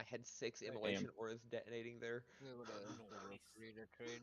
Head 6 Damn. immolation auras detonating there. We would have Nice. created a trade.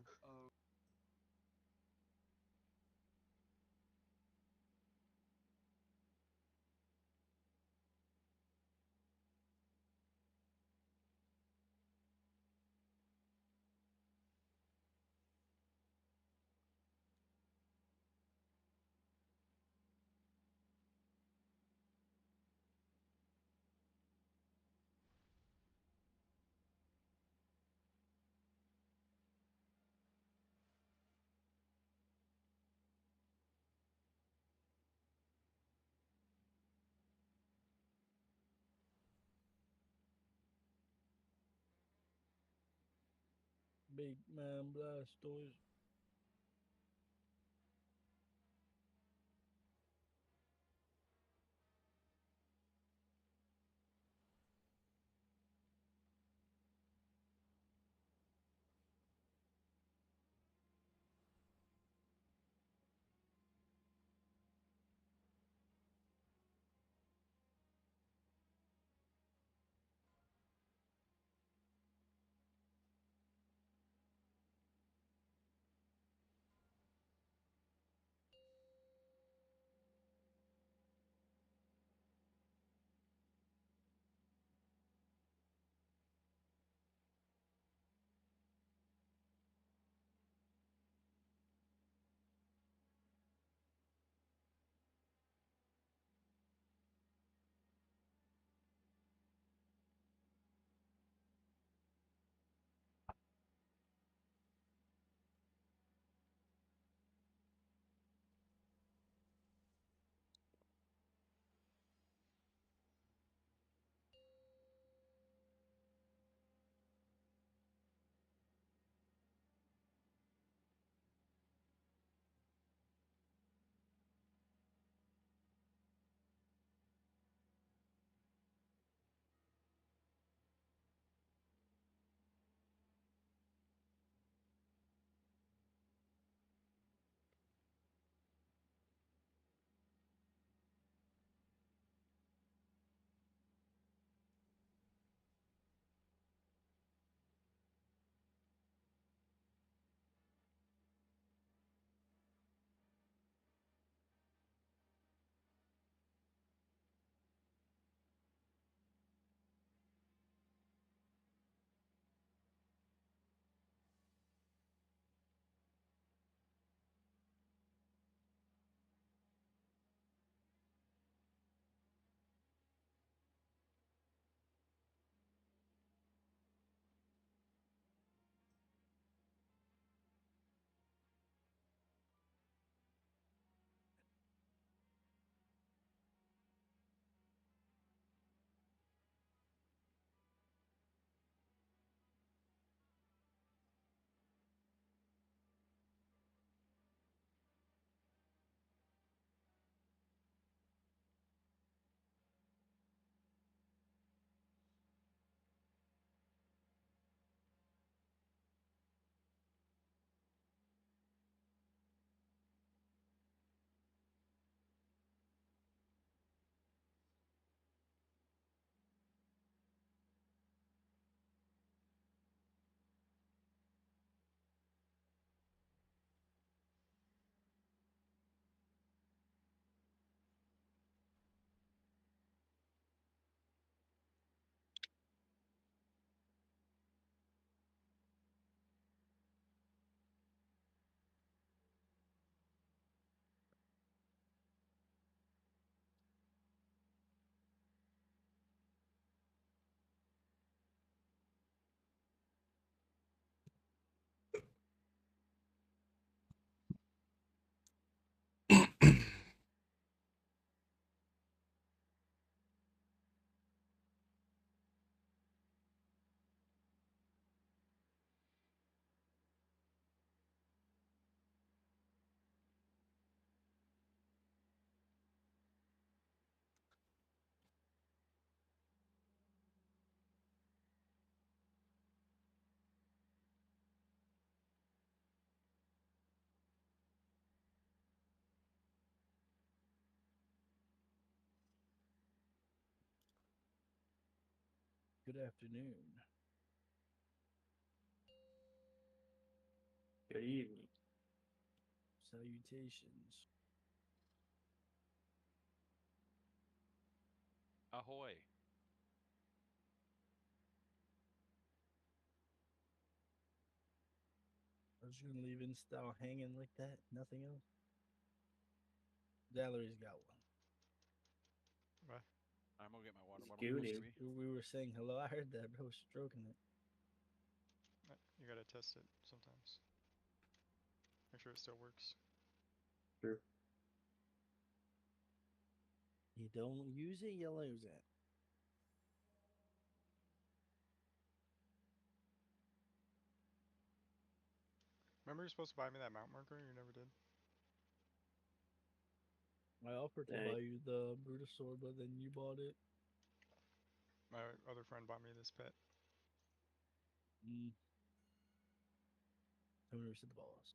Big man Blastoise. Good afternoon. Good evening. Salutations. Ahoy. I was gonna leave in style hanging like that. Nothing else. Valerie's got one. What? I'm gonna get my water bottle. Scooty. We were saying hello. I heard that, bro. Stroking it. You gotta test it sometimes. Make sure it still works. True. You don't use it, you lose it. Remember you're supposed to buy me that mount marker? You never did. I offered to Dang. buy you the Brutosaur, but then you bought it. My other friend bought me this pet. Mm. I'm gonna reset the boss.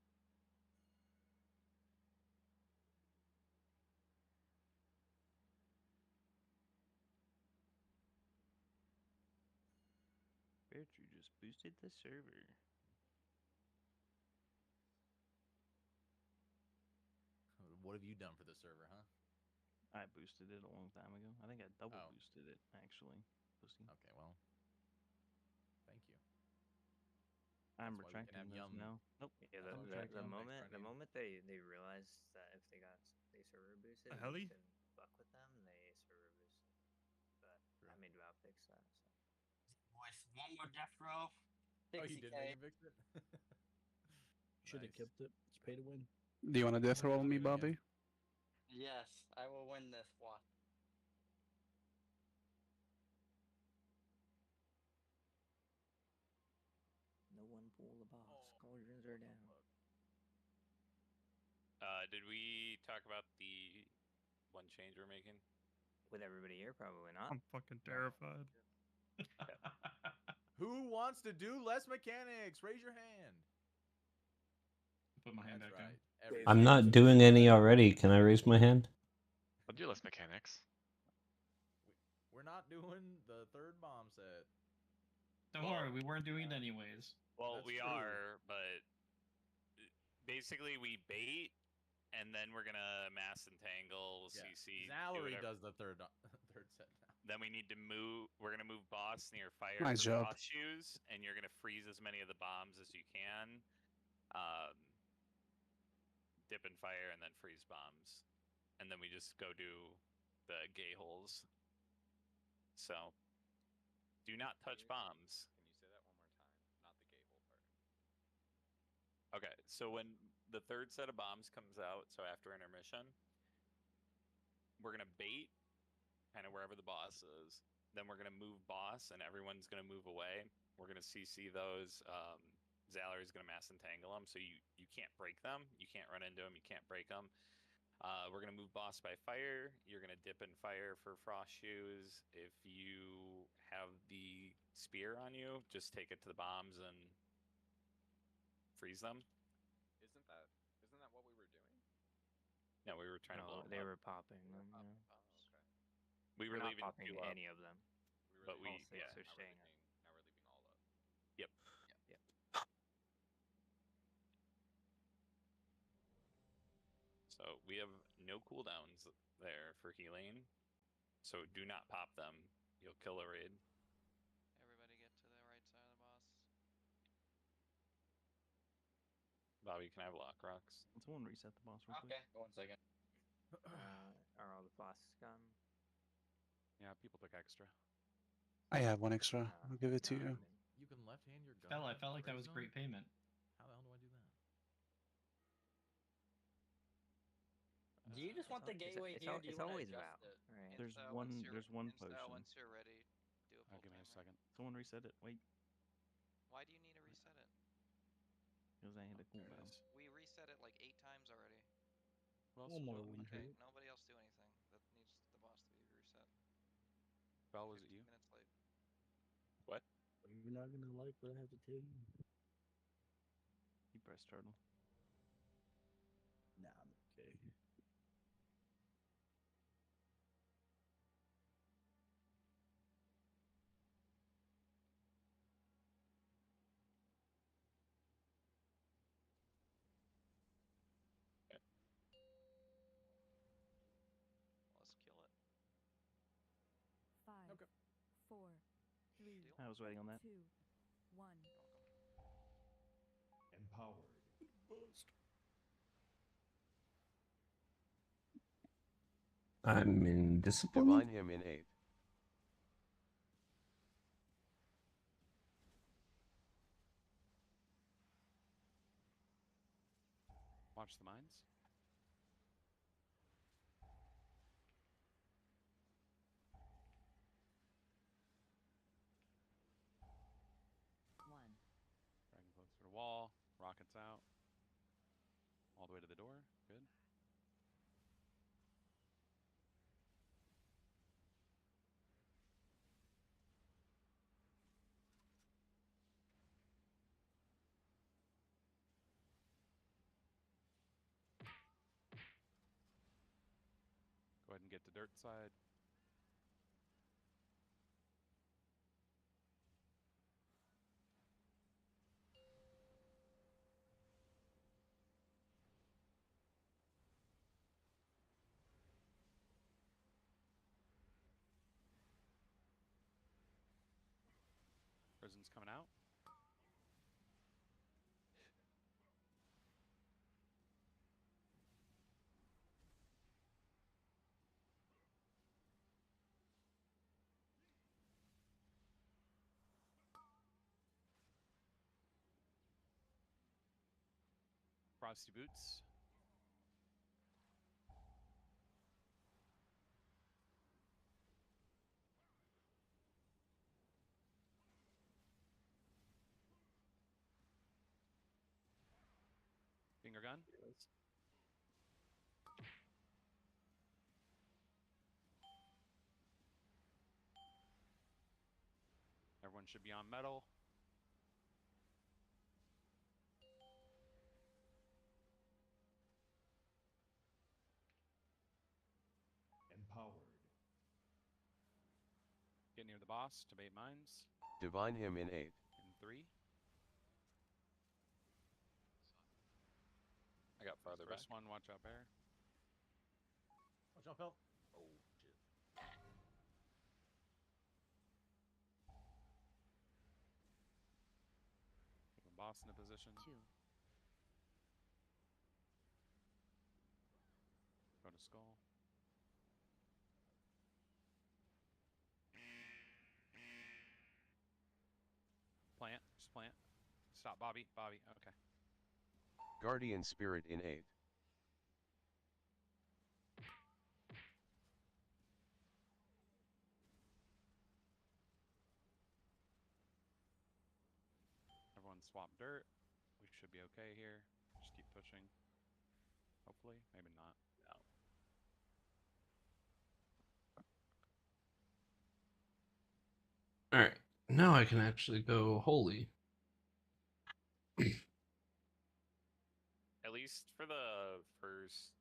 Bertru just boosted the server. What have you done for the server, huh? I boosted it a long time ago. I think I double Oh. boosted it, actually. Pussy. Okay, well, thank you. I'm That's why we can retracting have those Yum. now. Nope. Yeah, That's I'm why we have retracting. Yum next the time. moment they realized that if they got they server boosted, A and heli? you couldn't fuck with them, they server boosted. But True. I made Valve fix that. So. With one more death row. Oh, you did 60K. make him fix it? Should have Nice. kept it. It's pay to win. Do you want to death Oh, roll got me, it again. Bobby? Yes, I will win this one. No one pull the boss. Cauldrons are down. Did we talk about the one change we're making? With everybody here, probably not. I'm fucking terrified. Who wants to do less mechanics? Raise your hand. Put my hand That's back right. in. Everybody. I'm not doing any already. Can I raise my hand? I'll do less mechanics. We're not doing the third bomb set. Don't worry, we weren't doing it anyways. Well, That's we true. are, but basically we bait, and then we're gonna mass entangle, Yeah. CC. Zalery does the third third set now. Then we need to move. We're gonna move boss near fire Nice for job. frost shoes, and you're gonna freeze as many of the bombs as you can. Dip and fire, and then freeze bombs, and then we just go do the gay holes. So, do not touch bombs. Can you say that one more time? Not the gay hole part. Okay, so when the third set of bombs comes out, so after intermission, we're gonna bait kind of wherever the boss is. Then we're gonna move boss, and everyone's gonna move away. We're gonna CC those. Zalery's gonna mass entangle them, so you can't break them. You can't run into them. You can't break them. We're gonna move boss by fire. You're gonna dip and fire for frost shoes. If you have the spear on you, just take it to the bombs and freeze them. Isn't that what we were doing? No, we were trying to blow No, them they up. were popping We were them. popping- Yeah. Oh, okay. We were We're not leaving popping two up. any of them. We were But leaving we- all six yeah. are Now we're staying leaving. Now we're leaving all up. Yep. Yep. So we have no cooldowns there for healing. So do not pop them. You'll kill a raid. Everybody get to the right side of the boss. Bobby, can I have lock rocks? Can someone reset the boss real quick? Okay, 1 second. Are all the bosses gone? Yeah, people took extra. I have one extra. I'll give it to No, I you. didn't. You can left hand your gun. I felt like that was Raise great them? payment. How the hell do I do that? Do you just want the gateway here? Do you It's want to always adjust Val, it? right? There's Insta, one. once you're- There's one Insta, potion. Once you're ready, do a full Give me a timer. second. Someone reset it. Wait, Why do you need to reset it? because I had a There it cooldown. is. We reset it like 8 times already. One more win. Okay, hurt. nobody else do anything. That needs the boss to be reset. Val, was it 15 you? minutes late. What? You're not gonna like what I have to tell you. You press turtle. Nah, I'm okay. I was waiting on that. 2, 1. Empowered. I'm in discipline. Divine him in 8. Watch the mines. One. Dragon floats to the wall. Rockets out. All the way to the door. Good. Go ahead and get to dirt side. Prison's coming out. Frosty boots. Finger gun. Everyone should be on metal. Empowered. Get near the boss to bait mines. Divine him in 8. In 3. I got farther back. First one, watch out, bear. Watch out, Phil. Oh, shit. Put the boss in a position. 2. Go to skull. Plant. Just plant. Stop, Bobby. Bobby. Okay. Guardian spirit in 8. Everyone swap dirt. We should be okay here. Just keep pushing. Hopefully. Maybe not. No. All right, now I can actually go holy. At least for the first,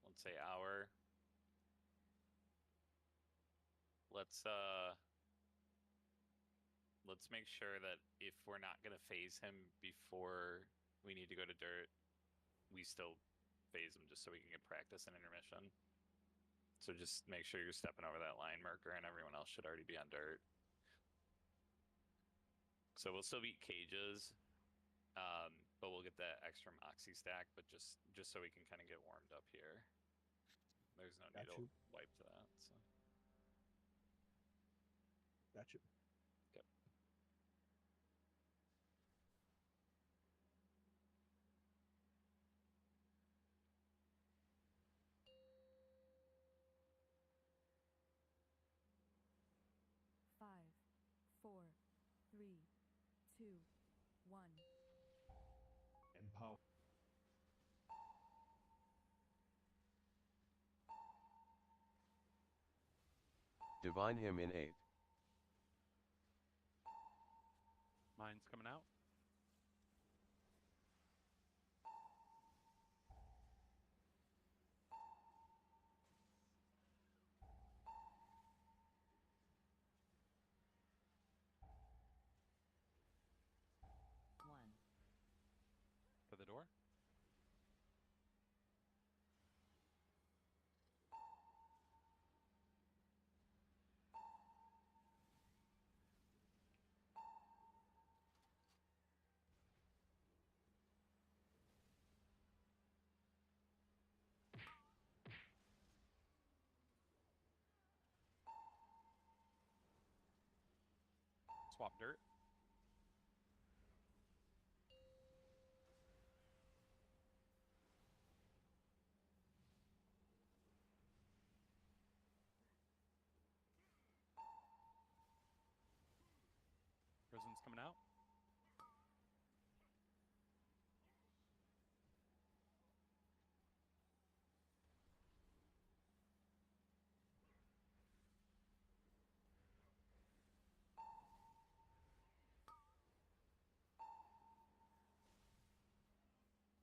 let's say, hour. Let's make sure that if we're not gonna phase him before we need to go to dirt, we still phase him just so we can get practice in intermission. So just make sure you're stepping over that line marker, and everyone else should already be on dirt. So we'll still beat cages, but we'll get that extra MugZee stack. But just so we can kind of get warmed up here. There's no need to wipe to that. So. Got you. Yep. Five, 4, 3, 2, 1. Empowered. Divine him in 8. Mine's coming out. For the door. Swap dirt. Prison's coming out.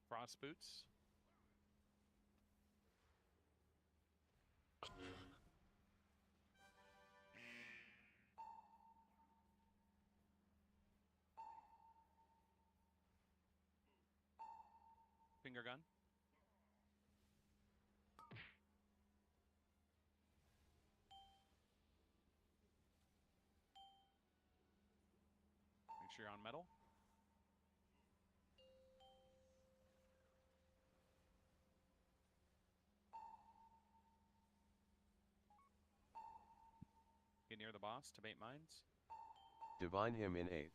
Frost boots. Finger gun. Make sure you're on metal. Get near the boss to bait mines. Divine him in 8.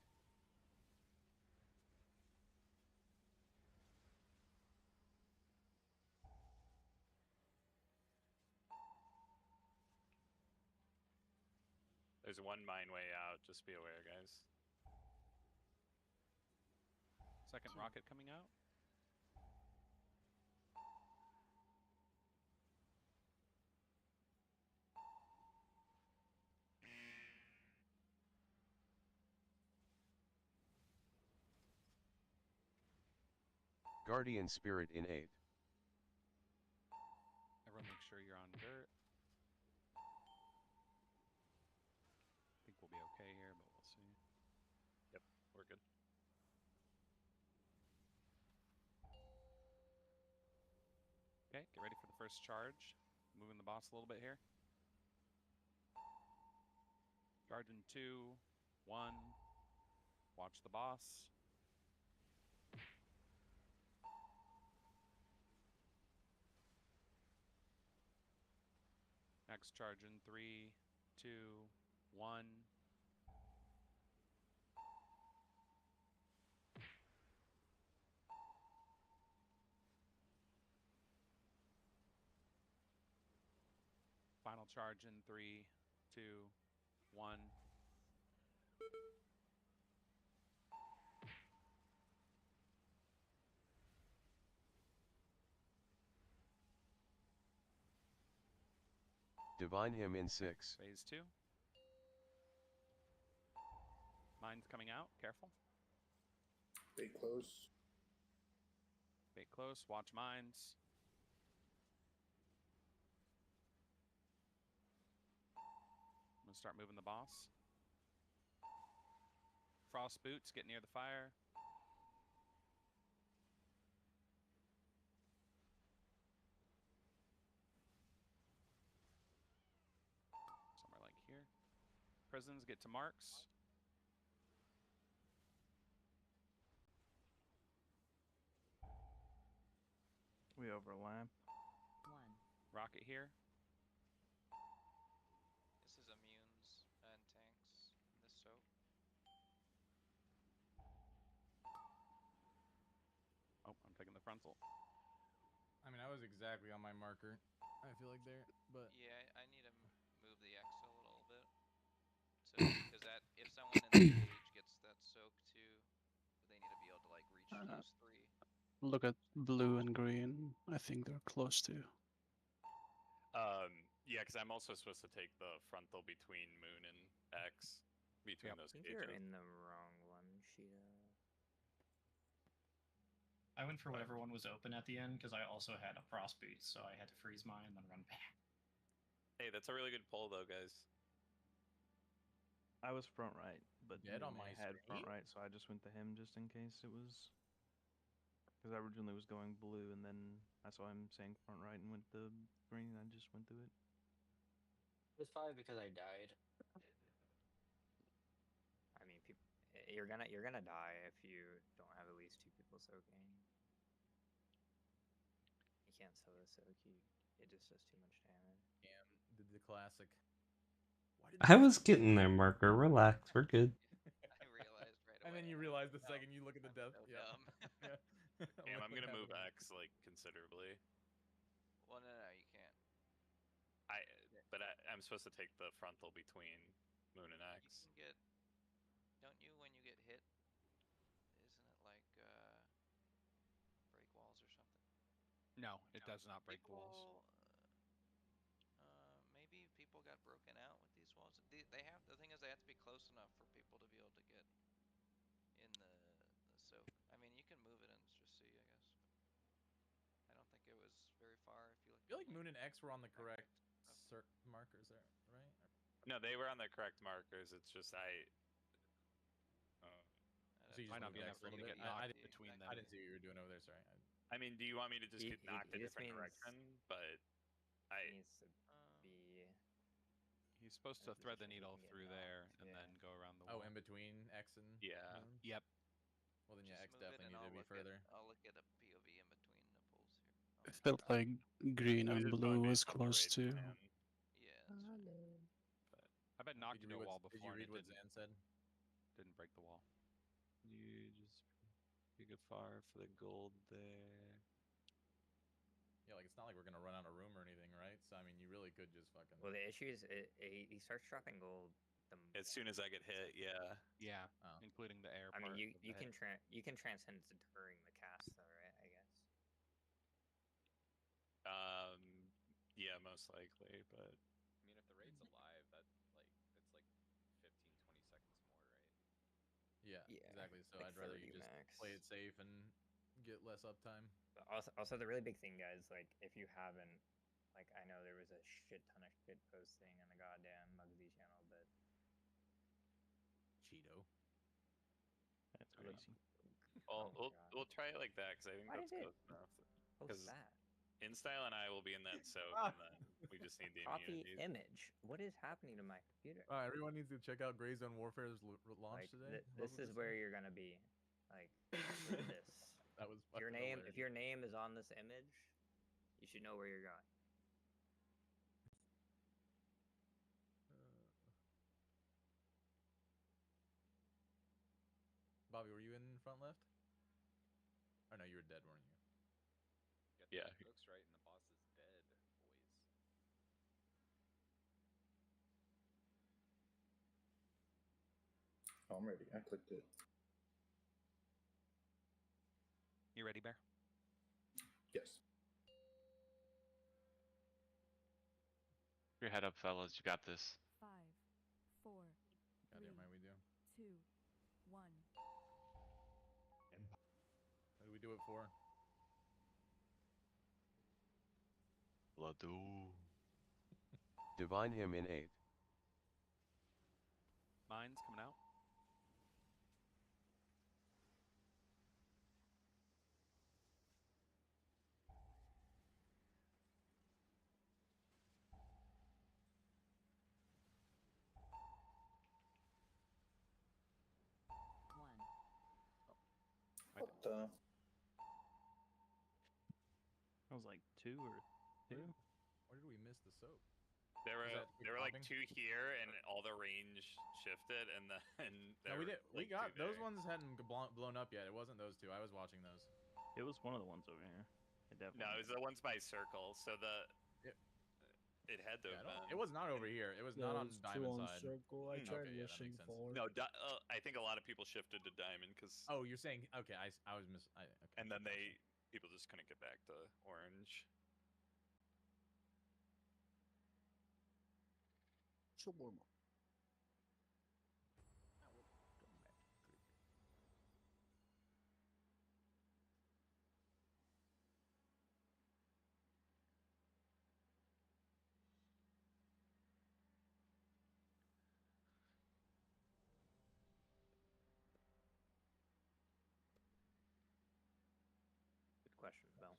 There's one mine way out, just be aware, guys. Second rocket coming out. Guardian spirit in 8. Everyone make sure you're on dirt. I think we'll be okay here, but we'll see. Yep, we're good. Okay, get ready for the first charge. Moving the boss a little bit here. Charge in 2, 1. Watch the boss. Next charge in 3, 2, 1. Final charge in 3, 2, 1. Divine him in 6. Phase 2. Mine's coming out. Careful. Stay close. Stay close. Watch mines. I'm gonna start moving the boss. Frost boots. Get near the fire. Somewhere like here. Prisons. Get to marks. We overlap. 1. Rocket here. This is immunes and tanks in this soap. Oh, I'm taking the frontal. I mean, I was exactly on my marker. I feel like there, but Yeah, I need to move the X a little bit. So, because that, if someone in the cage gets that soak too, they need to be able to like reach those 3. Look at blue and green. I think they're close to. Yeah, because I'm also supposed to take the frontal between Moon and X, between I those think cages. you're in the wrong one, Sheeta. I went for whatever one was open at the end because I also had a frost boot, so I had to freeze mine and then run back. Hey, that's a really good poll, though, guys. I was front right, but Dead on Moon my had front screen? right, so I just went to him just in case it was. Because I originally was going blue, and then I saw him saying front right and went to green, and I just went to it. It's probably because I died. I mean, you're gonna die if you don't have at least 2 people soaking. You can't sell the soak. It just does too much damage. Damn, did the classic. I was getting there, Marker. Relax. We're good. and then you realize the second you look at the death. So Yeah. dumb. Yeah. Damn, I'm What gonna move happened? X like considerably. Well, no, you can't. But I'm supposed to take the frontal between Moon and You X. can get. Don't you when you get hit? Isn't it like break walls or something? No, it does not break People, walls. Maybe people got broken out with these walls. They have. The thing is, they have to be close enough for people to be able to get in the soak. I mean, you can move it and just see, I guess. I don't think it was very far. If you look. I feel like Moon and X were on the correct markers there, right? No, they were on the correct markers. It's just So you Might just not moved be X enough a for you little to bit. get knocked I didn't, between them. I didn't see what you were doing over there. Sorry. I mean, do you want me to just He- get knocked he a just different means- direction? But He needs to be. He's supposed in a to thread the position he needle can get through knocked, there and yeah. then go around the Oh, wall. in between X and Yeah. Moon? Yep. Well, then yeah, Just X move it definitely and needs to I'll be look further. I'll look at a POV in between the poles here. It felt like green I was and just blue going was based on the close rage too. plan. Yeah. That's fine. I bet knocked Did you into a read wall what, before did you and read it what Zan said? didn't break the wall. You just pick a fire for the gold there. Yeah, like it's not like we're gonna run out of room or anything, right? So I mean, you really could just fucking. Well, the issue is he starts dropping gold. As soon as I get hit, yeah. Yeah, Oh. including the air I mean, part. you of the you can hit. you can transcend during the cast though, right? I guess. Yeah, most likely, but I mean, if the raid's alive, that it's like 15, 20 seconds more, right? Yeah, Yeah, exactly. So like I'd rather 30 you just max. play it safe and get less uptime. But also the really big thing, guys. Like, if you haven't, like, I know there was a shit ton of shit posting on the goddamn MugZee channel, but Cheeto. That's I don't- crazy. Well, Oh my God. we'll try it like that because I think Why that's did it close enough. post 'Cause that? InStyle and I will be in that soak, and then we just need the Copy immunity. image. What is happening to my computer? Everyone needs to check out Grey Zone Warfare's launch Like, today. this is where you're gonna be. Like, look at this. That was If your fucking name, hilarious. if your name is on this image, you should know where you're going. Bobby, were you in front left? Oh no, you were dead, weren't you? Get Yeah. the jokes right, and the boss is dead, boys. Oh, I'm ready. I clicked it. You ready, Bear? Yes. Your head up, fellas. You got this. 5, 4, Goddamn 3, right we do. 2, 1. What do we do it for? Ladu. Divine him in 8. Mine's coming out. What the? I was like 2 or 2. Where did we miss the soap? There were Is that there were like popping? 2 here, and all the range shifted, and then No, we did. We like, got 2 those there. ones hadn't blown up yet. It wasn't those two. I was watching those. It was one of the ones over here. It definitely. No, it was the ones by circle. So it had to Yeah, have I don't- been. it was not over here. It was not on Those two Diamond on side. circle. I tried Okay, yeah, that wishing makes sense. for. No, I think a lot of people shifted to diamond because. Oh, you're saying okay? I was okay. And then people just couldn't get back to orange. Shawarma. Good question, Bell.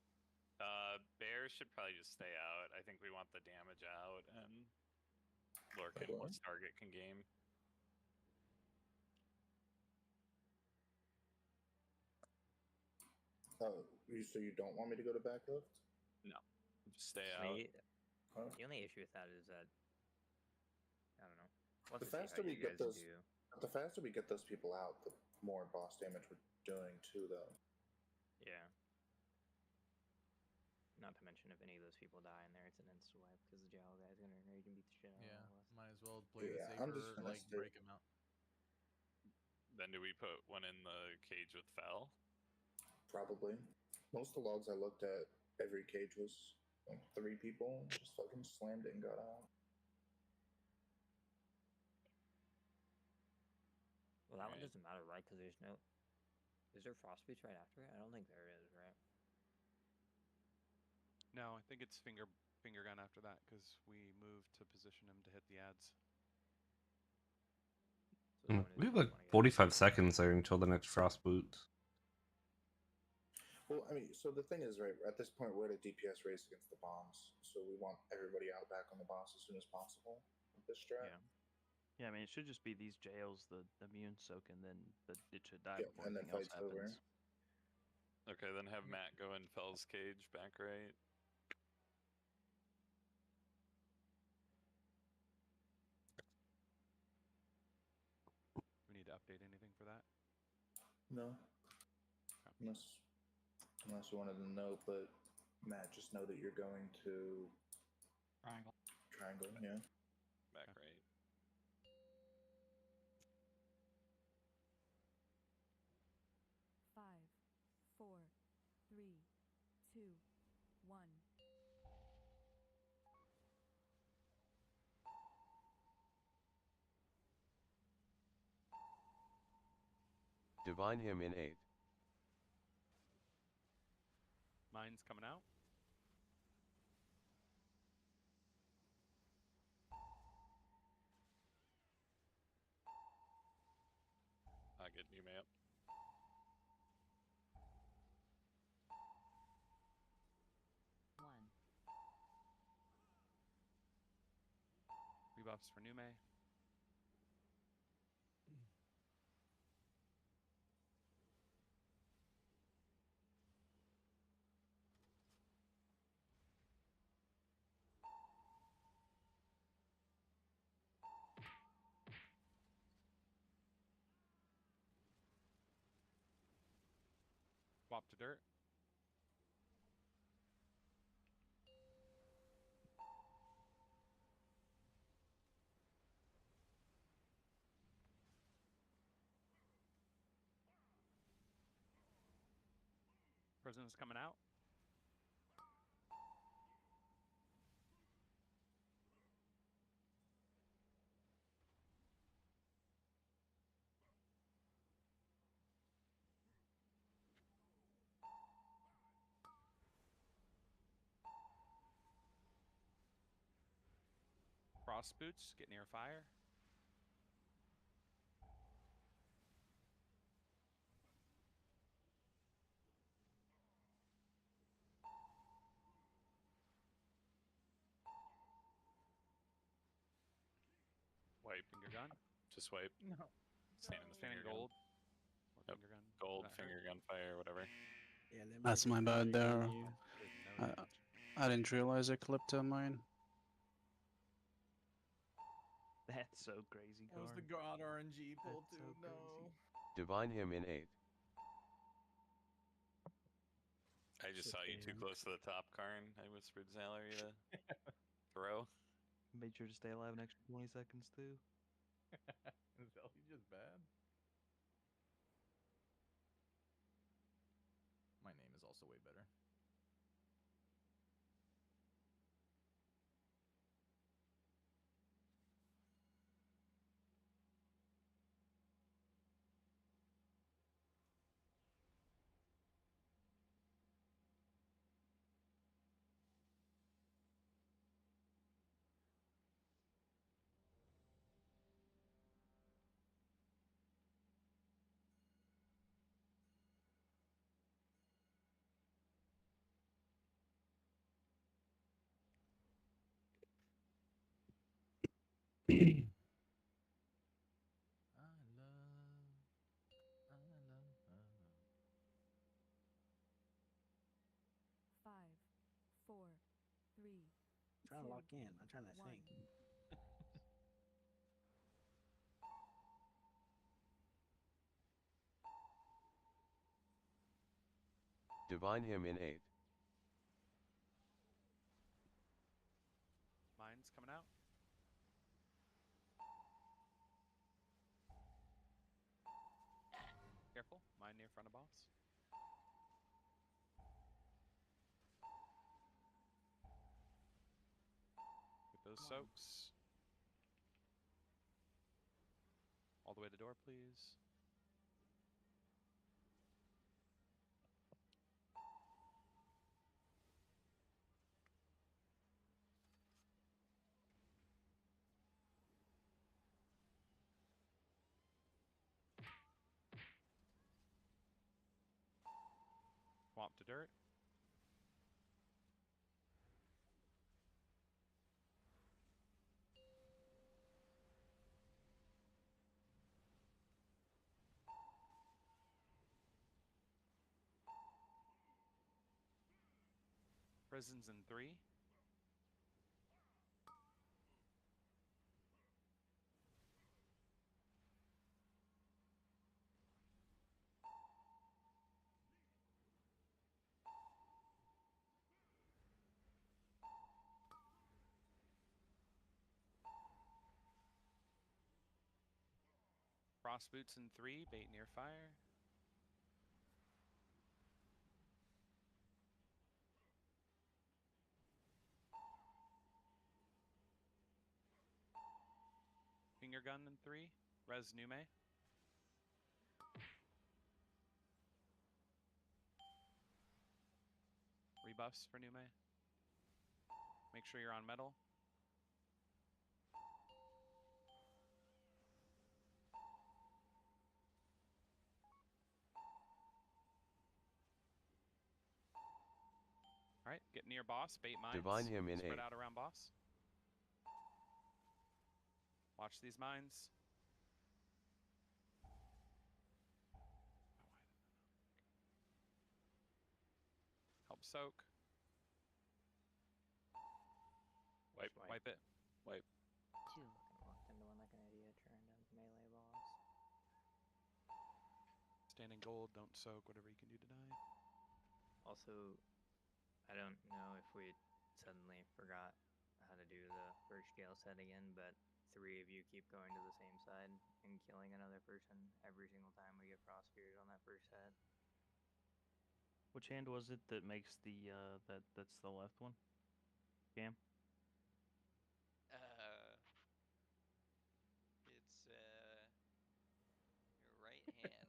Bears should probably just stay out. I think we want the damage out, and Lorcan Okay. plus target can game. Oh, so you don't want me to go to back left? No, just stay I out. mean, Huh? the only issue with that is that I don't know. We'll The have to see faster how we you get guys those, do. the The faster we get those people out, the more boss damage we're doing too, though. Yeah. Not to mention, if any of those people die in there, it's an insta wipe because the Jowl guy's gonna enrage and beat the shit out Yeah, of all of us. might as well play the Yeah, I'm just safer, gonna like, stay. break him out. Then do we put one in the cage with Fel? Probably. Most of the logs I looked at, every cage was like 3 people. Just fucking slammed it and got out. Well, that one Right. doesn't matter, right? Because there's no. Is there frost speech right after it? I don't think there is, right? No, I think it's finger gun after that because we moved to position him to hit the ads. So We have like 45 seconds there until the next frost boot. Well, I mean, so the thing is, right, at this point, we're at a DPS race against the bombs. So we want everybody out back on the boss as soon as possible with this strat. Yeah. Yeah, I mean, it should just be these jails, the immune soak, and then it should die Yeah, before and then anything else fight's over. happens. Okay, then have Matt go in Fel's cage, back right. We need to update anything for that? No. Unless you wanted to know, but Matt, just know that you're going to Triangle. Triangle, yeah. Back right. Five, 4, 3, 2, 1. Divine him in 8. Mine's coming out. I'll get new map. One. Rebuffs for Nume. Swap to dirt. Prison's coming out. Frost boots, get near fire. Wipe. Finger gun. Just wipe. No. Stand in the Stand finger in gold. gun. Or Yep. finger gun. Gold, Does that finger hurt? gun, fire, whatever. Yeah, that That's might my be bad trigger there. on you. No I, damage. I didn't realize I clipped mine. That's so crazy, That was the Karn. God RNG pull That's too. so No. Divine him in 8. I just saw you too Damn. close to the top, Karn. I whispered Zalery to throw. Made sure to stay alive an extra 20 seconds, too. Is Ellie just bad? My name is also way better. I love her. 5, 4, 3, I'm trying to lock in. I'm trying to 1. think. Divine him in 8. Mine's coming out. Careful. Mine near front of boss. Get those soaks. All the way to the door, please. Swamp to dirt. Prisons in 3. Frost boots in 3. Bait near fire. Finger gun in 3. Res Nume. Rebuffs for Nume. Make sure you're on metal. Alright, get near boss, bait mines. Divine him in Spread 8. out around boss. Watch these mines. Help soak. Wipe, Just wipe it. Wipe. Fucking walked into one like an idiot trying to melee boss. Stand in gold, don't soak, whatever you can do to die. Also, I don't know if we suddenly forgot how to do the first scale set again, but 3 of you keep going to the same side and killing another person every single time we get frost speared on that first set. Which hand was it that makes the that's the left one? Cam? It's your right hand,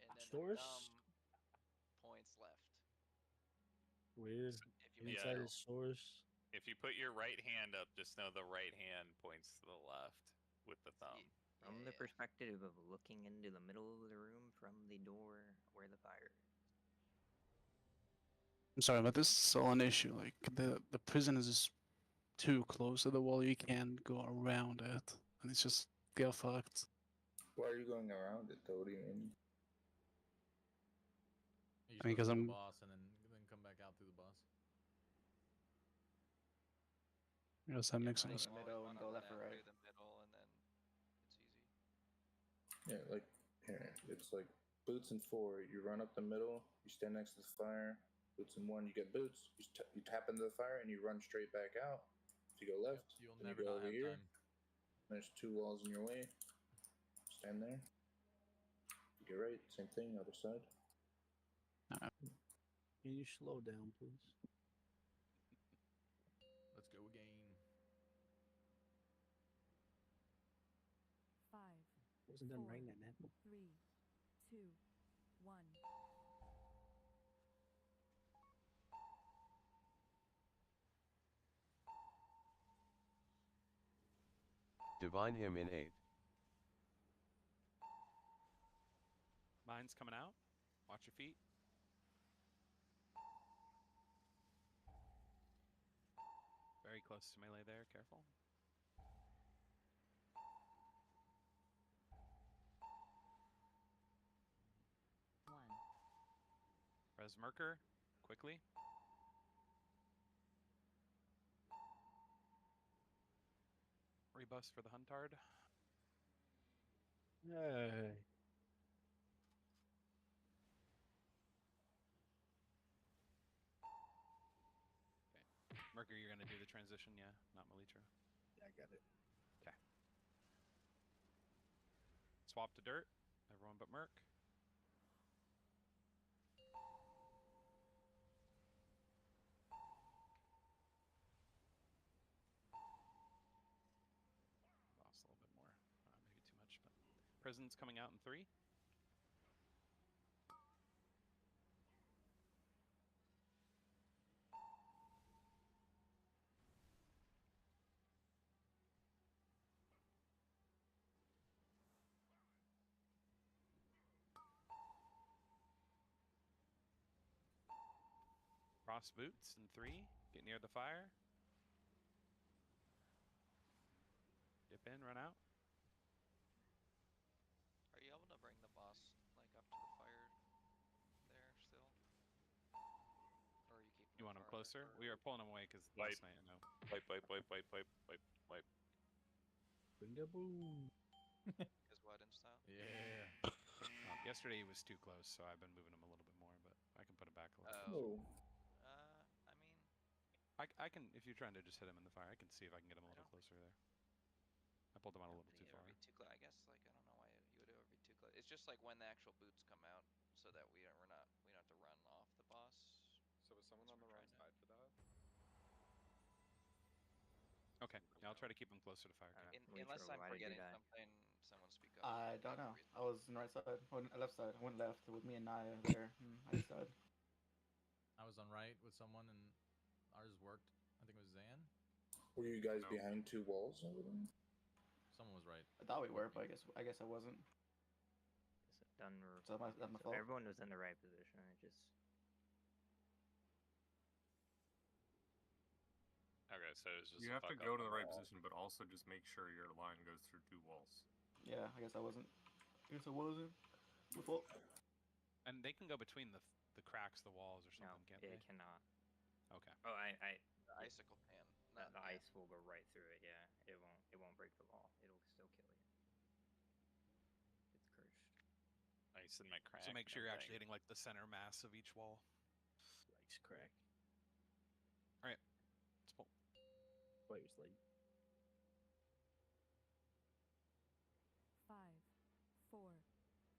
and then Source? the thumb points left. Weird. If you make Inside Yeah. is source. If you put your right hand up, just know the right hand points to the left with the thumb. From the perspective of looking into the middle of the room from the door where the fire is. I'm sorry, but this is still an issue. Like the prison is just too close to the wall. You can't go around it, and it's just get fucked. Why are you going around it though? What do you mean? You I mean, just 'cause go through I'm- the boss and then come back out through the boss. I guess that makes Run sense. the middle and go left or right. The middle, and then it's easy. Yeah, like here, it's like boots in 4. You run up the middle. You stand next to the fire. Boots in 1. You get boots. You tap into the fire and you run straight back out. If you go left, You'll then never you go not over have here. time. There's 2 walls in your way. Stand there. You get right. Same thing. Other side. Can you slow down, please? Let's go again. 5, Wasn't done 4, writing that, man. 3, 2, 1. Divine him in 8. Mine's coming out. Watch your feet. Very close to melee there, careful. Res Merker, quickly. Rebuffs for the Huntard. Hey. Mercury, you're gonna do the transition, yeah, not Melitra. Yeah, I got it. Okay. Swap to dirt. Everyone but Merc. Lost a little bit more. Maybe too much, but prison's coming out in 3. Cross boots in 3. Get near the fire. Dip in, run out. Are you able to bring the boss like up to the fire there still? Or are you keeping You want him farther closer? for- We are pulling him away because Wipe. last night I know. Wipe. Bingo boom. Is what in style? Yeah. Yesterday he was too close, so I've been moving him a little bit more, but I can put him back a little. Oh. I mean, I can, if you're trying to just hit him in the fire, I can see if I can get him a little closer there. I pulled him out a little too far. I guess like I don't know why you would ever be too close. It's just like when the actual boots come out, so that we don't have to run off the boss. So was someone on the wrong side for that? Okay, yeah, I'll try to keep him closer to fire. Unless I'm forgetting something, someone speak up. I don't know. I was on the right side. Left side. I went left with me and Naya there. I just died. I was on right with someone, and ours worked. I think it was Zan. Were you guys behind 2 walls over there? Someone was right. I thought we were, but I guess I wasn't. So that's my fault. Everyone was in the right position. It just. Okay, so it's just. You have to go to the right position, but also just make sure your line goes through 2 walls. Yeah, I guess I wasn't. My fault. And they can go between the cracks, the walls, or something, can't they? It cannot. Okay. Oh, The icicle can. The ice will go right through it. Yeah, it won't break the wall. It'll still kill you. It's cursed. Ice in my crack. So make sure you're actually hitting like the center mass of each wall. Yikes, crack. All right, let's pull. Players late. 5, 4,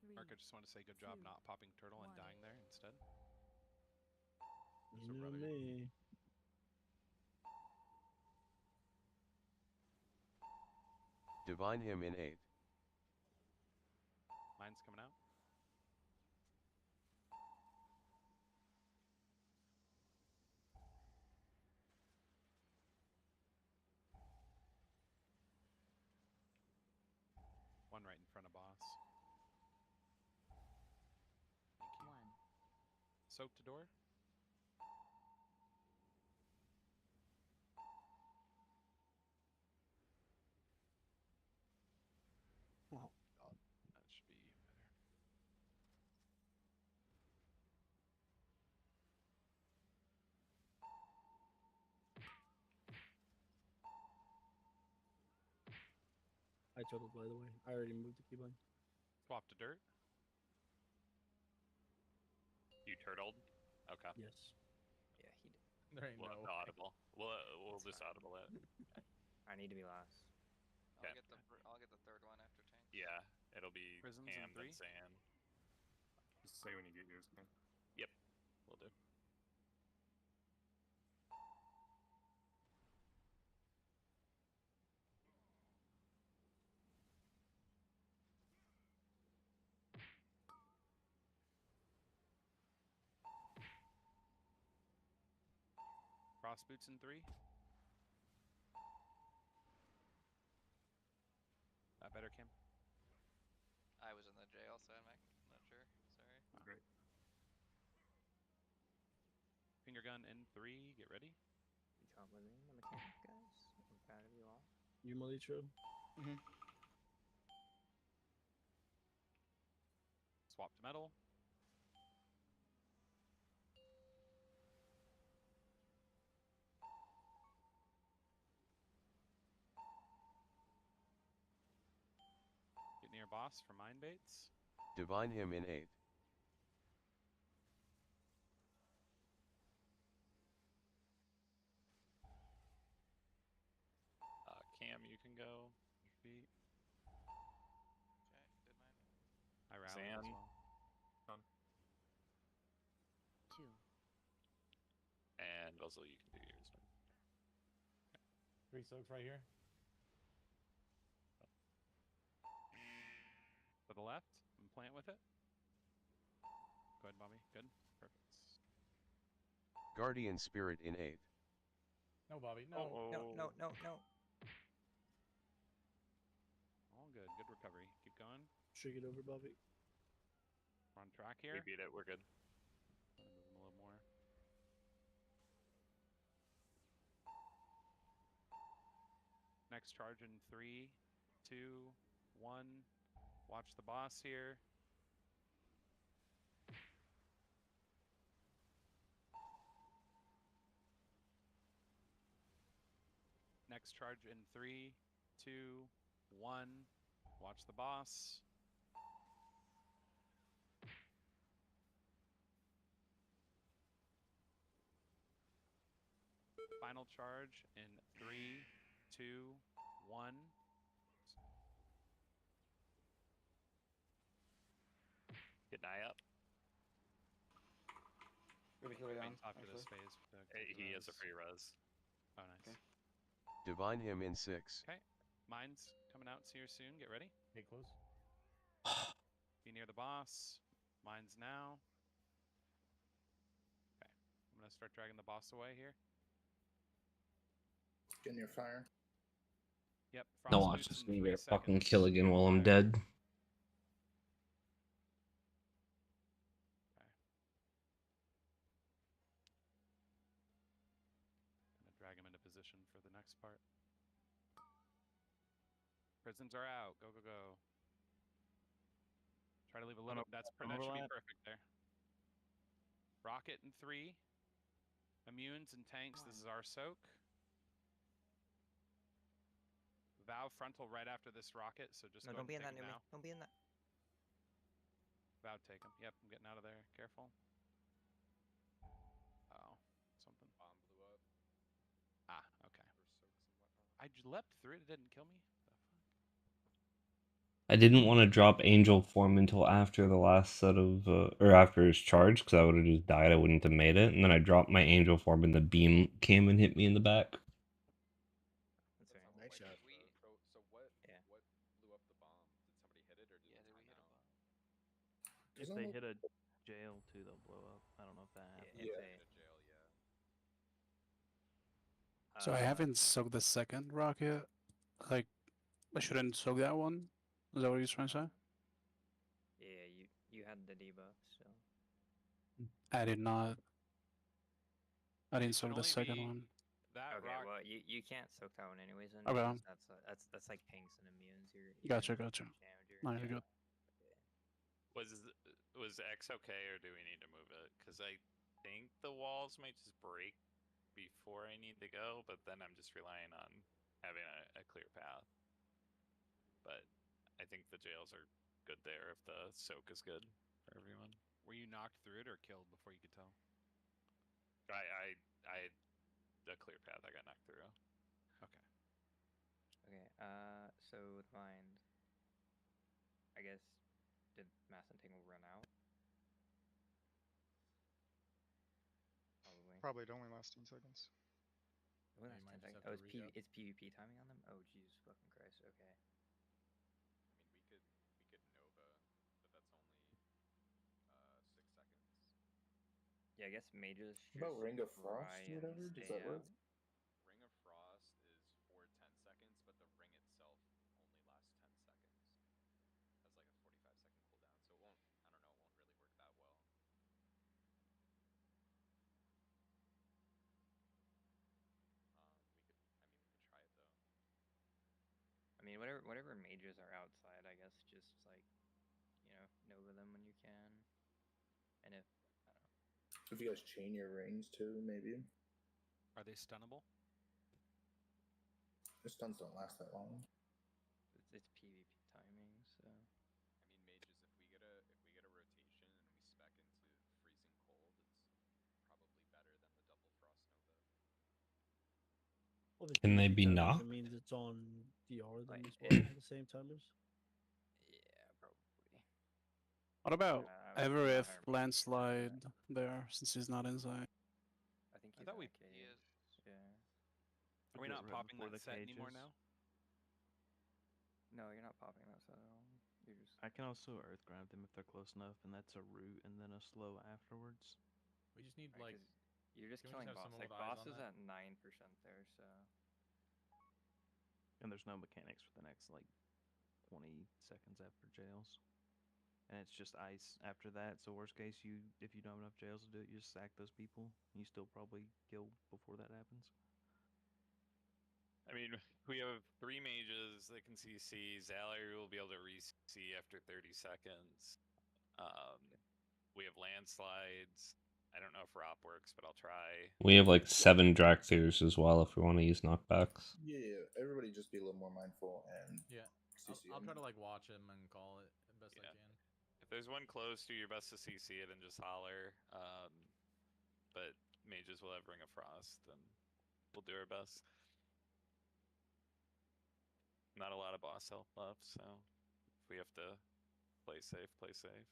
3. Mark, I just want to say good job 2, not popping turtle and 1. dying there instead. You know me. Divine him in 8. Mine's coming out. One right in front of boss. Thank you. 1. Soak to door. Oh God. That should be better. I totaled, by the way. I already moved the keybind. Swap to dirt. You turtled? Okay. Yes. Yeah, he did. There ain't We'll no way. audible. We'll just audible it. I need to be last. Okay. I'll get the third one after tank. Yeah, it'll be Prisons in Cam 3? and Zan. Just say when you get yours, man. Yep, we'll do. Cross boots in 3. That better, Kim? I was in the jail, so I'm not sure. Sorry. Great. Finger gun in 3. Get ready. Good job with me, the mechanic, guys. I'm proud of you all. You Melitra? Mm-hmm. Swap to metal. Get near boss for mind baits. Divine him in 8. go. Feet. Okay, did mine. I rallied as Sand. well. Done. 2. And also you can do yours. 3 soaks right here. To the left and plant with it. Go ahead, Bobby. Good. Perfect. Guardian Spirit in 8th. No, Bobby. No. No. All good. Good recovery. Keep going. Shake it over, Bobby. We're on track We here. beat it. We're good. Move him a little more. Next charge in 3, 2, 1. Watch the boss here. Next charge in 3, 2, 1. Watch the boss. Final charge in 3, 2, 1. Get an eye up. Maybe kill it down. Top to this Actually. phase. He has a free res. Oh, nice. Okay. Divine him in 6. Okay. Mine's coming out here soon. Get ready. Get close. Be near the boss. Mine's now. Okay. I'm going to start dragging the boss away here. Get near fire. Yep. Now Frost watch boots this in me 3 get a fucking seconds. kill again while I'm Fire. dead. Gonna drag him into position for the next part. Prisons are out. Go, go, go. Try to leave a little. That should be perfect there. Rocket in 3. Immunes and tanks. This is our soak. Vow frontal right after this rocket, so just No, go don't be in ahead that, and take him Numi. now. Don't be in that. Vow take him. Yep, I'm getting out of there. Careful. Oh, something. Bomb blew up Ah, okay. for soaks and whatnot. I leapt through it. It didn't kill me. The fuck? I didn't want to drop angel form until after the last set of, or after his charge, because I would have just died. I wouldn't have made it. And then I dropped my angel form, and the beam came and hit me in the back. That's That's right. almost Nice like shot. so what? Yeah. What blew up the bomb? Did somebody hit it or did Yeah, it did we time hit a out? bomb? If they hit a jail too, they'll blow up. I don't know if that happened. If Hit a jail, yeah. So I haven't soaked the second rocket. Like, I shouldn't soak that one. Is that what you're trying to say? Yeah, you had the debuff, so. I did not. I didn't It soak can the only second be one. That Okay, rock. well you can't soak that one anyways then. Okay. Because that's like pinks and immunes. You're Gotcha, gonna gotcha. damage No, her. you're good. Was X okay, or do we need to move it? Because I think the walls might just break before I need to go, but then I'm just relying on having a clear path. But I think the jails are good there if the soak is good for everyone. Were you knocked through it or killed before you could tell? I had a clear path. I got knocked through. Okay. Okay, so with mine, I guess, did Mass and Tingle run out? Probably. Probably it only lasts 10 seconds. It only Yeah, you lasts might 10 just seconds. have Oh, to re-up. it's PvP timing on them? Oh, Jesus fucking Christ, okay. I mean, we could Nova, but that's only 6 seconds. Yeah, I guess mages just What about Ring of Frost try or and whatever? Does stay that work? out. Ring of Frost is for 10 seconds, but the ring itself only lasts 10 seconds. Has like a 45-second cooldown, so it won't. I don't know. It won't really work that well. We could try it though. I mean, whatever mages are outside, I guess, just like, Nova them when you can. And if, I don't know. If you guys chain your rings too, maybe. Are they stunnable? The stuns don't last that long. It's PvP timing, so. I mean, mages. If we get a rotation and we spec into freezing cold, it's probably better than the double frost nova. Well, the Can they PvP be timings, knocked? It means it's on PTR them Like, as well at the same timers? Yeah, probably. What about I'm ever not if 100% landslide there since he's not inside? I think I he's thought in we- the cave. He is. Yeah. Are we Do it not right popping before that the set anymore cages. now? No, you're not popping that set at all. You're just. I can also earth grab them if they're close enough, and that's a root and then a slow afterwards. We just need Right, like. 'cause you're just can we killing have boss. someone Like with eyes boss on is that? at 9% there, so. And there's no mechanics for the next like 20 seconds after jails. And it's just ice after that. So worst case, if you don't have enough jails to do it, you just sack those people. You still probably kill before that happens. I mean, we have 3 mages that can CC. Zalary will be able to re-CC after 30 seconds. We have landslides. I don't know if Rop works, but I'll try. We have like 7 Draxirs as well if we want to use knockbacks. Yeah, everybody just be a little more mindful and Yeah. CC I'll him. try to like watch him and call it best I can. If there's one close, do your best to CC it and just holler. But mages will have Ring of Frost, and we'll do our best. Not a lot of boss health left, so if we have to play safe, play safe.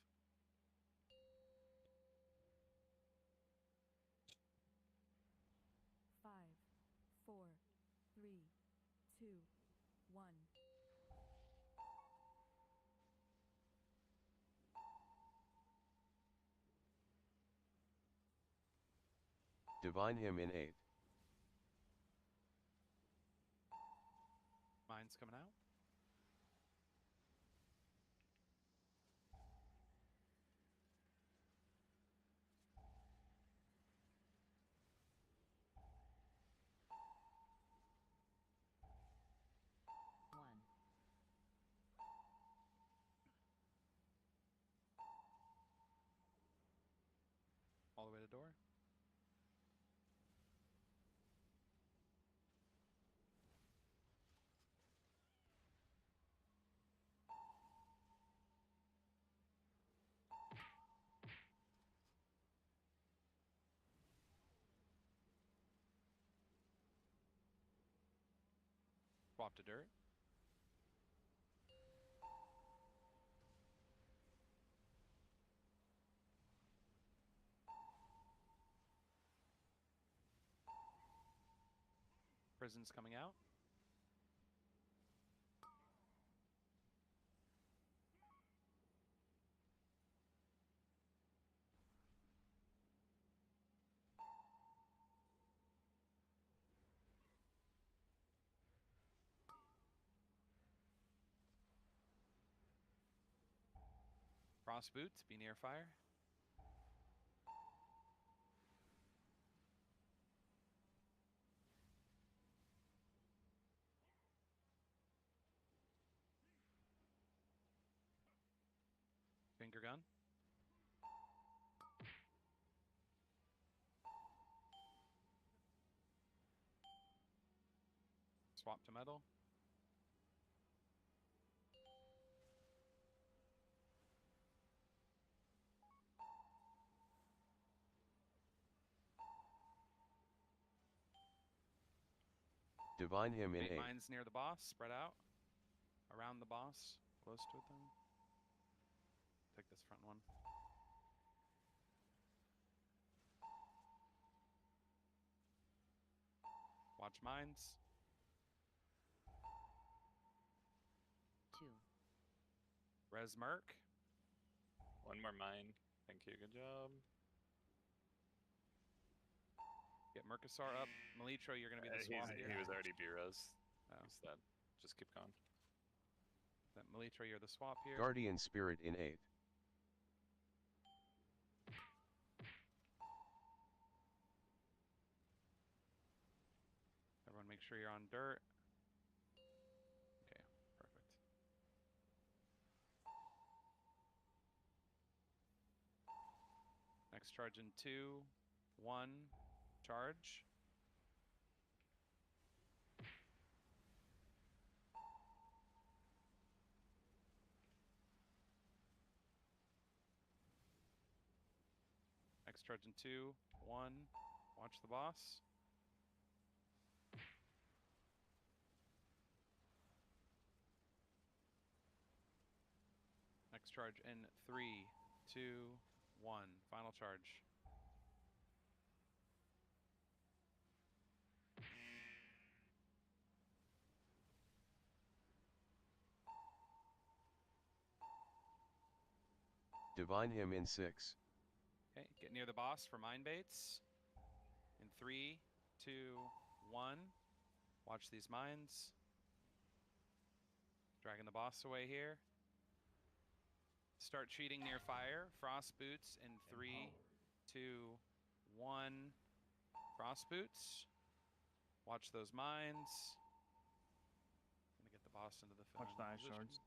Five, 4, 3, 2, 1. Divine him in 8. Mine's coming out. All the way to door. Swap to dirt. Prison's coming out. Frost boots, be near fire. Finger gun. Swap to metal. Divine him in 8. Mine's near the boss, spread out. Around the boss, close to it then. Take this front one. Watch mines. 2. Res Merc. One more mine. Thank you, good job. Get Mercasar up. Melitro, you're going to be the swap here. He was already B-res. Oh. He's dead. Just keep going. That Melitro, you're the swap here. Guardian Spirit in 8. Everyone make sure you're on dirt. Okay, perfect. Next charge in 2, 1, charge. Next charge in 2, 1, watch the boss. Next charge in 3, 2, 1. Final charge. Divine him in 6. Okay, get near the boss for mind baits. In 3, 2, 1. Watch these mines. Dragging the boss away here. Start cheating near fire. Frost boots in 3, 2, 1. Frost boots. Watch those mines. Gonna get the boss into the Watch the ice position. shards.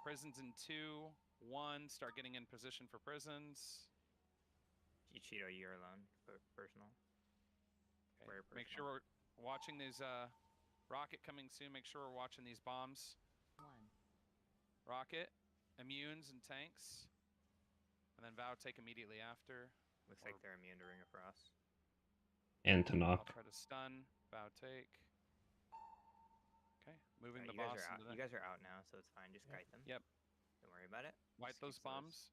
Prisons in 2, 1. Start getting in position for prisons. You Cheeto, you're alone. Personal. Okay. Very Make personal. sure we're watching these. Rocket coming soon. Make sure we're watching these bombs. 1. Rocket, immunes and tanks. And then Vow take immediately after. Looks like they're immune to Ring of Frost. And to I'll knock. try to stun. Vow take. Okay, moving the you guys boss are out. into the... You guys are out now, so it's fine. Just kite them. Yep. Don't worry about it. Wipe Just those keep bombs.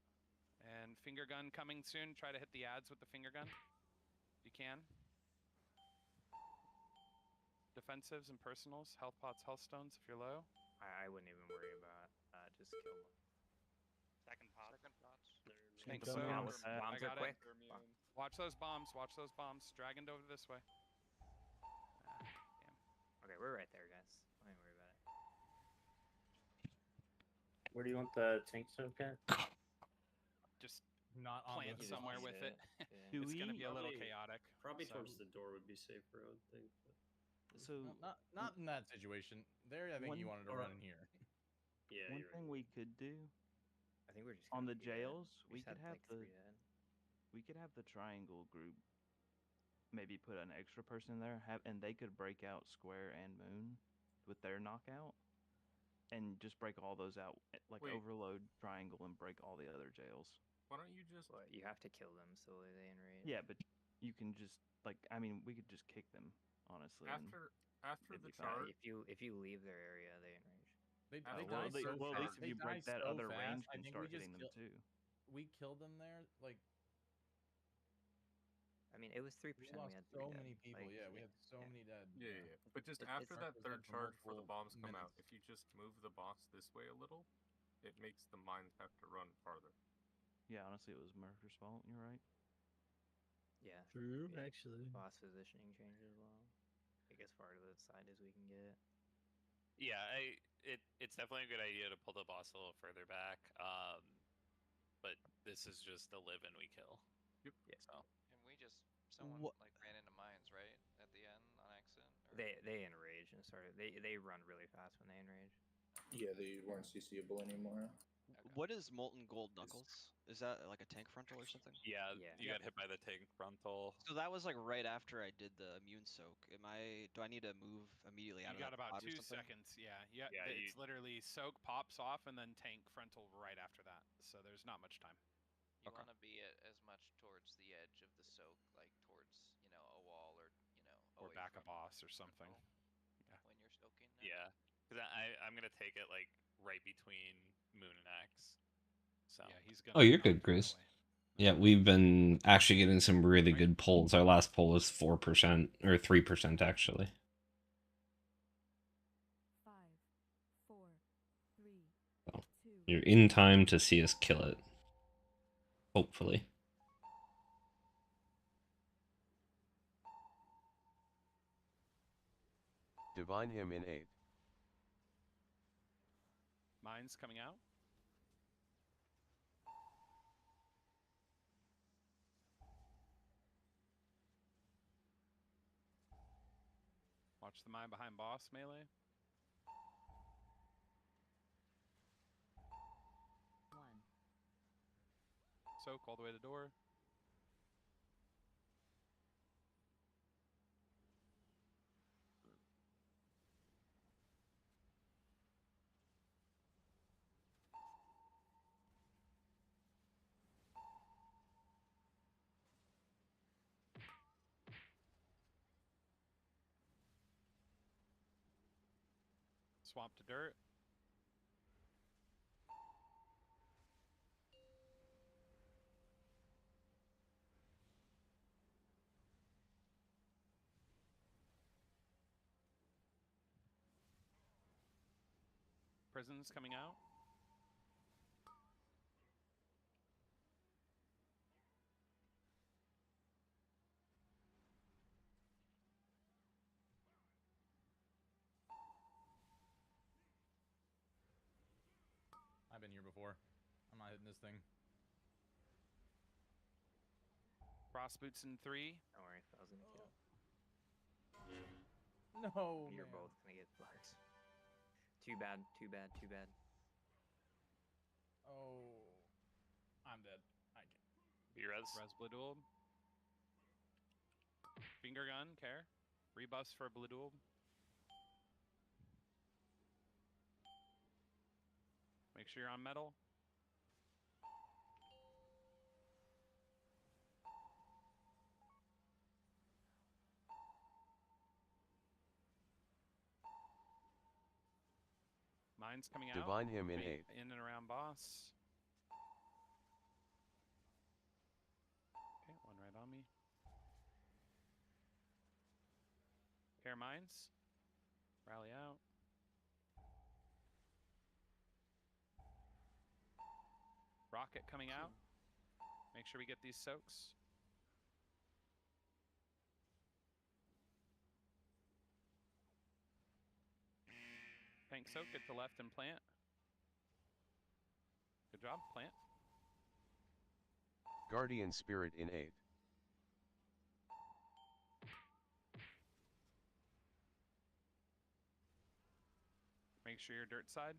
And finger gun coming soon. Try to hit the ads with the finger gun. If you can. Defensives and personals. Health pots, health stones if you're low. I wouldn't even worry about. Just kill them. Second pot. Second pots. Thanks, Come so. out with that. I Bombs are got quick. it. Watch those bombs. Watch those bombs. Dragoned over this way. Okay, we're right there, guys. Don't even worry about it. Where do you want the tank soak at? Just Not on plant the somewhere boss. with it. Yeah. It's gonna we- be a little Probably- chaotic. Probably so- towards the door would be safer, I would think. But... So Not in that situation. There, I think you One- wanted to run in here. Yeah, one you're thing we could do I think we're just on gonna the do that. jails, we just could had, have like, the 3 dead. we could have the triangle group maybe put an extra person in there, and they could break out Square and Moon with their knockout, and just break all those out, like Wait. overload triangle and break all the other jails. Why don't you just? But you have to kill them so they enrage. Yeah, but you can just we could just kick them honestly. and After it'd the be fine. charge, If you leave their area, they enrage. They well, die so at least fast. if you They break die that so other fast, range, I you can think start we just hitting them too. We killed them there. Like I mean, it was 3%. we We lost had 3 so dead. many people. Like, Yeah, we had so many dead. yeah. But just It's- after that Mark was third dead for charge for the multiple bombs come out, minutes. if you just move the boss this way a little, it makes the mines have to run farther. Yeah, honestly, it was Murder's fault. You're right. Yeah. True, yeah. actually. Boss positioning change as well. Like as far to the side as we can get. Yeah, it's definitely a good idea to pull the boss a little further back. But this is just a live and we kill. Yep. Yeah. So And we just someone What- like ran into mines, right? At the end on accident. Or... They enrage and started. They run really fast when they enrage. Yeah, they weren't CCable anymore. What is Molten Gold Knuckles? Is that like a tank frontal or something? yeah, Yeah. you got hit by the tank frontal. So that was like right after I did the immune soak. Do I need to move immediately out You of got that about pod or 2 something? seconds. Yeah. Yeah, It's literally soak pops off and then tank frontal right after that. So there's not much time. You Okay. want to be as much towards the edge of the soak, like towards a wall or Or away back a from boss or something. frontal Yeah. when you're soaking. Yeah, because I'm gonna take it like right between Moon and X. So Yeah, he's gonna. Oh, you're knock good, that Chris. away. Yeah, we've been actually getting some really good polls. Our last poll was 4% or 3% actually. 5, 4, 3, So 2. you're in time to see us kill it. Hopefully. Divine him in 8. Mines coming out. Watch the mine behind boss melee. 1. Soak all the way to door. Swamp to dirt. Prisons coming out. I've been here before. I'm not hitting this thing. Frost boots in 3. Don't worry, if I was gonna kill. No, You're man. both gonna get fucked. Too bad, too bad, too bad. Oh, I'm dead. I can't. Be res. Res Blue Duel. Finger gun, care. Rebuffs for Blue Duel. Make sure you're on metal. Mine's coming out. Divine him in Bait 8. in and around boss. Okay, one right on me. Care mines. Rally out. Rocket coming out. Make sure we get these soaks. Tank soak, get to left and plant. Good job, plant. Guardian spirit in 8. Make sure you're dirt side.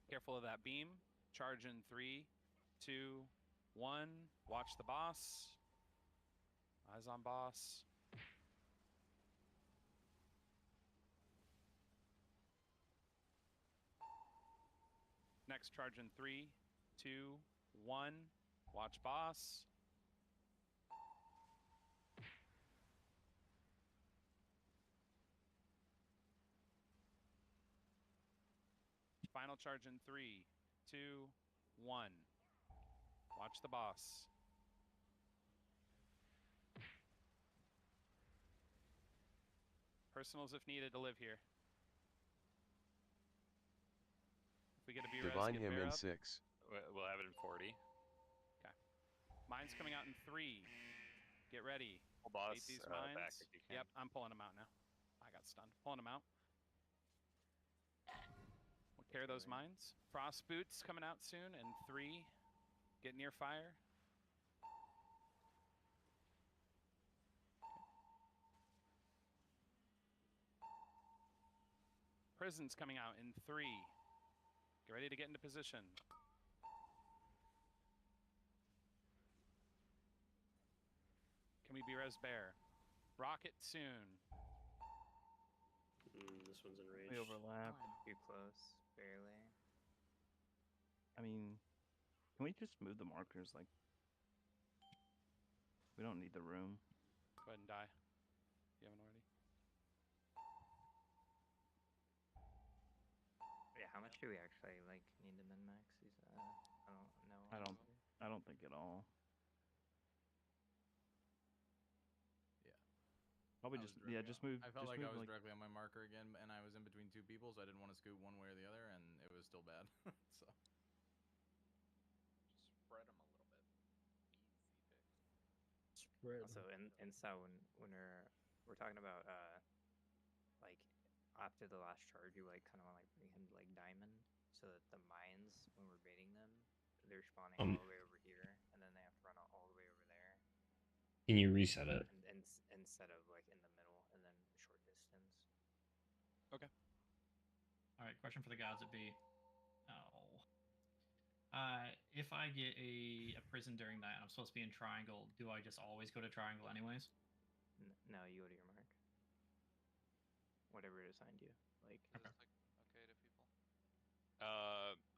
Careful of that beam. Charge in 3, 2, 1. Watch the boss. Eyes on boss. Next charge in 3, 2, 1. Watch boss. Final charge in 3, 2, 1. Watch the boss. Personals if needed to live here. If we get a B-res, Divine get him bear in up. 6. We'll have it in 40. Okay. Mine's coming out in 3. Get ready. Pull boss Bait these back mines. if you can. Yep, I'm pulling them out now. I got stunned. Pulling them out. We'll carry those mines. Frost boots coming out soon in 3. Get near fire. Prison's coming out in 3. Get ready to get into position. Can we be res bear? Rocket soon. This one's in range. We overlap. Too close, barely. I mean, can we just move the markers? Like, we don't need the room. Go ahead and die. If you haven't already. Yeah, how much do we actually like need to min max these? I don't know. I don't think at all. Yeah. Probably I just was directly just on- move. I felt just like move, I was directly on my marker again, and I was in between two people, so I didn't want to scoot one way or the other, and it was still bad. So Just spread them a little bit. Easy fix. Spread. Also, in so when we're talking about like after the last charge, you like kind of want to like bring him to like diamond, so that the mines when we're baiting them, they're spawning all the way over here, and then they have to run all the way over there. Can you reset it? And instead of like in the middle and then short distance. Okay. All right, question for the gods at B. Oh. If I get a prison during that and I'm supposed to be in triangle, do I just always go to triangle anyways? No, you go to your mark. Whatever it assigned you. Like. Is this like okay to people?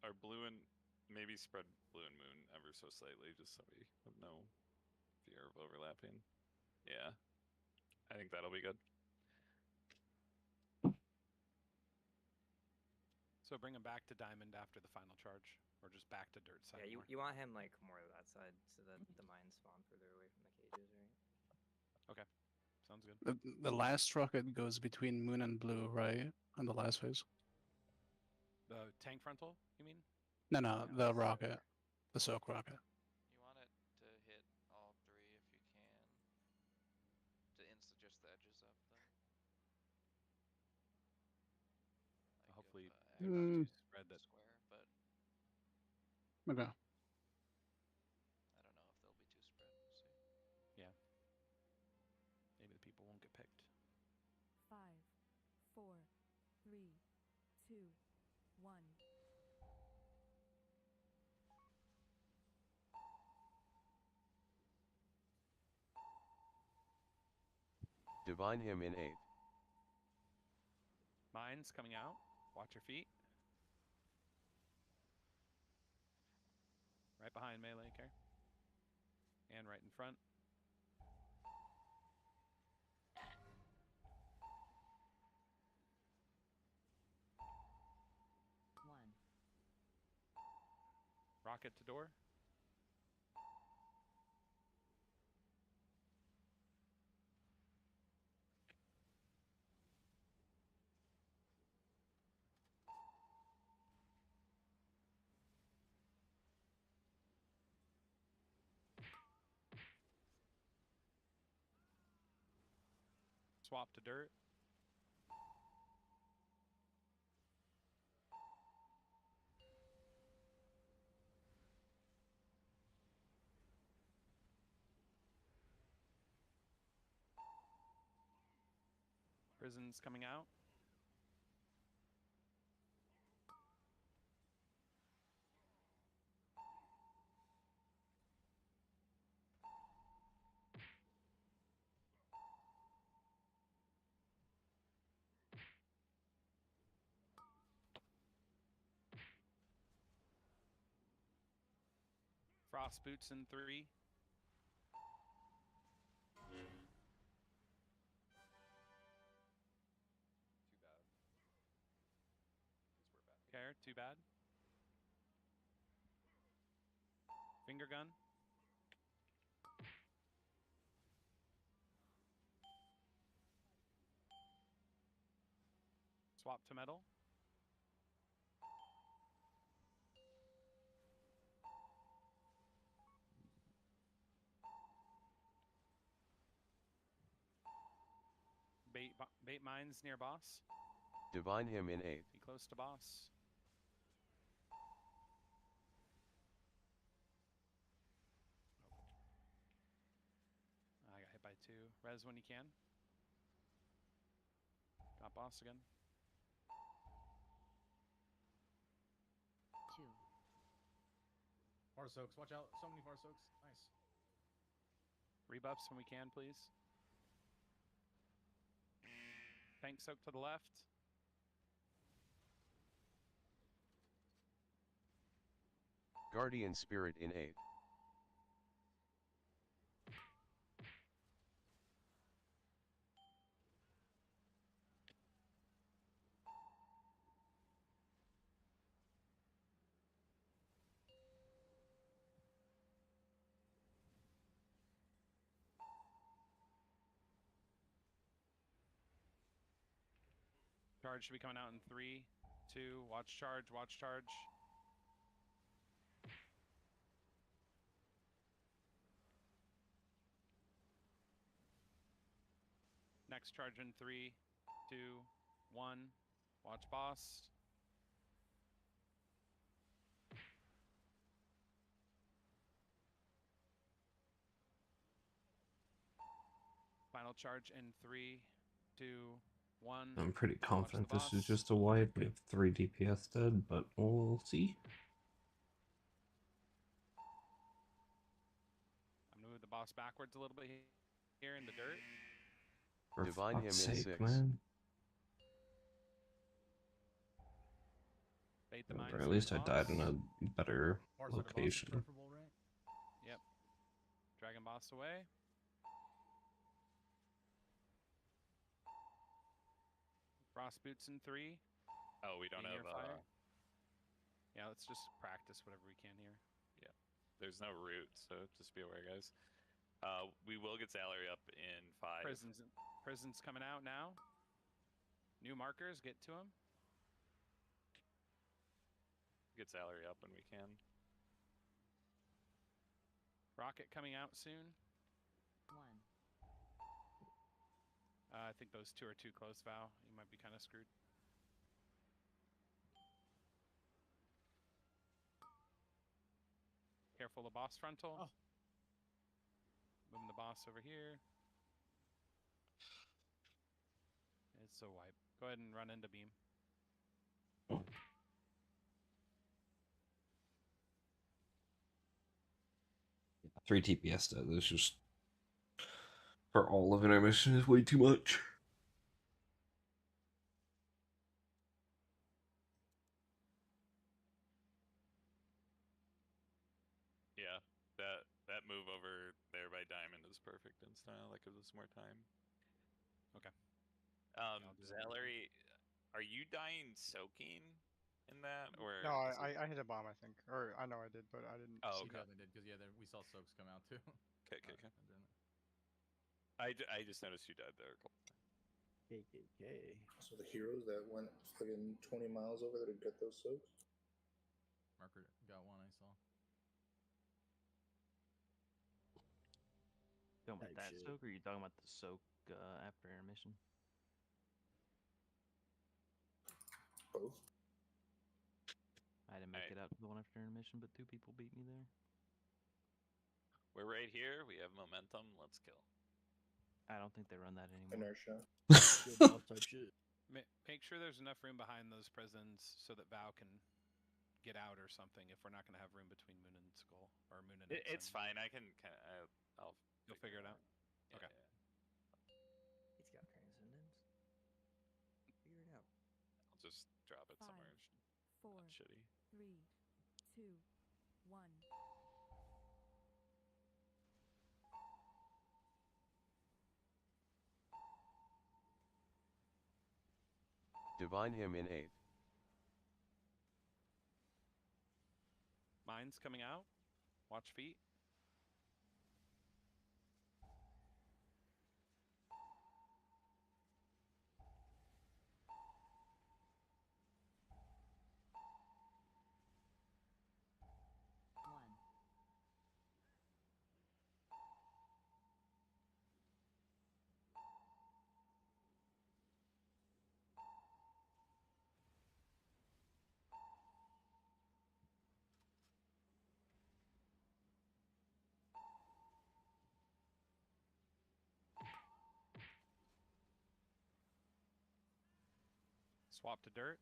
Are blue and maybe spread blue and moon ever so slightly, just so we have no fear of overlapping. Yeah, I think that'll be good. So bring him back to diamond after the final charge, or just back to dirt side. Yeah, more. you want him like more to that side so that the mines spawn further away from the cages, right? Okay, sounds good. The last rocket goes between moon and blue, right? On the last phase. The tank frontal, you mean? No, the rocket, the soak rocket. You want it to hit all three if you can. To insta just the edges of them. Like Hopefully if, they're not too spread that. square, but Okay. I don't know if they'll be too spread. We'll see. Yeah. Maybe the people won't get picked. 5, 4, 3, 2, 1. Divine him in 8. Mines coming out. Watch your feet. Right behind melee, care. And right in front. Rocket to door. Swap to dirt. Prison's coming out. Frost boots in 3. Too bad. Because we're bad. Care, too bad. Finger gun. Swap to metal. Bait mines near boss. Divine him in 8. Be close to boss. I got hit by 2. Res when you can. Got boss again. 2. Far soaks, watch out. So many far soaks. Nice. Rebuffs when we can, please. Tank soak to the left. Guardian spirit in 8. Charge should be coming out in 3, 2. Watch charge, watch charge. Next charge in 3, 2, 1. Watch boss. Final charge in 3, 2, 1. I'm pretty confident Watch this the is boss. just a wipe. We have 3 DPS dead, but we'll see. I'm gonna move the boss backwards a little bit here in the dirt. For Divine him fuck's in sake, 6. man. Bait the Or mines at near least I boss. died in a better Far side of boss is location. preferable, right? Yep. Dragon boss away. Frost boots in 3. Oh, we don't Be near have fire. Yeah, let's just practice whatever we can here. Yeah. There's no root, so just be aware, guys. We will get salary up in 5. Prison's coming out now. New markers, get to him. Get salary up when we can. Rocket coming out soon. 1. I think those two are too close, Val. You might be kind of screwed. Careful the boss frontal. Oh. Moving the boss over here. It's a wipe. Go ahead and run into beam. 3 TPS though. This just for all of intermission is way too much. Yeah, that move over there by Diamond is perfect in style. That gives us more time. Okay. Zalery, are you dying soaking in that, or? No, I hit a bomb, I think, or I know I did, but I didn't. Oh, You okay. definitely did, because yeah, we saw soaks come out too. Okay. I just noticed you died there. KKK. So the heroes that went fucking 20 miles over there to get those soaks? Marker got one, I saw. Talking about Type that shit. soak, or are you talking about the soak after intermission? Both. I didn't make it out to the one after intermission, but 2 people beat me there. We're right here. We have momentum. Let's kill. I don't think they run that anymore. Inertia. Good boss type shit. Make sure there's enough room behind those prisons so that Val can get out or something. If we're not going to have room between Moon and Skull or Moon and It's fine. I can. I'll. You'll figure it out. Yeah, Okay. yeah. He's got transcendence. Figure it out. I'll just drop it 5, somewhere. 4, Not shitty. 3, 2, 1. Divine him in 8. Mine's coming out. Watch feet. Swap to dirt.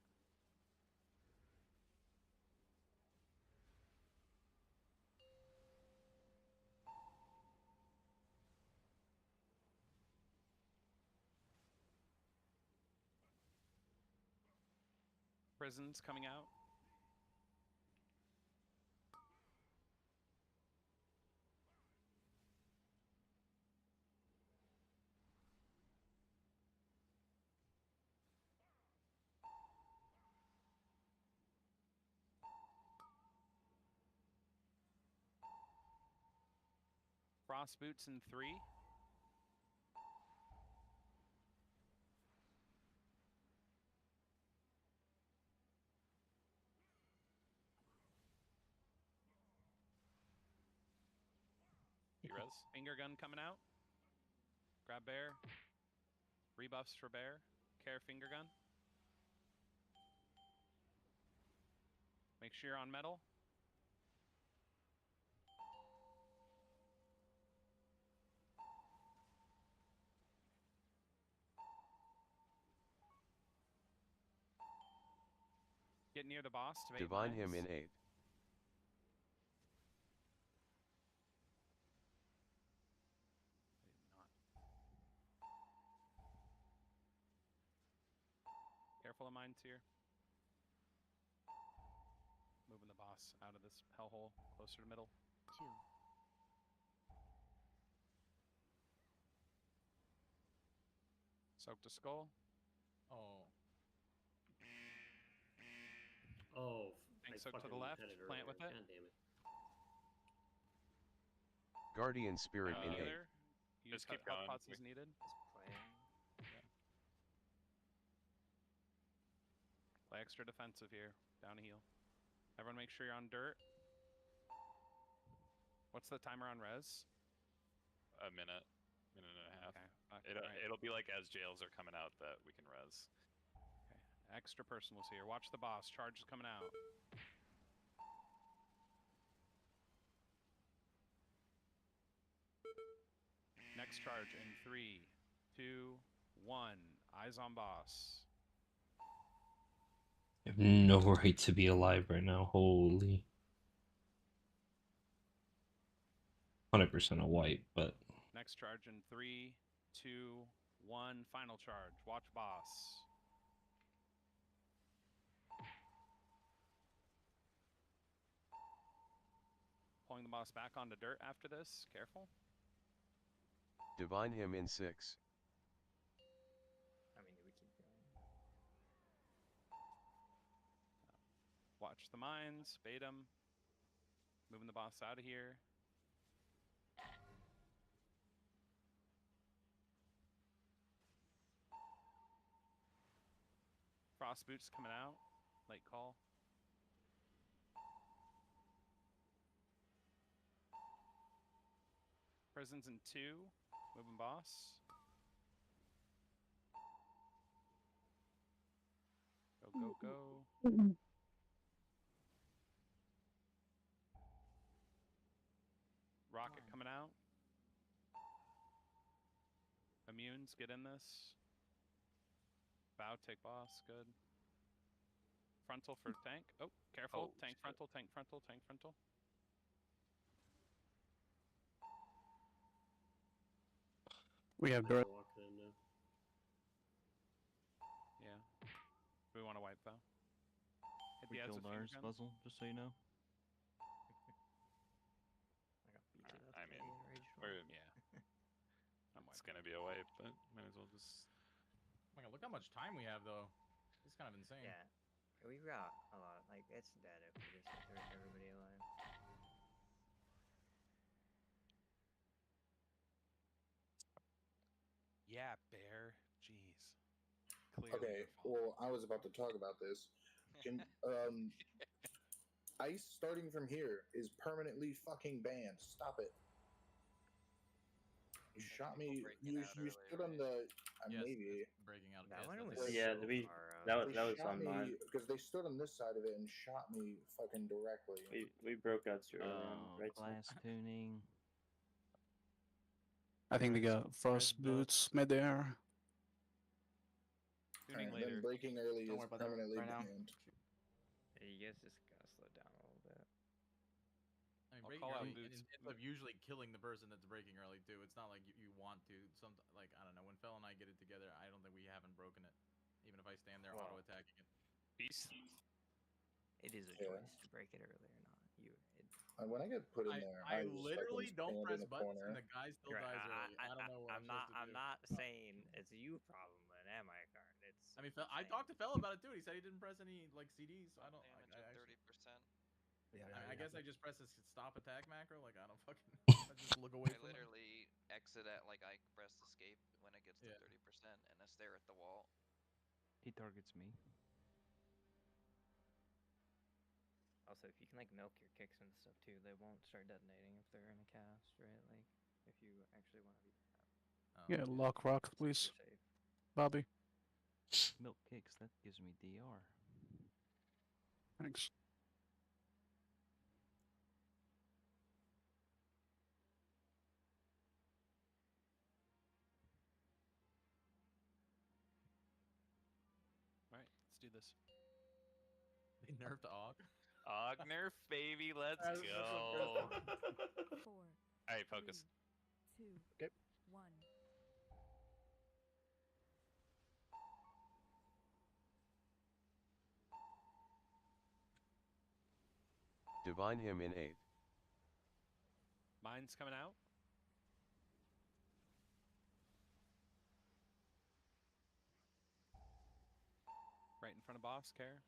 Prisons coming out. Frost boots in 3. Res. Finger gun coming out. Grab bear. Rebuffs for bear. Care finger gun. Make sure you're on metal. Get near the boss to bait Divine mines. him in 8. Careful of mines here. Moving the boss out of this hellhole, closer to middle. 2. Soak to skull. Oh. Oh, Tank I soak to the fucking left. had it Plant earlier. with it. God damn it. Guardian Spirit in 8. Either. Use Just keep health going. pots as needed. Play extra defensive here. Down a heal. Everyone make sure you're on dirt. What's the timer on res? A minute. Minute and a half. Okay. It'll be like as jails are coming out that we can res. Okay. Extra personals here. Watch the boss. Charge is coming out. Next charge in 3, 2, 1. Eyes on boss. I have no right to be alive right now. Holy. 100% a wipe, but Next charge in 3, 2, 1. Final charge. Watch boss. Pulling the boss back onto dirt after this. Careful. Divine him in 6. I mean, do we keep going? Watch the mines. Bait him. Moving the boss out of here. Frost boots coming out. Late call. Prisons in 2. Moving boss. Go, go, go. Rocket coming out. Immunes, get in this. Bow, take boss, good. Frontal for tank. Oh, careful. Oh, tank shit. frontal, tank frontal, tank frontal. We have dirt. Yeah. Do we want to wipe though? Hit we the edge killed with ours, finger guns. Puzzle, just so you know. I got beat to death I by mean, the enraged one. we're, I'm it's wiping. gonna be a wipe, but might as well just. Oh my god, look how much time we have though. It's kind of insane. Yeah, we've got a lot. Like, it's dead if we just get everybody alive. Yeah, bear. Jeez. Clearly Okay, your fault. well, I was about to talk about this. Can ice starting from here is permanently fucking banned. Stop it. You shot me. You stood on the. Yes, maybe. it's breaking out. That yes, one that's was it. Yeah, so we far out. that was They that was shot on me mine. because they stood on this side of it and shot me fucking directly. We broke out too early on Oh, right side. glass tuning. I think they got frost boots midair. Tuning And later. then breaking early Don't is worry about that permanently right now. banned. Hey, you guys just gotta slow down a little bit. I mean, I'll breaking call out early boots. ends up usually killing the person that's breaking early too. It's not like you want to. Some like I don't know. When Fel and I get it together, I don't think we haven't broken it. Even if I stand there Wow. auto attacking it. Peace. It is a Yeah. choice to break it early or not. When I get put in there, I just literally fucking don't stand press in the buttons corner. and the guy still dies early. I don't know what I'm supposed to I'm do. not saying it's a you problem with an MI card. It's. I mean, I talked to Fel about it too. He said he didn't press any like CDs, so I don't. Damage I at actually, 30%. I guess I just press this stop attack macro. Like I don't fucking. I just look away I from it. literally exit at like I press escape when it gets to Yeah. 30% and I stare at the wall. He targets me. Also, if you can like milk your kicks and stuff too, they won't start detonating if they're in a cast, right? Like, if you actually want to be. Yeah, lock rock, please. Super safe. Bobby. Milk kicks, that gives me DR. Thanks. Alright, let's do this. They nerfed Og. Og nerf, baby, let's That's go. 4, Alright, focus. 2, Okay. 1. Divine him in 8. Mine's coming out. Right in front of boss, care.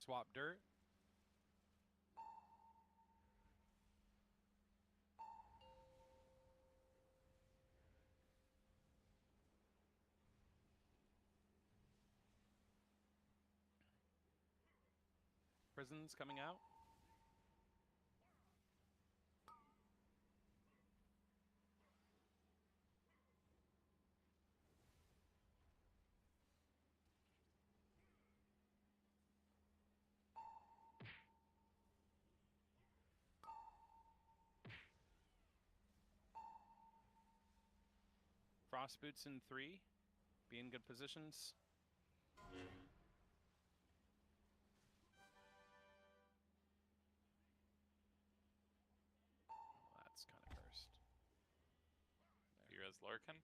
swap dirt. Prisons coming out. Frost boots in 3. Be in good positions. That's kind of cursed. You guys lurking?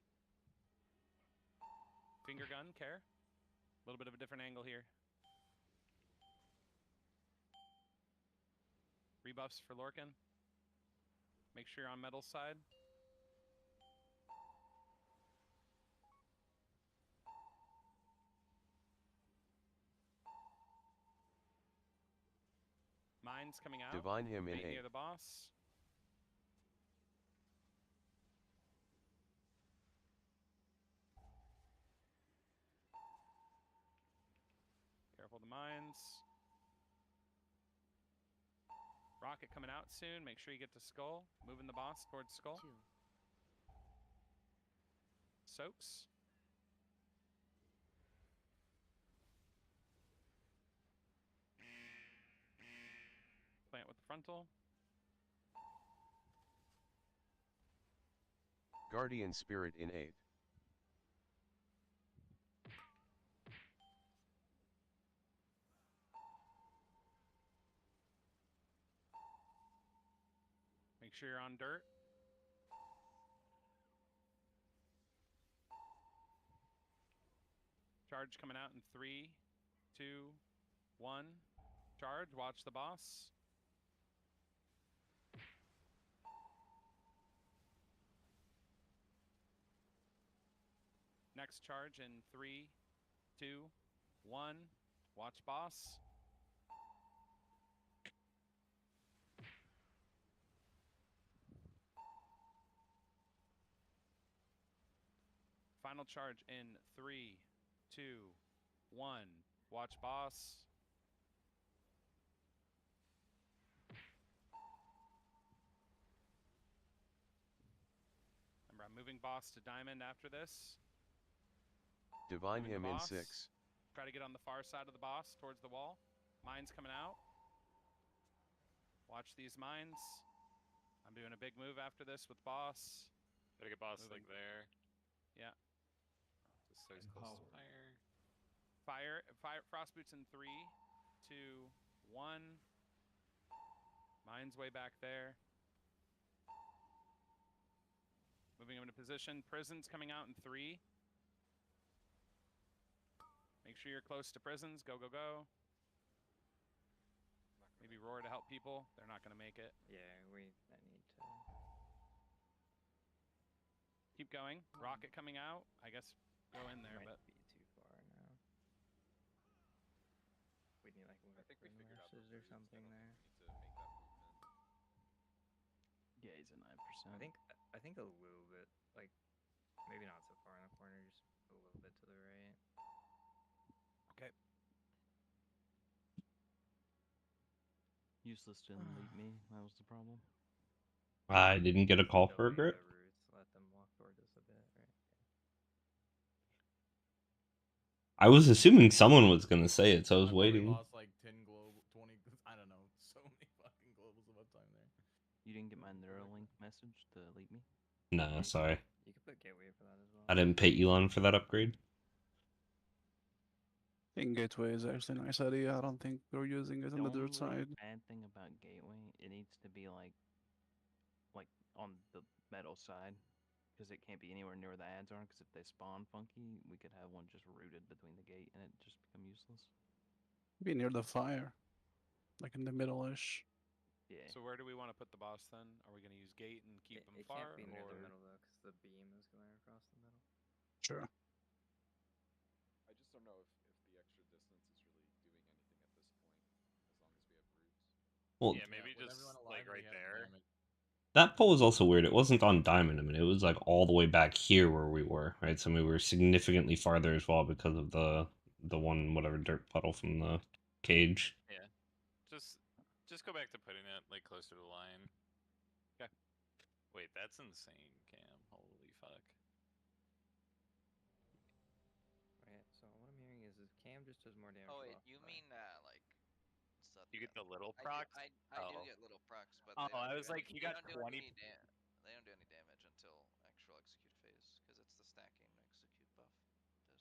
Finger gun, care. A little bit of a different angle here. Rebuffs for Lorcan. Make sure you're on metal side. Mines coming out. Divine him in Bait near 8. the boss. Careful the mines. Rocket coming out soon. Make sure you get to skull. Moving the boss towards skull. 2. Soaks. Plant with the frontal. Guardian Spirit in 8. Make sure you're on dirt. Charge coming out in 3, 2, 1. Charge. Watch the boss. Next charge in 3, 2, 1. Watch boss. Final charge in 3, 2, 1. Watch boss. Remember, I'm moving boss to diamond after this. Divine Moving him the in boss. 6. Try to get on the far side of the boss towards the wall. Mines coming out. Watch these mines. I'm doing a big move after this with boss. Gotta get boss Moving. like there. Yeah. Just so he's close to fire. Fire. Frost boots in 3, 2, 1. Mines way back there. Moving him into position. Prisons coming out in 3. Make sure you're close to prisons. Go, go, go. Maybe roar to help people. They're not going to make it. Yeah, I need to. Keep going. Rocket coming out. I guess go in there, Might but be too far now. We need like I think we weapon figured out the lashes or roots. I something don't there. think we need to make that movement. Yeah, he's at 9%. I think a little bit, like maybe not so far in the corner, just a little bit to the right. okay. Useless didn't lead me. That was the problem. I didn't get a call for a Building grip. the roots, let them walk towards us a bit, right? I was assuming someone was gonna say it, so I was probably waiting. lost like 10 global, 20. I don't know. So many fucking globals of uptime there. You didn't get my Neuralink message to lead me? Nah, sorry. You could put gateway for that as well. I didn't pay Elon for that upgrade. I think Gateway is actually a nice idea. I don't think we're using it on the dirt side. Bad thing about Gateway, it needs to be like on the metal side, because it can't be anywhere near where the ads are. Because if they spawn funky, we could have one just rooted between the gate and it just become useless. Be near the fire, like in the middle-ish. Yeah. So where do we want to put the boss then? Are we going to use gate and keep them It far? can't be near or... the middle though, because the beam is going across the middle. Sure. I just don't know if the extra distance is really doing anything at this point. Well, yeah, maybe with just everyone alive, like we right have there. damage. that pole was also weird. It wasn't on Diamond. I mean, it was like all the way back here where we were, right? So we were significantly farther as well because of the one whatever dirt puddle from the cage. Yeah, just go back to putting it like closer to the line. Okay. Wait, that's insane, Cam. Holy fuck. Right, so what I'm hearing is Cam just does more damage. Oh wait, off you the- mean like You get the little I procs? do get little procs, but Oh, they don't I do was any, like, you they got don't do 20. they don't do any damage until actual execute phase because it's the stacking execute buff does damage.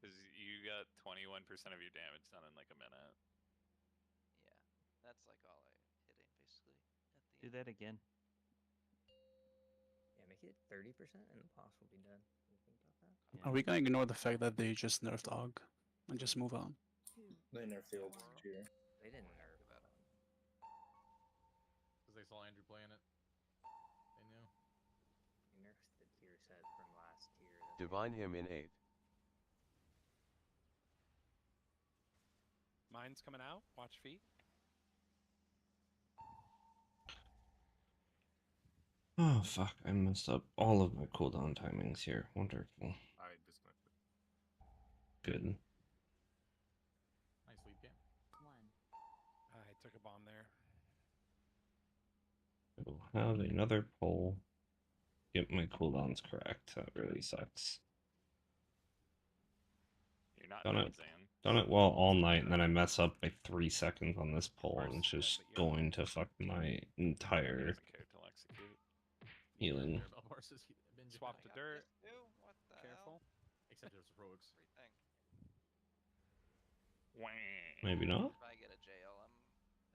Because you got 21% of your damage done in like a minute. Yeah, that's like all I hitting basically at the Do end. that again. Yeah, make it 30% and the boss will be dead. What do you think about that? Are we gonna ignore the fact that they just nerfed Og and just move on? They nerfed the old tier. They didn't nerf. Because they saw Andrew playing it. They knew. They nerfed the tier set from last tier. Divine him in 8. Mine's coming out. Watch feet. Oh fuck! I messed up all of my cooldown timings here. Wonderful. I disconnected. Good. Nice sleep game. I took a bomb there. We'll have another poll. Get my cooldowns correct. That really sucks. You're not Done done, it. Zan. Done it well all night, and then I mess up by 3 seconds on this poll, and it's just going to fuck my He entire doesn't care till execute. healing. Horses, Swap to dirt. What the Careful. Except there's rogues. Free thing. Maybe not. If I get a JL, I'm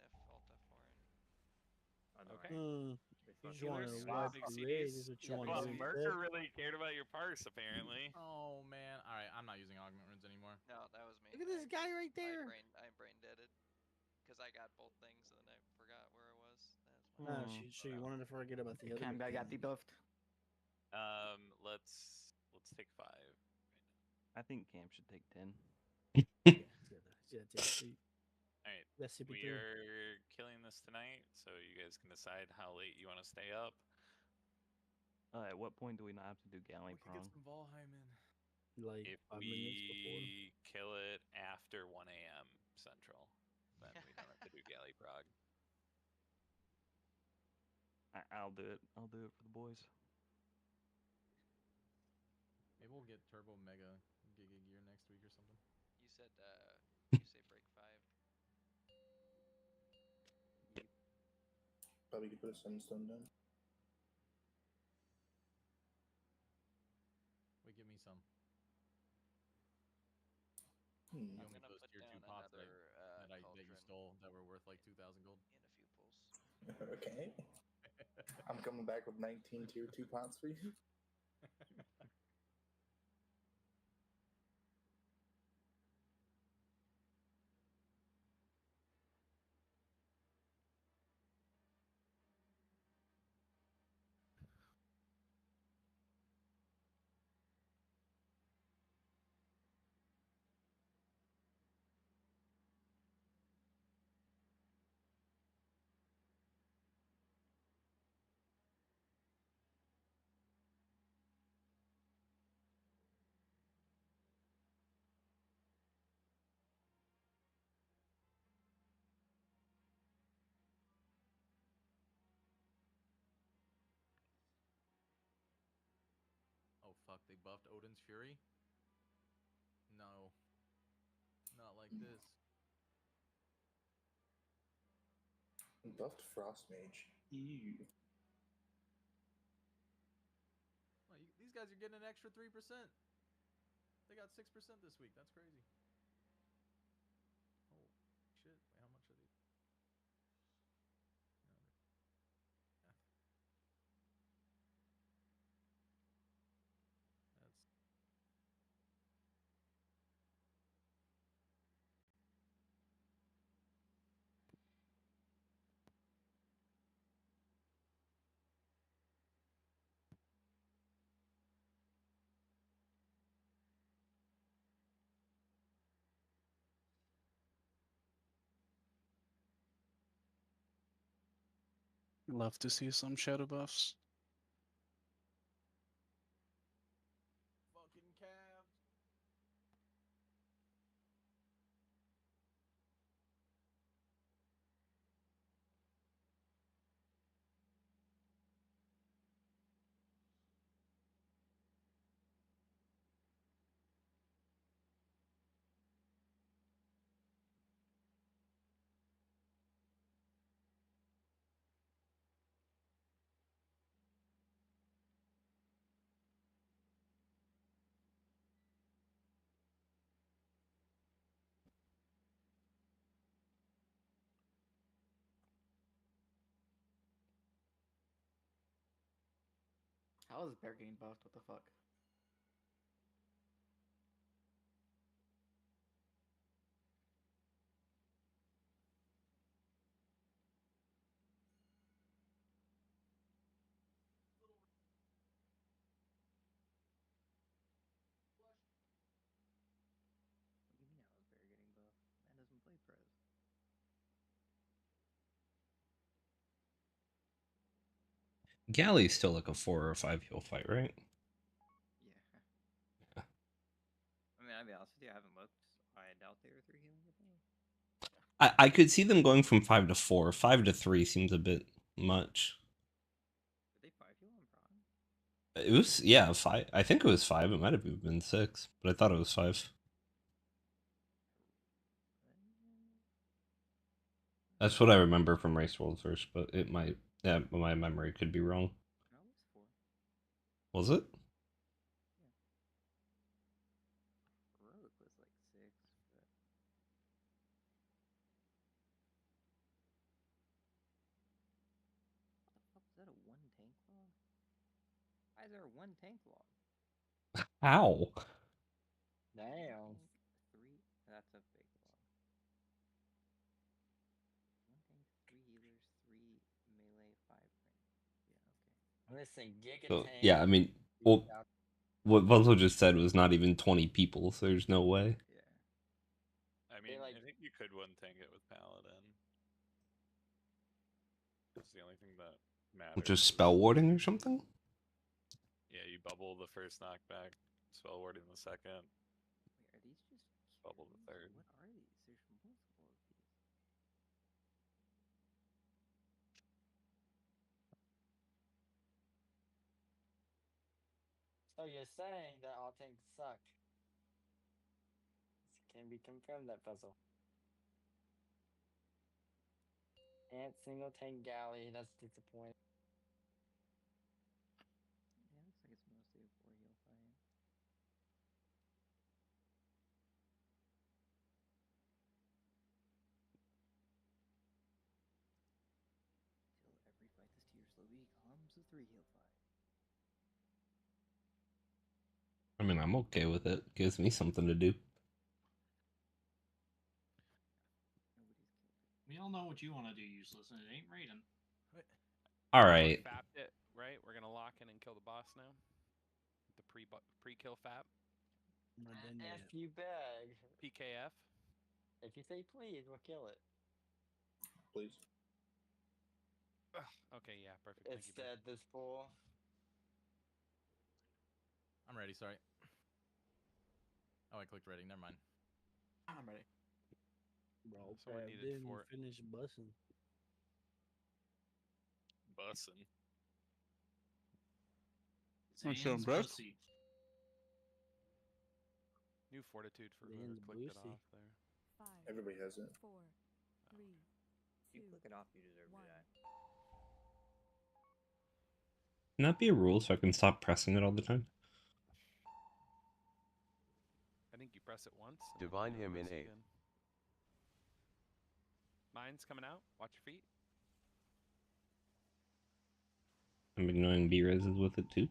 F alt F4. Okay. You just want to Wow. wipe the raid, is what you want Well, to do. Merker really cared about your parse, apparently. Oh man! All right, I'm not using augment runes anymore. No, that was me. Look at this guy right there. I brain deaded because I got both things and then I forgot where I was. That's my Oh, so you wanted to forget about the other Cam guy got mechanic. debuffed. Let's take 5. I think Cam should take 10. Alright, Yes, we are killing this tonight, so you guys can decide how late you want to stay up. At what point do we not have to do galley We could prong? get some Valheim in. Like If 5 minutes before. we kill it after 1 a.m. Central, then we don't have to do galley prog. I'll do it. I'll do it for the boys. Maybe we'll get turbo mega giga gear next week or something. You said you say break 5. Probably could put a sunstone down. Wait, give me some. Hmm. You I'm owe me gonna those put tier 2 down pots another that you cauldron stole that were worth like 2,000 gold. in a few pulls. Okay. I'm coming back with 19 tier 2 pots for you. Oh fuck, they buffed Odin's Fury? No. Not like this. Buffed Frost Mage. Ew. Oh, these guys are getting an extra 3%. They got 6% this week. That's crazy. Oh, shit. Wait, how much are these? That's... Love to see some shadow buffs. Fucking calves. How is Bear getting buffed? What the fuck? What do you mean how is Bear getting buffed? Man doesn't play Prez. Galley's still like a 4 or 5 heal fight, right? Yeah. I mean, I'll be honest with you, I haven't looked. I doubt they were 3 healing with me. I could see them going from 5 to 4. 5 to 3 seems a bit much. Did they 5 heal on Prawn? It was, yeah, 5. I think it was 5. It might have even been 6, but I thought it was 5. That's what I remember from Race World first, but it might, yeah, my memory could be wrong. No, it was 4. Was it? Heroic was like 6, but... What the fuck, is that a 1 tank log? Why is there a 1 tank log? How? Damn. 3, that's a big log. 1 tank, 3 healers, 3 melee, 5 range. Yeah, okay. I'm missing Giga So, Tank. yeah, I mean, well, what Vuzzle just said was not even 20 people, so there's no way. Yeah. I mean, like- I think you could one tank it with Paladin. That's the only thing that matters. Just spell warding or something? Yeah, you bubble the first knockback, spell warding the second, Wait, are these just bubble the carries? third. What are these? There's multiple of these. So you're saying that all tanks suck? Can be confirmed, that puzzle. And single tank galley, that's disappointing. Yeah, looks like it's mostly a 4 heal fight. Till every fight this tier slowly becomes a 3 heal fight. I mean, I'm okay with it. Gives me something to do. We all know what you want to do, useless, and it ain't Raiden. All right. Fapped it, right? We're gonna lock in and kill the boss now. The pre-kill fap. If you beg. PKF. If you say please, we'll kill it. Please. Okay, yeah, perfect. It's dead, this fool. I'm ready, sorry. Oh, I clicked ready, never mind. I'm ready. Bro, So we needed didn't 4. finish bussing. Bussin'. Not sure, Zan's bro. pussy. New fortitude for whoever Zan's clicked it boosie. off there. 5, Everybody has it. 4, 3, If you 2, click it off, you deserve 1. to die. Can that be a rule so I can stop pressing it all the time? I think you press it once. and then you Divine don't him in press it 8. again. Mine's coming out. Watch your feet. I'm ignoring B-reses with it too.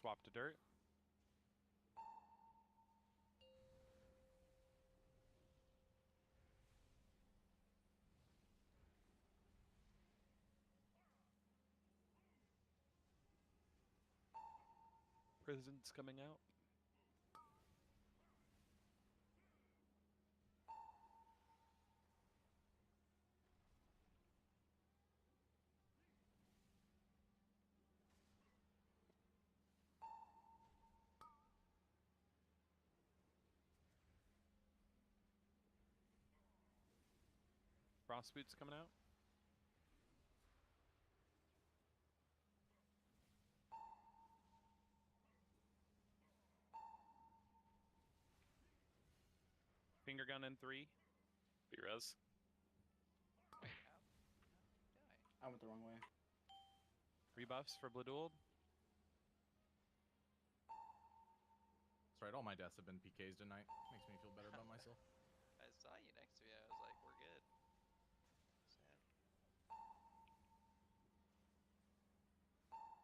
Swap to dirt. Prison's coming out. Frost boots coming out. Finger gun in 3. B-res. Wait, how did he die? I went the wrong way. Rebuffs for Bladould. That's right, all my deaths have been PKs tonight. Makes me feel better about myself. I saw you next to me. I was like, we're good. Sad.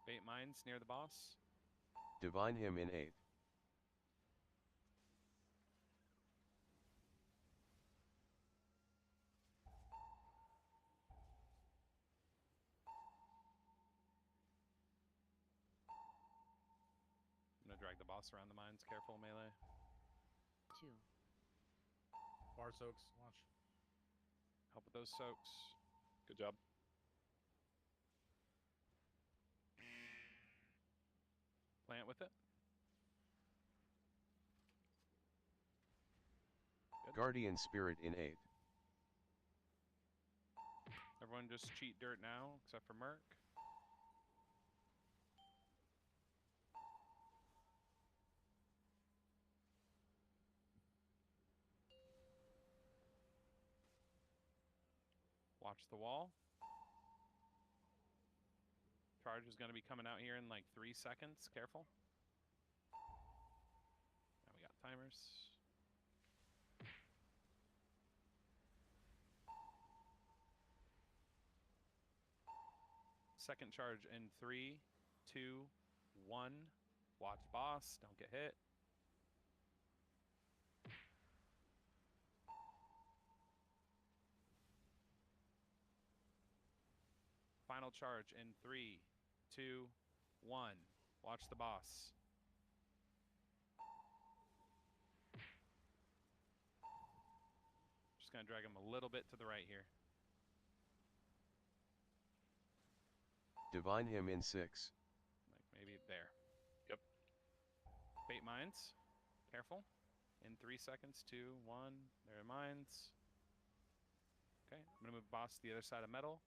Bait mines near the boss. Divine him in 8. I'm gonna drag the boss around the mines. Careful, melee. 2. Bar soaks, watch. Help with those soaks. Good job. Plant with it. Good. Guardian spirit in 8. Everyone just cheat dirt now, except for Merc. Watch the wall. Charge is going to be coming out here in like 3 seconds. Careful. Now we got timers. Second charge in 3, 2, 1. Watch boss. Don't get hit. Final charge in 3, 2, 1. Watch the boss. Just gonna drag him a little bit to the right here. Divine him in 6. Like maybe there. Yep. Bait mines. Careful. In 3 seconds, 2, 1. There are mines. Okay, I'm gonna move boss to the other side of metal.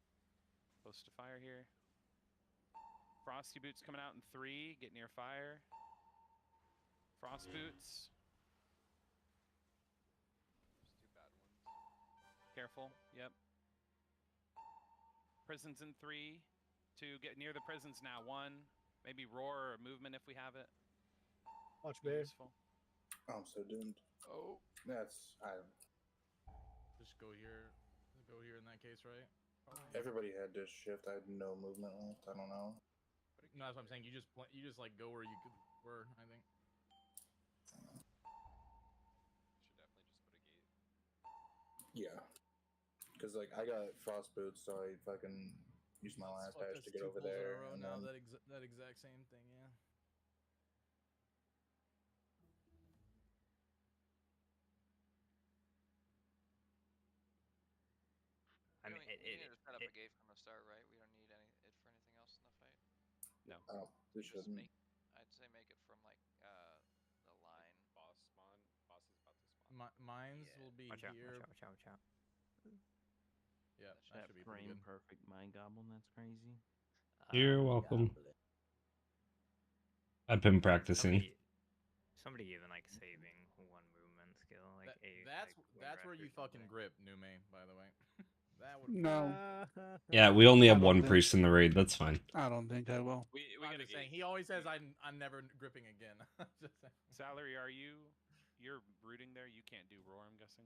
Close to fire here. Frosty boots coming out in 3. Get near fire. Frost boots. There's 2 bad ones. Careful. Yep. Prisons in 3, 2. Get near the prisons now. 1. Maybe roar or movement if we have it. Watch bear. Useful. I'm so doomed. Oh. That's Just go here. Go here in that case, right? everybody had this shift. I had no movement left. I don't know. No, that's what I'm saying. You just like go where you were. I think. Should definitely just put a gate. Yeah, because like I got frost boots, so I fucking used my last dash to get over there. And now then, that exact same thing, yeah. I mean, we need to set up a gate from the start, right? We don't need it for anything else in the fight. No. we Just shouldn't. I'd say make it from like the line. Boss spawn. Boss is about to spawn. Mines Yeah. will be watch out, here. watch out, watch out, watch out. Yeah, That should be pretty frame good. perfect mind goblin. That's crazy. You're welcome. I've been practicing. Somebody even like saving 1 movement skill, like That's where you fucking grip, Nume. By the way, that would. No, Yeah, we only have I don't one think- priest in the raid. That's fine. I don't think I will. We I'm gotta just saying. He always says I'm never gripping again. Just saying. Salary, you're rooting there? You can't do roar, I'm guessing.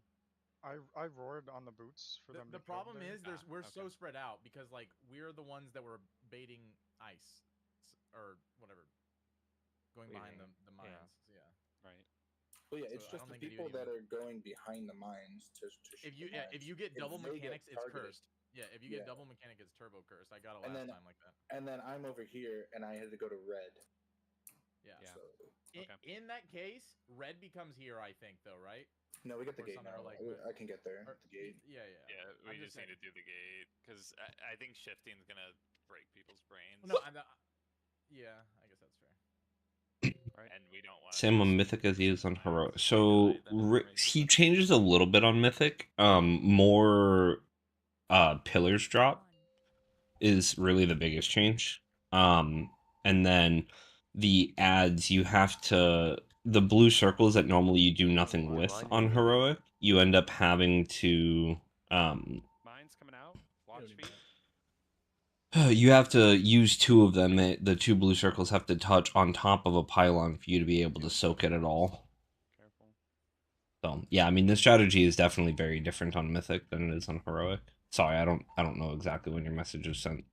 I roared on the boots for them. The to kill problem there. is we're so spread out because like we're the ones that were baiting ice or whatever. going behind the mines. Yeah. Right. Well, yeah, So it's I just don't the think it people even- that are going behind the mines to shoot the mines. If you get double they mechanics, it's targeted. cursed. Yeah, if you get double mechanic, it's turbo cursed. I got a And last then, time like that. and then I'm over here, and I had to go to red. Yeah. Yeah. So, In that case, red becomes here, I think, though, right? no, we got the Or gate something, now. or like I can get there. or- The gate. Yeah. Yeah, we I'm just need to do the gate because I think shifting's gonna break people's brains. No, yeah, I guess that's fair. Right. And we don't want. Same on Mythic as he is on Heroic. So he changes a little bit on Mythic. More pillars drop is really the biggest change. And then the ads you have to the blue circles that normally you do nothing with on Heroic, you end up having to Mines coming out. Watch feet. you have to use two of them. The two blue circles have to touch on top of a pylon for you to be able to soak it at all. Careful. So yeah, I mean the strategy is definitely very different on Mythic than it is on Heroic. Sorry, I don't know exactly when your message was sent.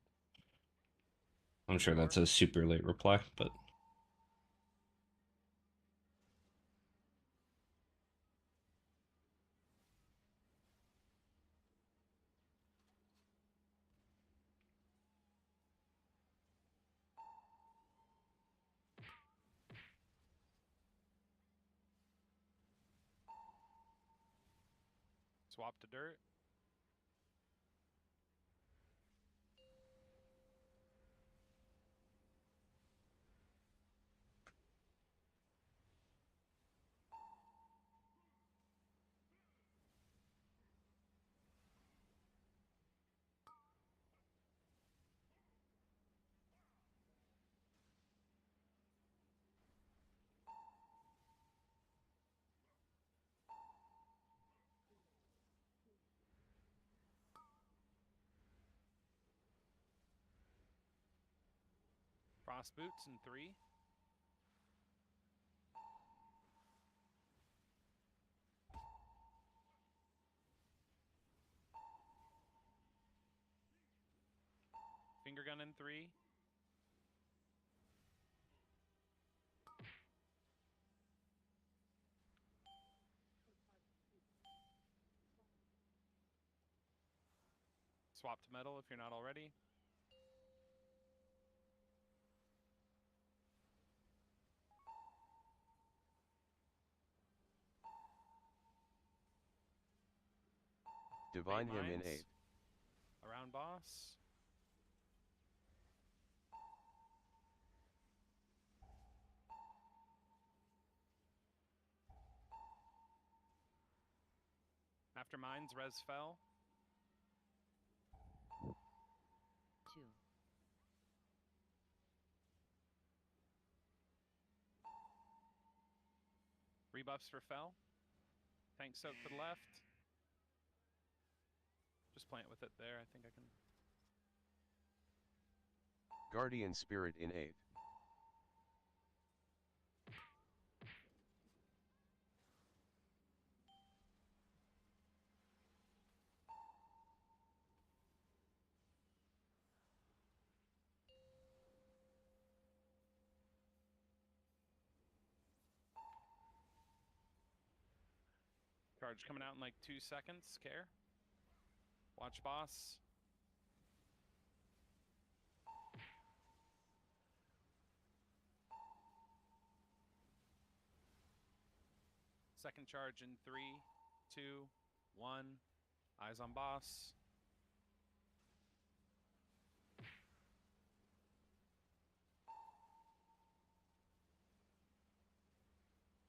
I'm sure that's a super late reply, but Swap to dirt. Frost boots in 3. Finger gun in 3. Swap to metal if you're not already. Divine him in Mines. 8. Around boss. After mines, res fell. 2. Rebuffs for fell. Tank soak to the left. Just plant with it there. I think I can. Guardian Spirit in 8. Charge coming out in like 2 seconds. Care. Watch boss. Second charge in 3, 2, 1. Eyes on boss.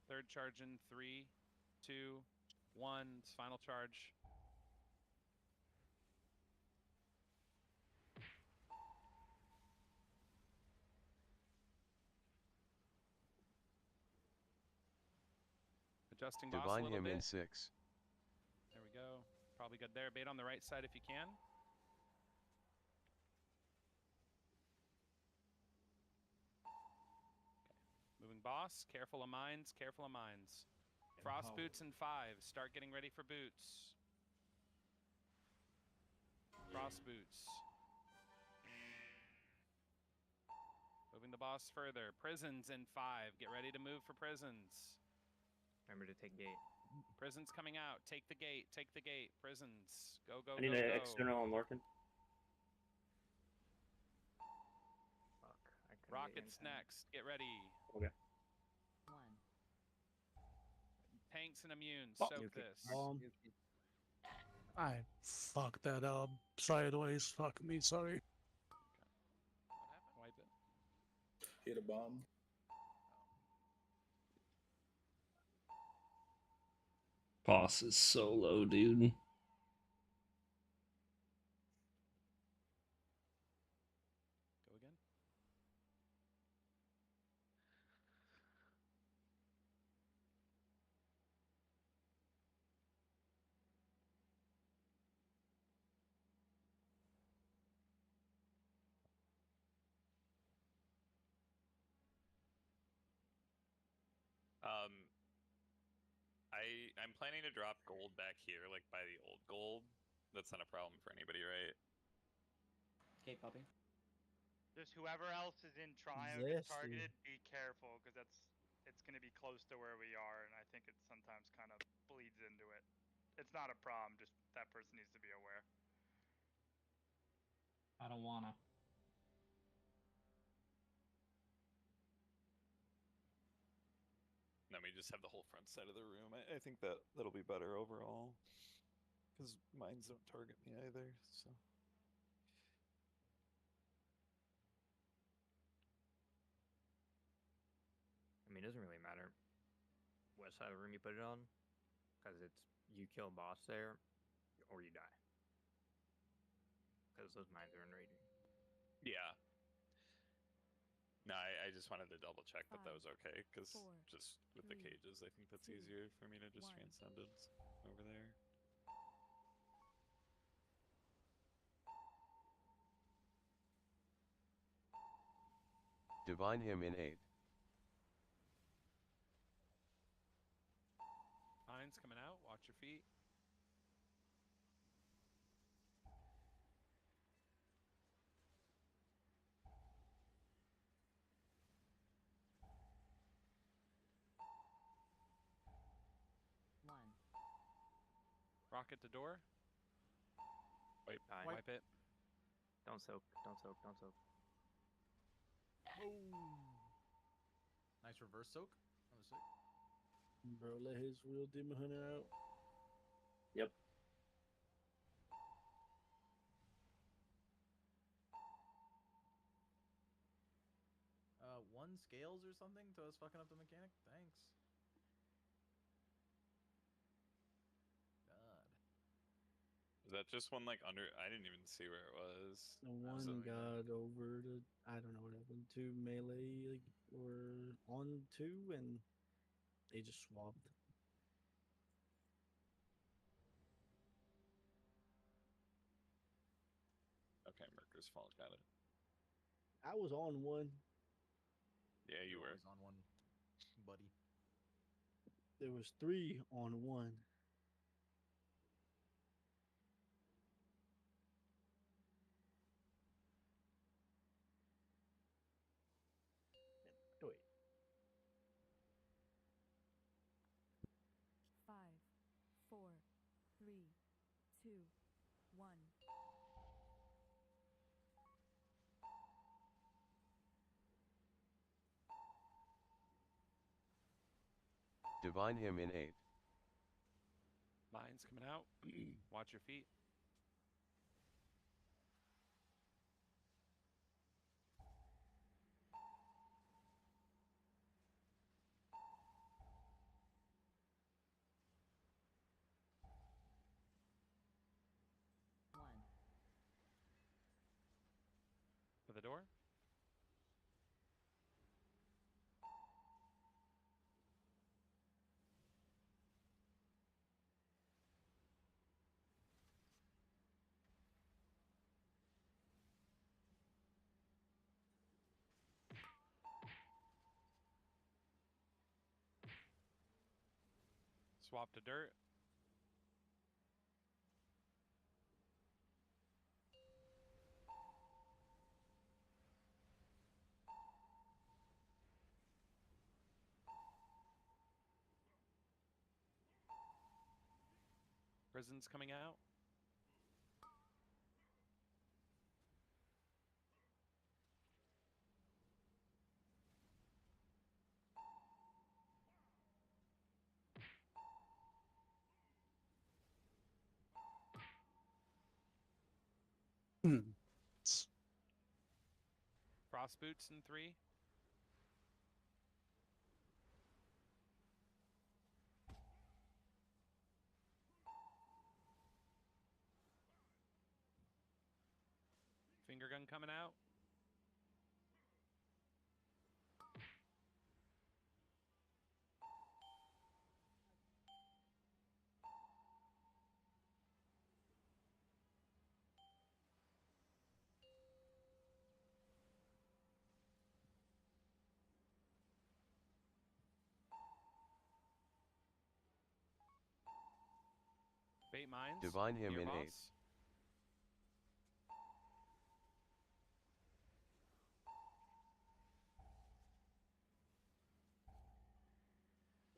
Third charge in 3, 2, 1. It's final charge. Adjusting boss a Divine little him bit. in 6. There we go. Probably good there. Bait on the right side if you can. Okay. Moving boss. Careful of mines. Careful of mines. Frost boots in 5. Start getting ready for boots. Frost boots. Moving Moving the boss further. Prisons in 5. Get ready to move for prisons. Remember to take gate. Prisons coming out. Take the gate. Take the gate. Prisons. Go, go, I need go, an go. external on Lorcan. Fuck. I couldn't get Rockets in time. next. Get ready. Okay. 1. Tanks and immune. Oh. Soak Nuke it. this. Bomb. Nuke it. I fucked that up sideways. Fuck me, sorry. What happened? Wipe it. Hit a bomb. Boss is so low, dude. Go again. I'm planning to drop gold back here, like by the old gold. That's not a problem for anybody, right? Okay, Poppy. Just whoever else is in Trio gets Zesty. targeted, be careful, because it's going to be close to where we are, and I think it sometimes kind of bleeds into it. It's not a problem, just that person needs to be aware. I don't wanna. Then we just have the whole front side of the room. I think that'll be better overall. Because mines don't target me either, so. I mean, it doesn't really matter what side of the room you put it on, because it's you kill boss there, or you die. Because those mines are enraging. Yeah. No, I just wanted to double check that that was okay, because just with the cages, I think that's easier for me to just transcendence over there. Divine him in 8. Mines coming out. Watch your feet. Rocket the door. Wipe it. Don't soak. Don't soak. Don't soak. Nice reverse soak. That was sick. Bro, let his real demon hunter out. Yep. One scales or something to us fucking up the mechanic? Thanks. God. Was that just one like under? I didn't even see where it was. The one got over to, I don't know what happened, to melee, like, or on 2, and they just swapped. Okay, Merker's fault. Got it. I was on 1. Yeah, you were. Always on one, buddy. There was 3 on 1. Wait. 5, 4, 3, 2, 1. Divine him in 8. Mines coming out. Watch your feet. To the door. Swap to dirt. Prison's coming out. Frost boots in 3. Finger gun coming out. Bait mines. Divine him near in boss. 8.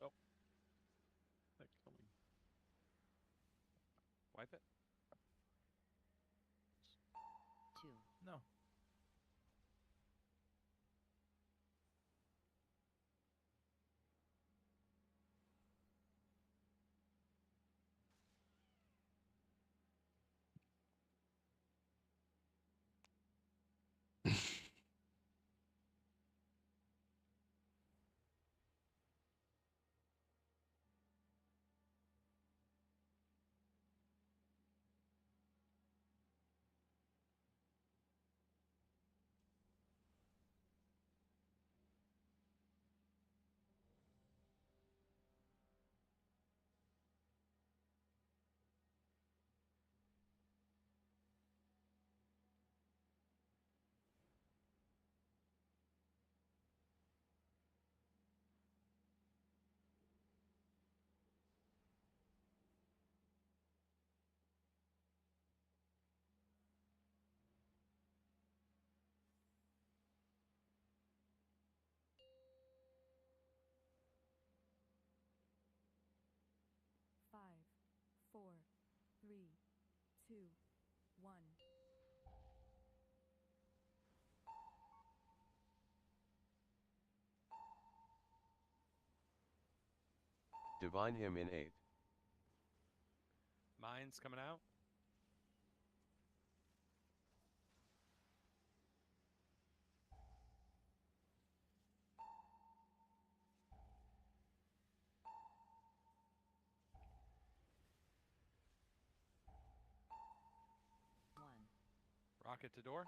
Oh. That killed me. Wipe it. 2. No. Five, four, three, two, one. Divine him in 8. Mines coming out. One. Rocket to door.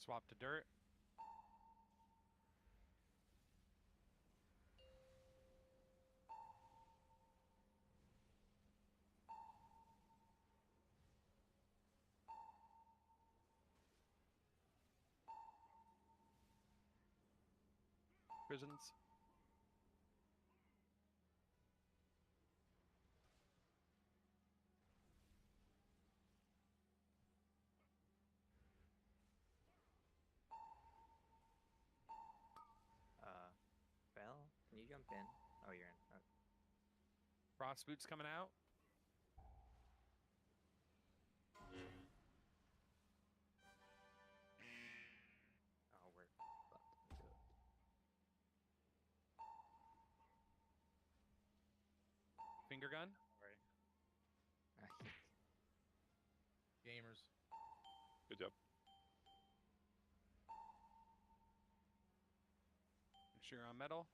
Swap to dirt. Prisons. Bell, can you jump in? Oh, you're in. Okay. Frost boots coming out. Oh, we're about to do it. Finger gun. Right. Gamers. Good job. Make sure you're on metal.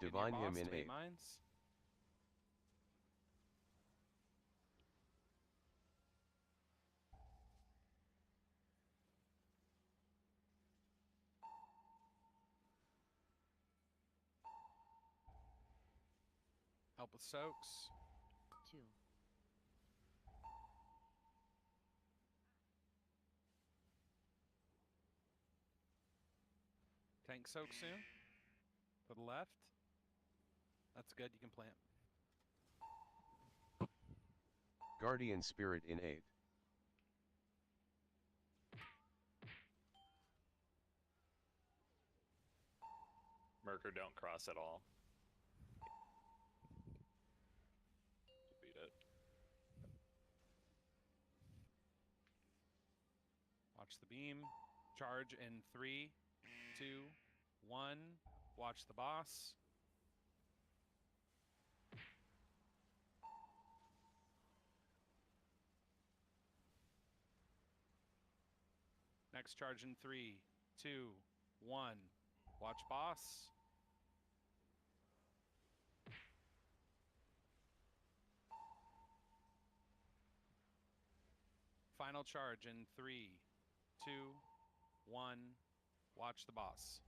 Get near Divine him boss in to bait 8. mines. Help with soaks. 2. Tank soak soon. To the left. That's good. You can plant. Guardian Spirit in 8. Merker don't cross at all. Beat it. Watch the beam. Charge in 3, 2, 1. Watch the boss. Next charge in 3, 2, 1. Watch boss. Final charge in 3, 2, 1. Watch the boss.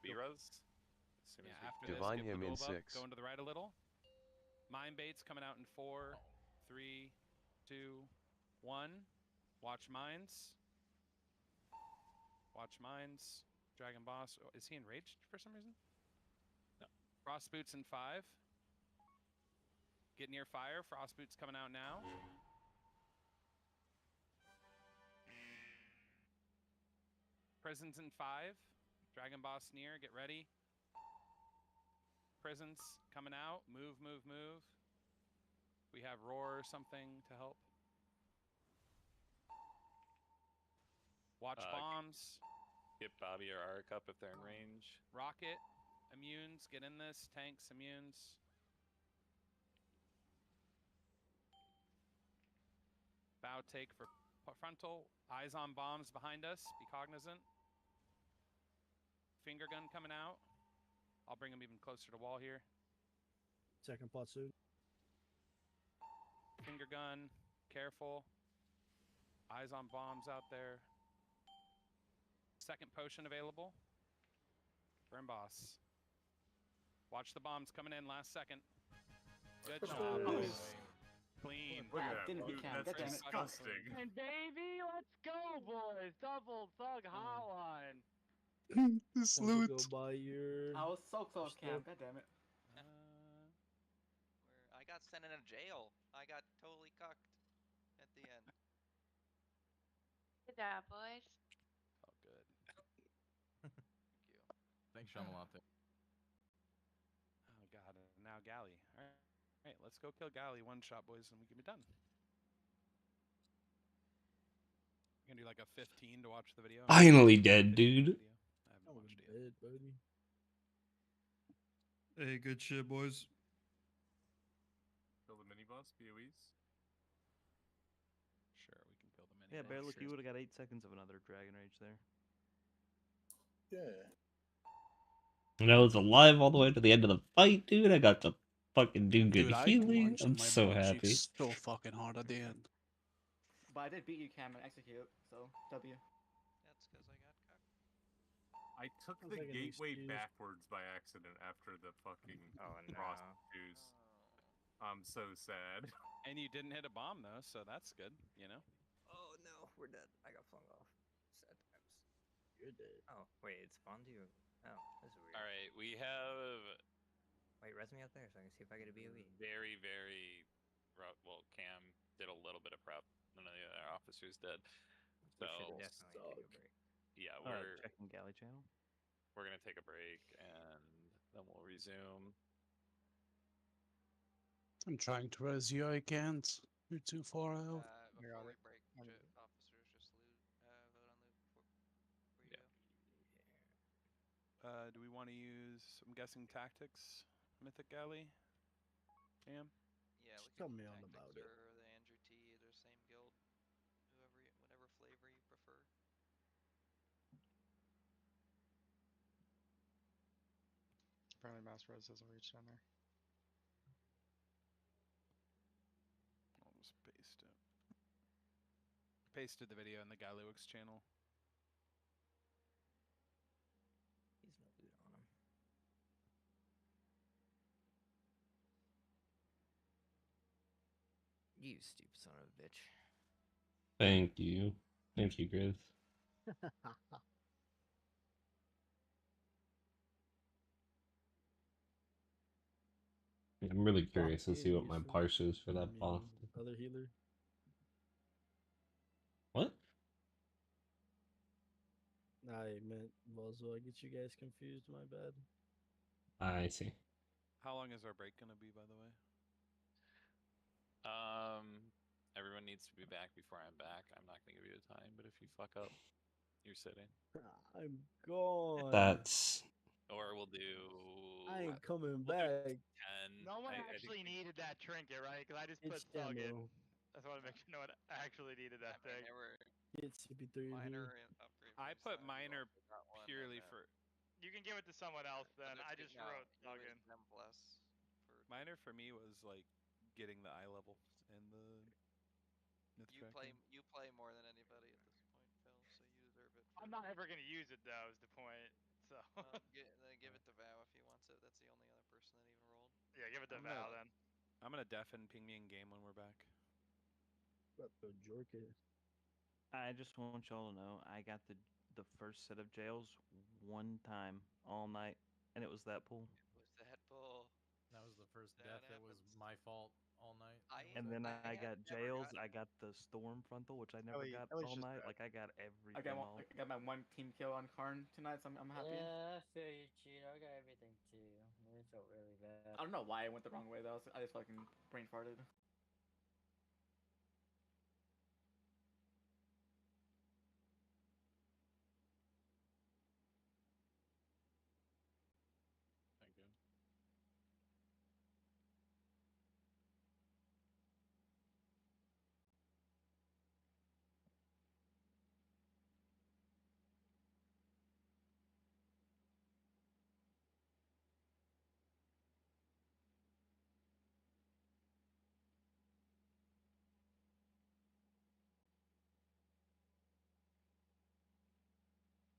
B-Res? As soon as we After Divine this, skip him the in dual buff, 6. go into the right a little. Mind baits coming out in 4, 3, 2, 1. Watch mines. Watch mines. Dragon boss. Oh, is he enraged for some reason? No. Frost boots in 5. Get near fire. Frost boots coming out now. Prisons in 5. Dragon boss near. Get ready. Prisons coming out. Move, move, move. We have roar or something to help. Watch bombs. Get Bobby or Ark up if they're in range. Rocket. Immunes. Get in this. Tanks. Immunes. Bow take for frontal. Eyes on bombs behind us. Be cognizant. Finger gun coming out. I'll bring him even closer to wall here. Second pot suit. Finger gun. Careful. Eyes on bombs out there. Second potion available. Burn boss. Watch the bombs coming in last second. Good job, boys. Clean. Look at that Didn't loot. be cam, That's goddamn it. disgusting. And baby, let's go, boys! Double thug hotline. This Want to loot. go buy your. I was so close, Cam. stuff? God damn it. Where I got sent in a jail. I got totally cucked at the end. Good job, boys. Oh, good. Thank you. Thanks, Shamalate. Oh, God. And now Galley. All right. All right, let's go kill Galley. One shot, boys, and we can be done. We're going to do like a 15 to watch the video. Finally dead, dude. I haven't watched it yet. Dead, buddy. Hey, good shit, boys. Kill the mini boss, BOEs. Sure, we can kill the mini. Yeah, boss. Bear, look, you would have got 8 seconds of another Dragon Rage there. Yeah. And I was alive all the way to the end of the fight, dude. I got to fucking do good Dude, I healing. punched I'm my so butt happy. cheeks so fucking hard at the end. But I did beat you, Cam, and execute, so W. That's because I got cucked. I took Sounds the like an gateway excuse. backwards by accident after the fucking Oh, no. prostitutes. I'm so sad. And you didn't hit a bomb, though, so that's good, you know? Oh no, we're dead. I got flung off. Sad times. You're dead. Oh, wait, it spawned you. Oh, this is weird. All right, we have Wait, res me out there so I can see if I get a BOE. very, very rough. Well, Cam did a little bit of prep. None of the other officers did. We So should definitely take a break. yeah, we're Checking Galley channel. we're gonna take a break and then we'll resume. I'm trying to res you, I can't. You're too far out. Before we break, officers just vote on loot before you go. Do we want to use, I'm guessing, tactics? Mythic Galley? Cam? Yeah, we tell can me all tactics about it. or the Andrew T, either same guild, whatever flavor you prefer. Apparently Mass Res doesn't reach down there. I'll just paste it. pasted the video in the Gallywix channel. He's no loot on him. You stupid son of a bitch. Thank you. Thank you, Griff. I'm really curious to see what my parse is for that boss. Other healer. What? I meant Volzo. I get you guys confused. My bad. I see. How long is our break gonna be, by the way? Everyone needs to be back before I'm back. I'm not gonna give you a time, but if you fuck up, you're sitting. I'm gone. That's Or we'll do. I ain't coming we'll do back. 10. No one I actually think needed that trinket, right? Because I just put It's Thug in. demo. I just want to make sure no one actually needed that thing. There were It's CP3 in here. minor upgrade. I put minor purely for You can give it to someone else then. I just wrote Thug in. minor for me was like getting the eye level and the myth You tracking. play more than anybody at this point, Phil, so you deserve it. I'm not ever gonna use it though. Is the point? So. Give it to Vow if he wants it. That's the only other person that even rolled. Yeah, give it to I'm Val gonna, then. I'm gonna deafen ping me in game when we're back. About to Jorka. I just want y'all to know I got the first set of jails one time all night, and it was that pool. It was that bull. That was the first death that was my fault all night. And then I had got never jails. gotten- I got the storm frontal, which I never got Ellie's all just night. bad. Like I got everything. I got my one team kill on Karn tonight, so I'm happy. Yeah, I feel you, Cheeto. I got everything too. It felt really bad. I don't know why I went the wrong way though. I just fucking brain farted. Thank you.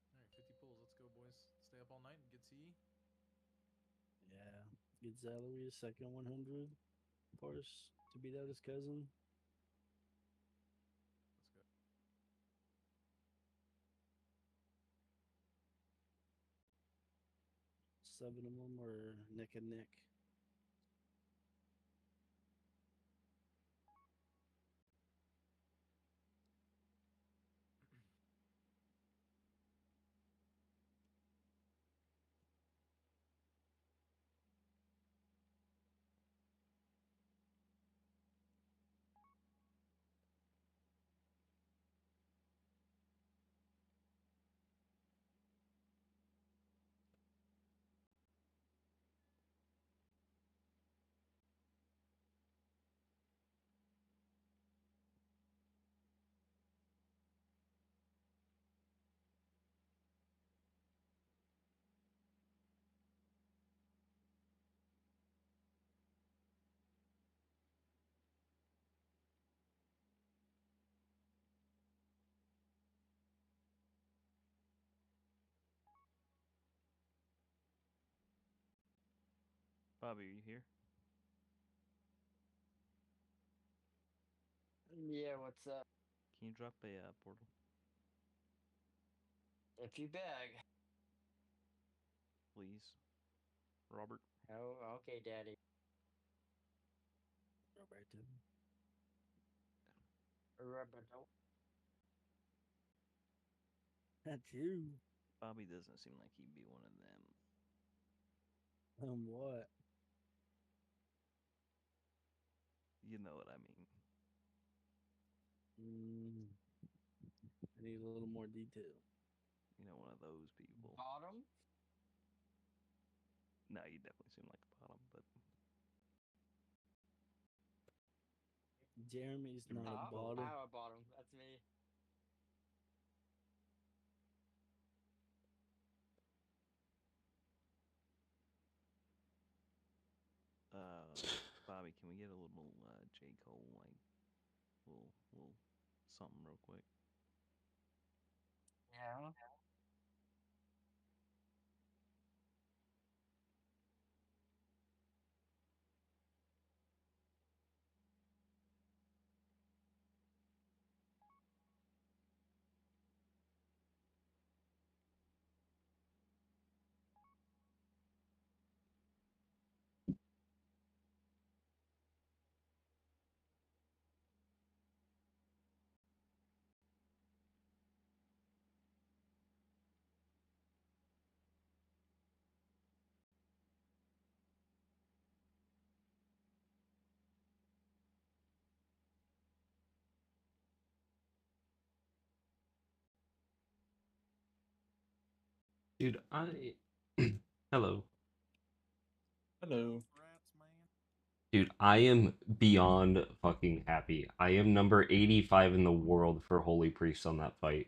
Alright, 50 pulls. Let's go, boys. Stay up all night and get CE. Yeah. Get Zalery a second 100 parse to beat out his cousin. Let's go. Seven of them are neck and neck. Bobby, are you here? Yeah, what's up? Can you drop a portal? If you beg. Please. Robert. Oh, okay, Daddy. Roberto. Roberto. That's you. Bobby doesn't seem like he'd be one of them. What? You know what I mean. I need a little more detail. You know, one of those people. Bottom? No, you definitely seem like a bottom, but Jeremy's not a Top? bottom. I have a bottom. That's me. Bobby, can we get a little J. Cole like little something real quick. Yeah. Dude, hello. Hello. Dude, I am beyond fucking happy. I am number 85 in the world for Holy Priest on that fight.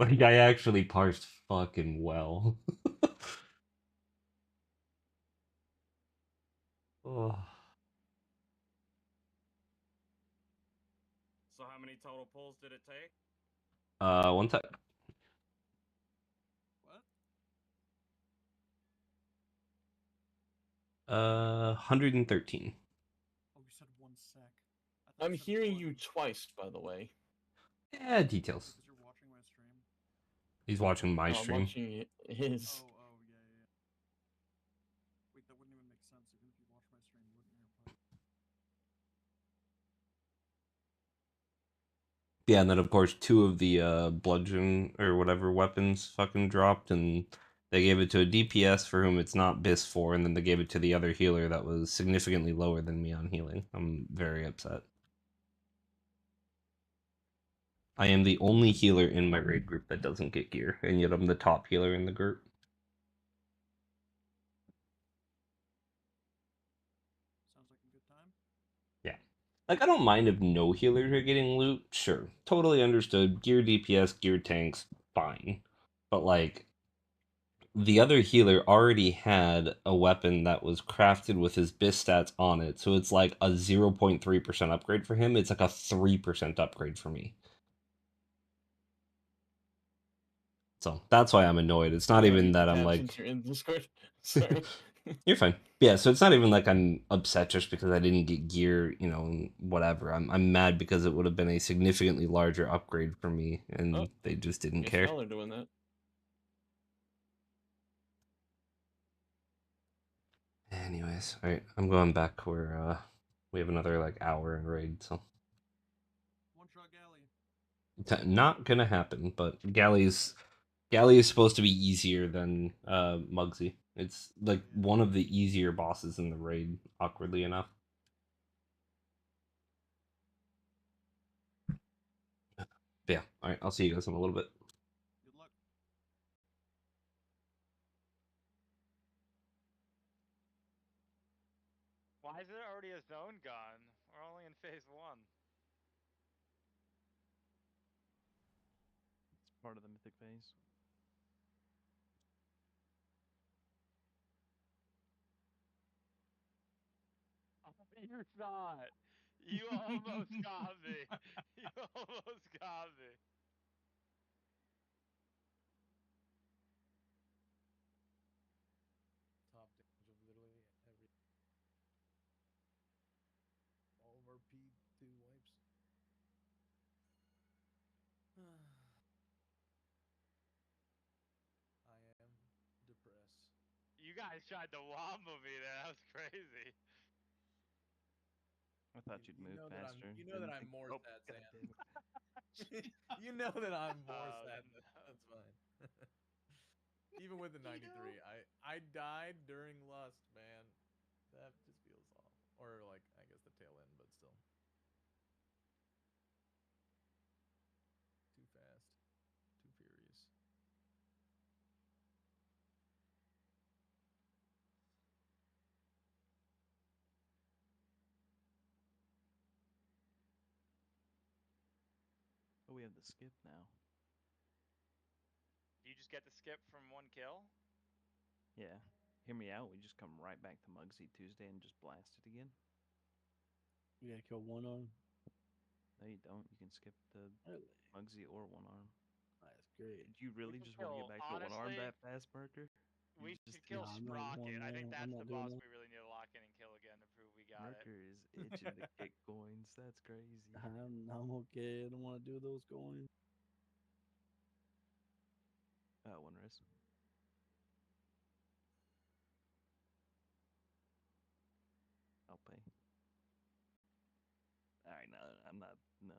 Like, I actually parsed fucking well. Oh. So how many total pulls did it take? One sec. What? 113. Oh, you said 1 sec. I'm hearing you twice, by the way. Yeah, details. Because you're watching my stream. He's watching my I'm stream. watching his. Oh, yeah. Wait, that wouldn't even make sense. Even if you watch my stream, you wouldn't hear him fight. Yeah, and then of course 2 of the bludgeon or whatever weapons fucking dropped, and they gave it to a DPS for whom it's not BIS for, and then they gave it to the other healer that was significantly lower than me on healing. I'm very upset. I am the only healer in my raid group that doesn't get gear, and yet I'm the top healer in the group. Sounds like a good time. Yeah. Like, I don't mind if no healers are getting loot. Sure. Totally understood. Gear DPS, gear tanks, fine. But, like, the other healer already had a weapon that was crafted with his BIS stats on it, so it's like a 0.3% upgrade for him. It's like a 3% upgrade for me. So that's why I'm annoyed. It's not even that I'm like... Since you're in Discord. Sorry. You're fine. Yeah, so it's not even like I'm upset just because I didn't get gear, you know, whatever. I'm mad because it would have been a significantly larger upgrade for me, and they just didn't Guess care. y'all are doing that. Anyways, alright, I'm going back where we have another like hour in raid, so One shot galley. Not gonna happen, but Galley is supposed to be easier than MugZee. It's like one of the easier bosses in the raid, awkwardly enough. But yeah, alright, I'll see you guys in a little bit. Good luck. Why is there already a zone gone? We're only in phase 1. It's part of the mythic phase. You're not. You almost got me. You almost got me. Top damage of literally every. All of our P2 wipes. I am depressed. You guys tried to wombo me there. That was crazy. I thought you'd move faster. You know that didn't I'm think- more oh, sad, God Sam. damn it. You know that I'm more Oh, sad. no. That's fine. Even with the 93, I died during Lust, man. That just feels off. Or like I guess the tail end, but still. Too fast. Too furious. Oh, we have the skip now. You just get to skip from 1 kill? Yeah. Hear me out. We just come right back to MugZee Tuesday and just blast it again. You gotta kill one on No, you don't. You can skip the Really? MugZee or one arm. That's great. Did you really should just want to get kill- back to one arm honestly, that fast, Merker? We You just should kill Nah, I'm not Sprocket. going I think there. that's I'm the not doing boss that. we really need to lock in and kill again to prove we got Merker it. is itching to kick coins. That's crazy. I'm okay. I don't want to do those going. One rest. I'll pay. Alright, no, I'm not. No.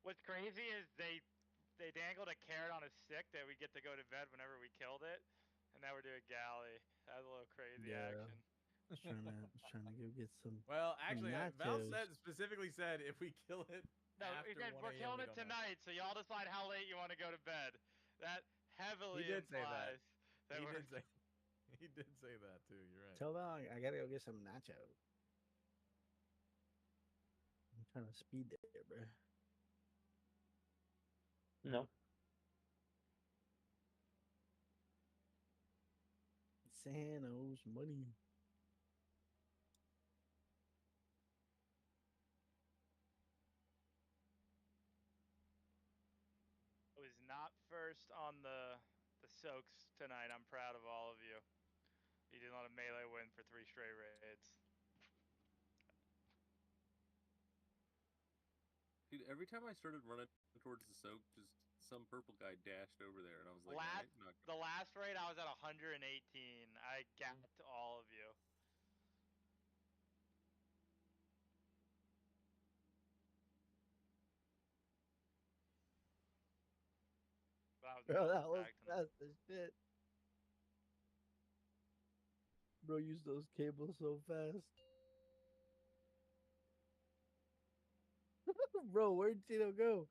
What's crazy is they dangled a carrot on a stick that we get to go to bed whenever we killed it, and now we're doing galley. That was a little crazy Yeah. action. I was trying to go get some. Well, some actually, Val nachos. specifically said if we kill it No, after again, 1 we're a.m. killing we it don't have tonight, so y'all decide how late you want to go to bed. That heavily He did say that. implies that He we're. did say. He did say that too. You're right. Tell Val I gotta go get some nachos. I'm trying to speed there, bro. No. Sano's money. I was not first on the soaks tonight. I'm proud of all of you. You didn't let a melee win for 3 straight raids. Dude, every time I started running towards the soak, just some purple guy dashed over there, and I was like, Last, alright, not the last raid I was at 118. I gapped all of you. But I was Bro, that bouncing was back tonight. fast as shit. Bro, use those cables so fast. Bro, where'd Tito go?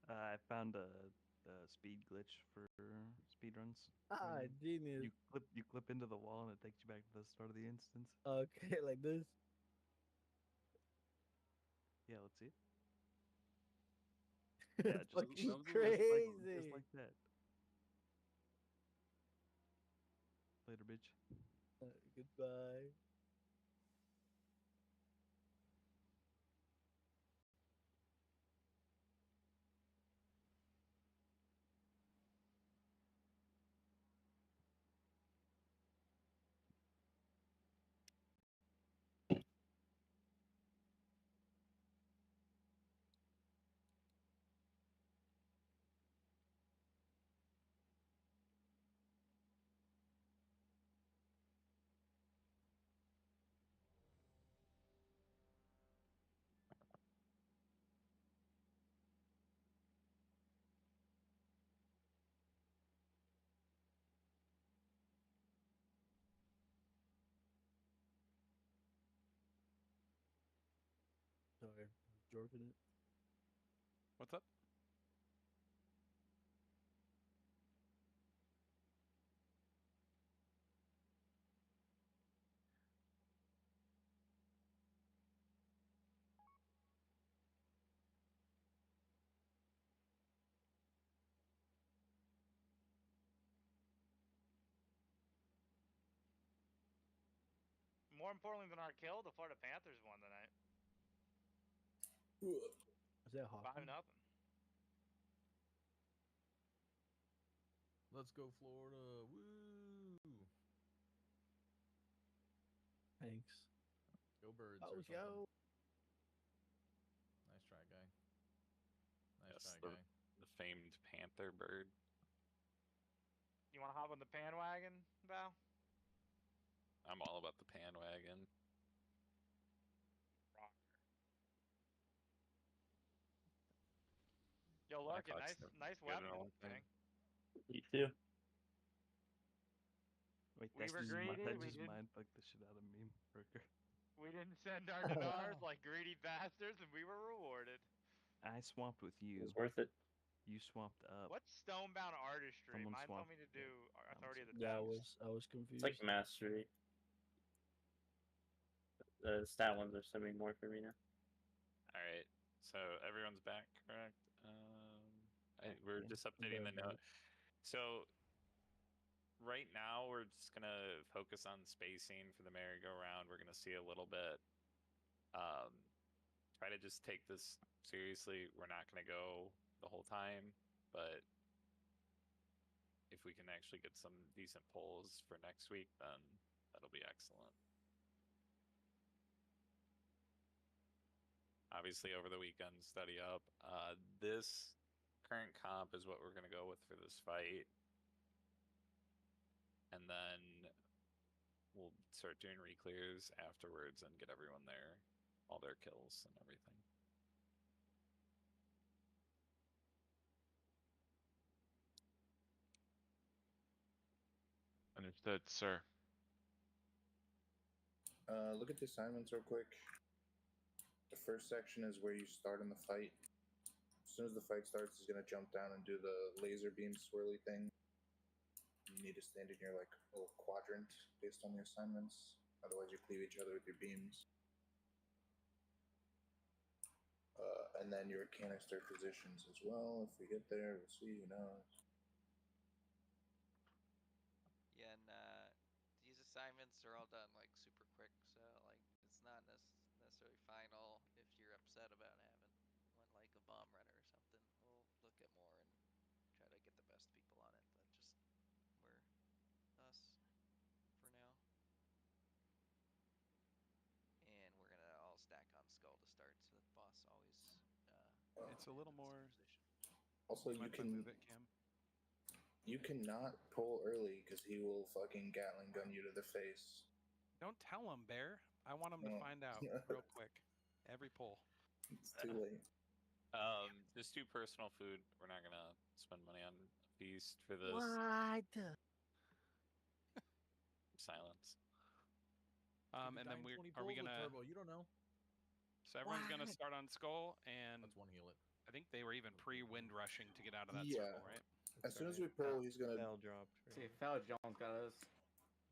I found a speed glitch for speed runs. Ah, genius. You clip into the wall and it takes you back to the start of the instance. Okay, like this. Yeah, let's see it. It's Yeah, fucking just crazy. like that. Later, bitch. Goodbye. Sorry, jorking it. What's up? More importantly than our kill, the Florida Panthers won tonight. Is that hockey? 5-0. Let's go, Florida! Woo! Thanks. Go Birds Oh, or something. yo. Nice try, guy. Nice Yes, try, the, guy. the famed panther bird. You want to hop on the pan wagon, Val? I'm all about the pan wagon. Yo, look, Blackhawks nice never nice get weapon, an old thing. King. You too. Wait, We that's were just greedy, that we just didn't- mind fucked the shit out of me, Burger. We didn't send our dinars like greedy bastards, and we were rewarded. I swapped with you. It was worth it. You swapped up. What's Stonebound Artistry? Someone Mine told swapped- me to do Authority of the Yeah, Depths. I was confused. It's like mastery. The stat ones are sending more for me now. All right, so everyone's back, correct? We're just updating the note. So right now we're just gonna focus on spacing for the merry-go-round. We're gonna see a little bit. Try to just take this seriously. We're not gonna go the whole time, but if we can actually get some decent polls for next week, then that'll be excellent. Obviously, over the weekend, study up. This current comp is what we're going to go with for this fight. And then we'll start doing reclears afterwards and get everyone there, all their kills and everything. Understood, sir. Look at the assignments real quick. The first section is where you start in the fight. As soon as the fight starts, he's gonna jump down and do the laser beam swirly thing. You need to stand in your like little quadrant based on your assignments. Otherwise, you cleave each other with your beams. And then your canister positions as well. If we get there, we'll see. Who knows? Yeah, and these assignments are all done like super quick, so like it's not necessarily final if you're upset about having one like a bomb runner or something. We'll look at more and try to get the best people on it, but just we're us for now. And we're gonna all stack on skull to start, so that the boss always It's a little in the same more. position. Also, you Mind if I can move it, Cam? you cannot pull early because he will fucking Gatling gun you to the face. Don't tell him, Bear. I want him to Oh. find out real quick. Every pull. It's too late. Just do personal food. We're not going to spend money on a feast for this. What? Silence. Could be And then dying 20 are we pulls with gonna? turbo? You don't know. So everyone's gonna What? start on skull, and Let's one heal it. I think they were even pre-wind rushing to get out of that Yeah. circle, right? As soon as we pull, he's gonna. Bell dropped. See, Fell Jones got us.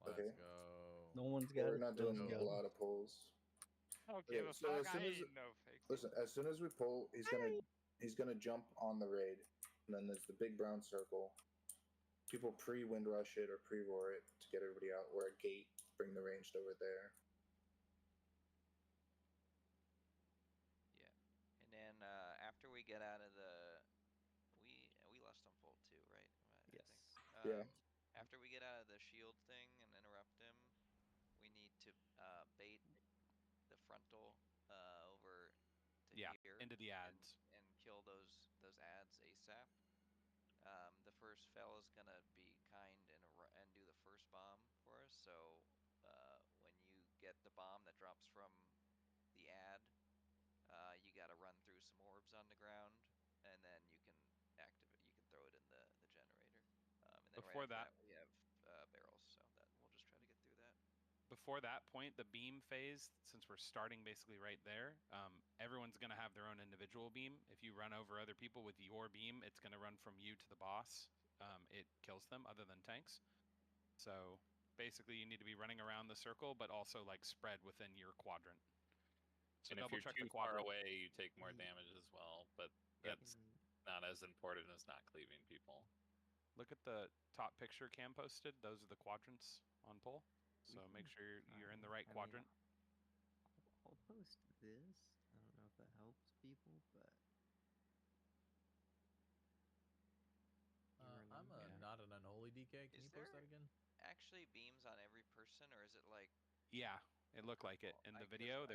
Okay. Let's go. No one's got We're it. not Bill's doing got a it. lot of pulls. I don't give Okay, a so fuck. as soon I as ain't no fake. listen, as soon as we pull, he's gonna jump on the raid, and then there's the big brown circle. People pre-wind rush it or pre-roar it to get everybody out. Or a gate, bring the ranged over there. Yeah, and then after we get out of the, we lost on full too, right? I Yes. think. Yeah. After we get out of the shield thing and interrupt him, we need to bait the frontal over to here. Into the ads. And kill those ads ASAP. The first fell is gonna be kind and do the first bomb for us. So when you get the bomb that drops from the ad, you got to run through some orbs on the ground, and then you can activate. You can throw it in the generator. And then Before right that- after we have barrels, so that we'll just try to get through that. Before that point, the beam phase, since we're starting basically right there, everyone's going to have their own individual beam. If you run over other people with your beam, it's going to run from you to the boss. It kills them, other than tanks. So basically, you need to be running around the circle, but also like spread within your quadrant. So And if double you're check too the far quadrant. away, you take more damage as well, but that's not as important as not cleaving people. Look at the top picture Cam posted. Those are the quadrants on poll. So make sure you're in the right quadrant. I'll post this. I don't know if that helps people, but I'm not an unholy DK. Can Is you post there that again? actually beams on every person, or is it like? Yeah, it looked like it in the video.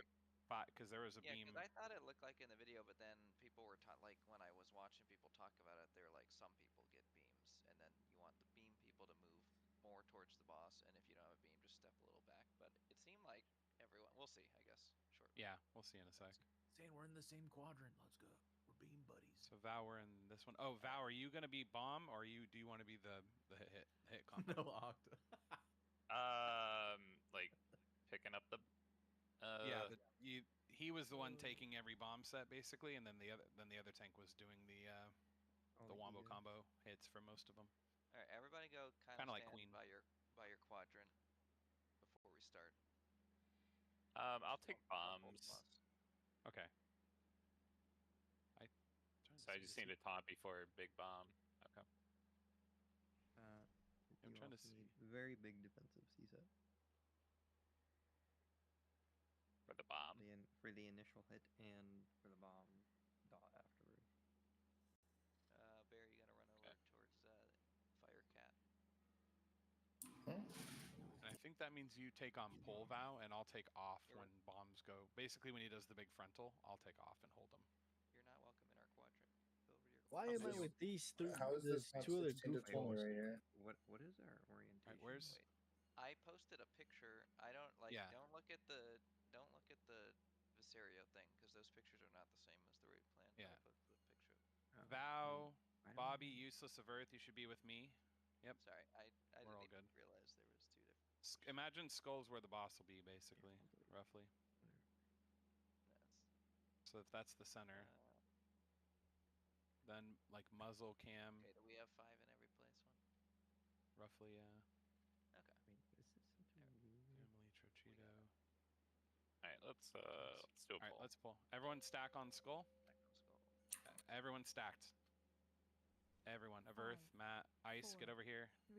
Because there was a Yeah, beam. because I thought it looked like in the video, but then people were like when I was watching people talk about it, they're like some people get beams, and then you want the beam people to move more towards the boss, and if you don't have a beam, just step a little back. But it seemed like everyone. We'll see, I guess. Short. Yeah, we'll see in a sec. Saying we're in the same quadrant. Let's go. We're beam buddies. So Val, we're in this one. Oh, Val, are you gonna be bomb, or do you want to be the hit combo? No, Octa. was the one taking every bomb set basically, and then the other tank was doing the wombo combo hits for most of them. All right, everybody go kind Kinda of like stand Queen. by your quadrant before we start. I'll take Hold bombs. boss. Okay. So I just need a taunt before big bomb. Okay. You I'm trying to also see. need very big defensive CSAT. For the bomb. For the initial hit and for the bomb dot afterward. Barry, you gotta run over towards Fire Cat. And I think that means you take on pole vow, and I'll take off when bombs go. Basically, when he does the big frontal, I'll take off and hold him. You're not welcome in our quadrant. Go over to your Why am I with these How is this not 2 other 16 to 20 goofballs? right here? What is our orientation? Where's? Wait, I posted a picture. I don't like. Yeah. Don't look at the Viserio thing because those pictures are not the same as the raid plan. Yeah. I posted a picture. Vow, Bobby, Useless of Earth. You should be with me. Yep. Sorry, I We're all didn't good. even realize there was 2 different. Imagine Skull's where the boss will be, basically, roughly. So if that's the center, then like muzzle cam. Okay, do we have 5 in every place one? Roughly, yeah. Okay. Wait, this is such a weird. Emily Trochito. All right, let's do a All right, pull. let's pull. Everyone stack on Skull. Everyone stacked. Everyone. Of Earth, Matt, Ice, get over here. 3,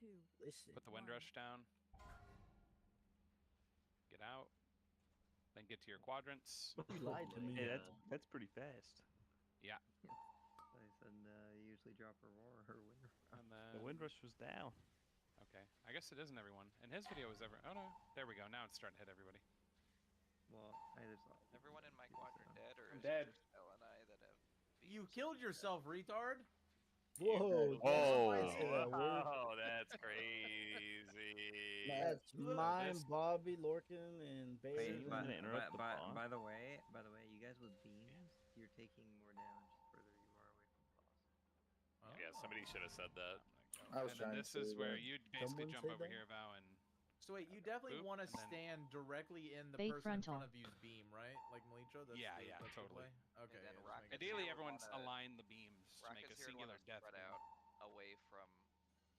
2. Listen. Put the wind rush down. Get out. Then get to your quadrants. You lied to me. Hey, that's pretty fast. Yeah. I said you usually drop a roar or wind rush. And then The wind rush was down. Okay. I guess it isn't everyone. And his video was Oh no. There we go. Now it's starting to hit everybody. Well, there's everyone in my quadrant dead, or I'm is dead. it just L and I that have? You killed yourself, retard. Whoa. Whoa, that's crazy. That's mine, Bobby, Lorcan, and Bailey. By the way, you guys with beams, you're taking more damage the further you are away from the boss. Yeah, somebody should have said that. I was And then trying this to is say where that. you basically Someone jump say over that? here, Val, and So wait, you definitely Boop, want to and then- stand directly in the Bay person frontal. in front of you's beam, right? Like Malicho? That's Yeah, the, yeah, that's the totally. play? Okay. And then yeah, just Rocket's making ideally here would everyone's wanna- align the beams to make a Rocket's here would singular wanna death spread roll. out away from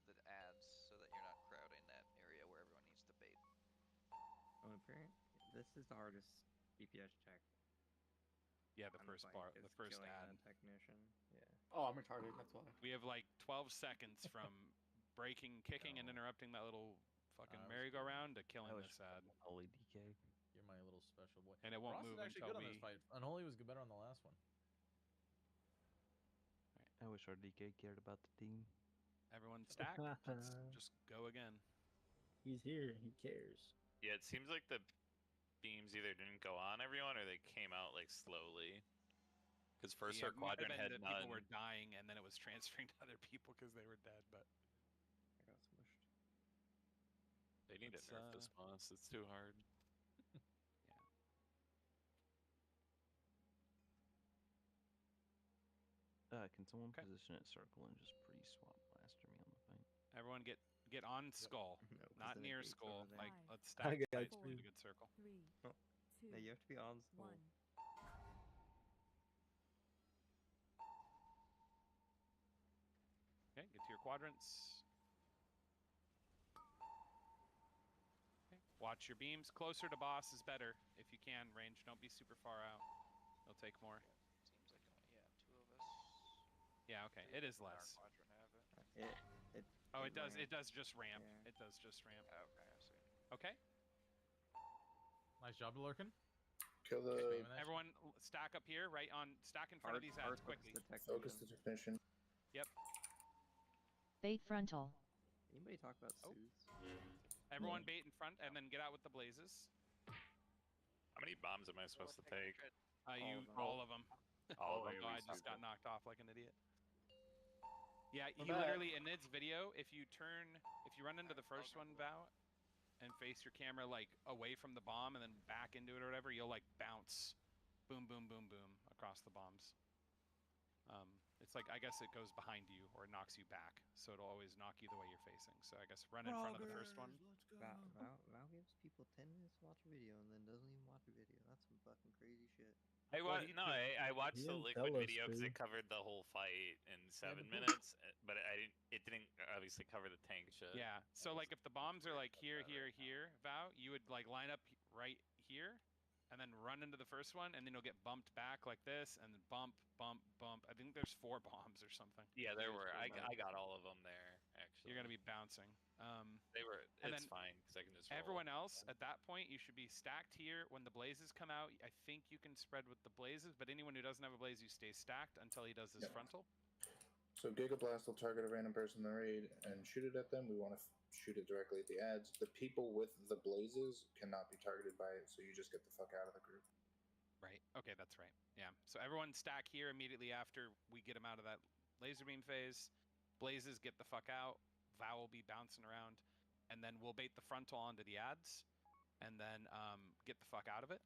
the ads so that you're not crowding that area where everyone needs to bait. Oh, apparently, this is the hardest DPS check. Yeah, the on first fight, bar, is the first killing ad. that technician. Yeah. Oh, I'm retarded. That's why. We have like 12 seconds from breaking, kicking, and interrupting that little fucking merry-go-round to killing this ad. Holy DK. You're my little special boy. And it won't Ross move is actually until good on this fight. Unholy was better on the last one. I wish our DK cared about the team. Everyone stack. just go again. He's here. He cares. Yeah, it seems like the beams either didn't go on everyone or they came out like slowly. Because first Yeah, our it might have quadrant been had that none. people were dying, and then it was transferring to other people because they were dead. But I got smushed. They need to Let's, nerf this boss. It's too hard. Can someone position it circle and just pre-swap blaster me on the fight? everyone get on skull, No, 'cause not then it near gates skull. over there. Like let's I stack the got fights you. in a good circle. 3, Oh. 2, No, you have to be on school. 1. Okay, get to your quadrants. Okay. Watch your beams. Closer to boss is better if you can. Range. Don't be super far out. It'll take more. Seems like only 2 of us. Yeah. Okay. It is in our less. quadrant have it. Oh, it does. ramps. It does just ramp. Yeah. It does just ramp. Okay, I see. Okay. Nice job, Lurkin. Kill the. Everyone stack up here, right on. Stack in front of these ads quickly. Focus the technician. Yep. Bait frontal. Anybody talk about suits? Everyone bait in front, and then get out with the blazes. How many bombs am I supposed to take? All of them. All of them. Oh, I just got knocked off like an idiot. Yeah, I'm he back. literally in Nid's video, if you run into the first one, Val, and face your camera like away from the bomb and then back into it or whatever, you'll like bounce, boom, boom, boom, boom across the bombs. it's like, I guess it goes behind you or it knocks you back, so it'll always knock you the way you're facing. So I guess run in front of the first one. Val gives people 10 minutes to watch a video and then doesn't even watch a video. That's some fucking crazy shit. I watched He the didn't liquid tell us video because to. it covered the whole fight in 7 but- minutes, but it didn't obviously cover the tank shit. Yeah. So like if the bombs are like here, Val, you would like line up right here, and then run into the first one, and then you'll get bumped back like this, and then bump, bump, bump. I think there's 4 bombs or something. Yeah, there were. I got all of them there. Actually, You're gonna be bouncing. They were. and It's then fine because I can just. Roll. Everyone else at that point, you should be stacked here. When the blazes come out, I think you can spread with the blazes, but anyone who doesn't have a blaze, you stay stacked until he does his frontal. So Gigablast will target a random person in the raid and shoot it at them. We want to shoot it directly at the ads. The people with the blazes cannot be targeted by it, so you just get the fuck out of the group. Right. Okay, that's right. Yeah. So everyone stack here immediately after we get him out of that laser beam phase. Blazes get the fuck out. Vow will be bouncing around, and then we'll bait the frontal onto the ads, and then get the fuck out of it.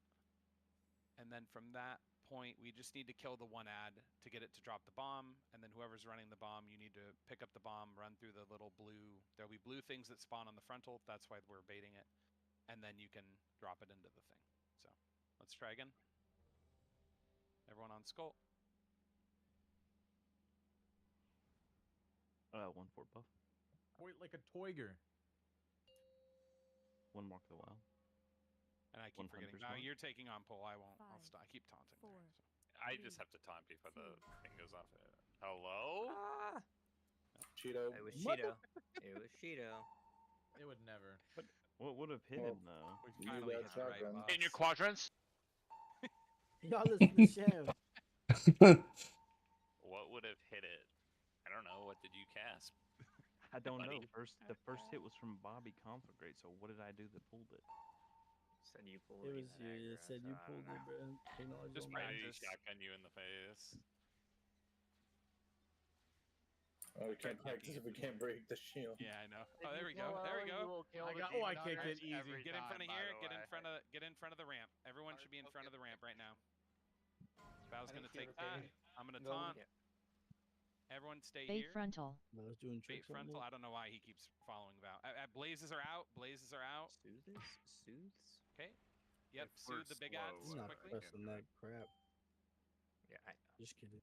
And then from that point, we just need to kill the one ad to get it to drop the bomb, and then whoever's running the bomb, you need to pick up the bomb, run through the little blue. There'll be blue things that spawn on the frontal. That's why we're baiting it, and then you can drop it into the thing. So let's try again. Everyone on Skull. 1 for buff. Point like a toiger. 1 mark of the wild. And I keep 1 forgetting. hunter's No, mark. you're taking on pull. I won't. I'll stop. I keep taunting. there, so. I just have to taunt before the thing goes off. Hello? Cheeto. It was Cheeto. It was Cheeto. It would never. What would have hit him though? We finally hit the right box. In your quadrants. Y'all listen to Sham. What would have hit it? I don't know. What did you cast? I don't know. Buddy? The first hit was from Bobby Conflagrate, so what did I do that pulled it? Said you pulled It it. was you. It said you pulled it, bro. Just maybe shotgun you in the face. Oh, we can't practice if we can't break the shield. Yeah, I know. Oh, there we go. There we go. I kicked it easy. Get in front of here. Get in front of the ramp. Everyone should be in front of the ramp right now. Val's gonna take that. I'm gonna taunt. Everyone stay Bait here. frontal. I was doing Bait tricks on frontal. me. I don't know why he keeps following Val. Blazes are out. Blazes are out. Soothes? Okay. Yep. If we're Soothe the big slow, ads I'm not quickly. pressing that crap. Yeah, I know. Just kidding.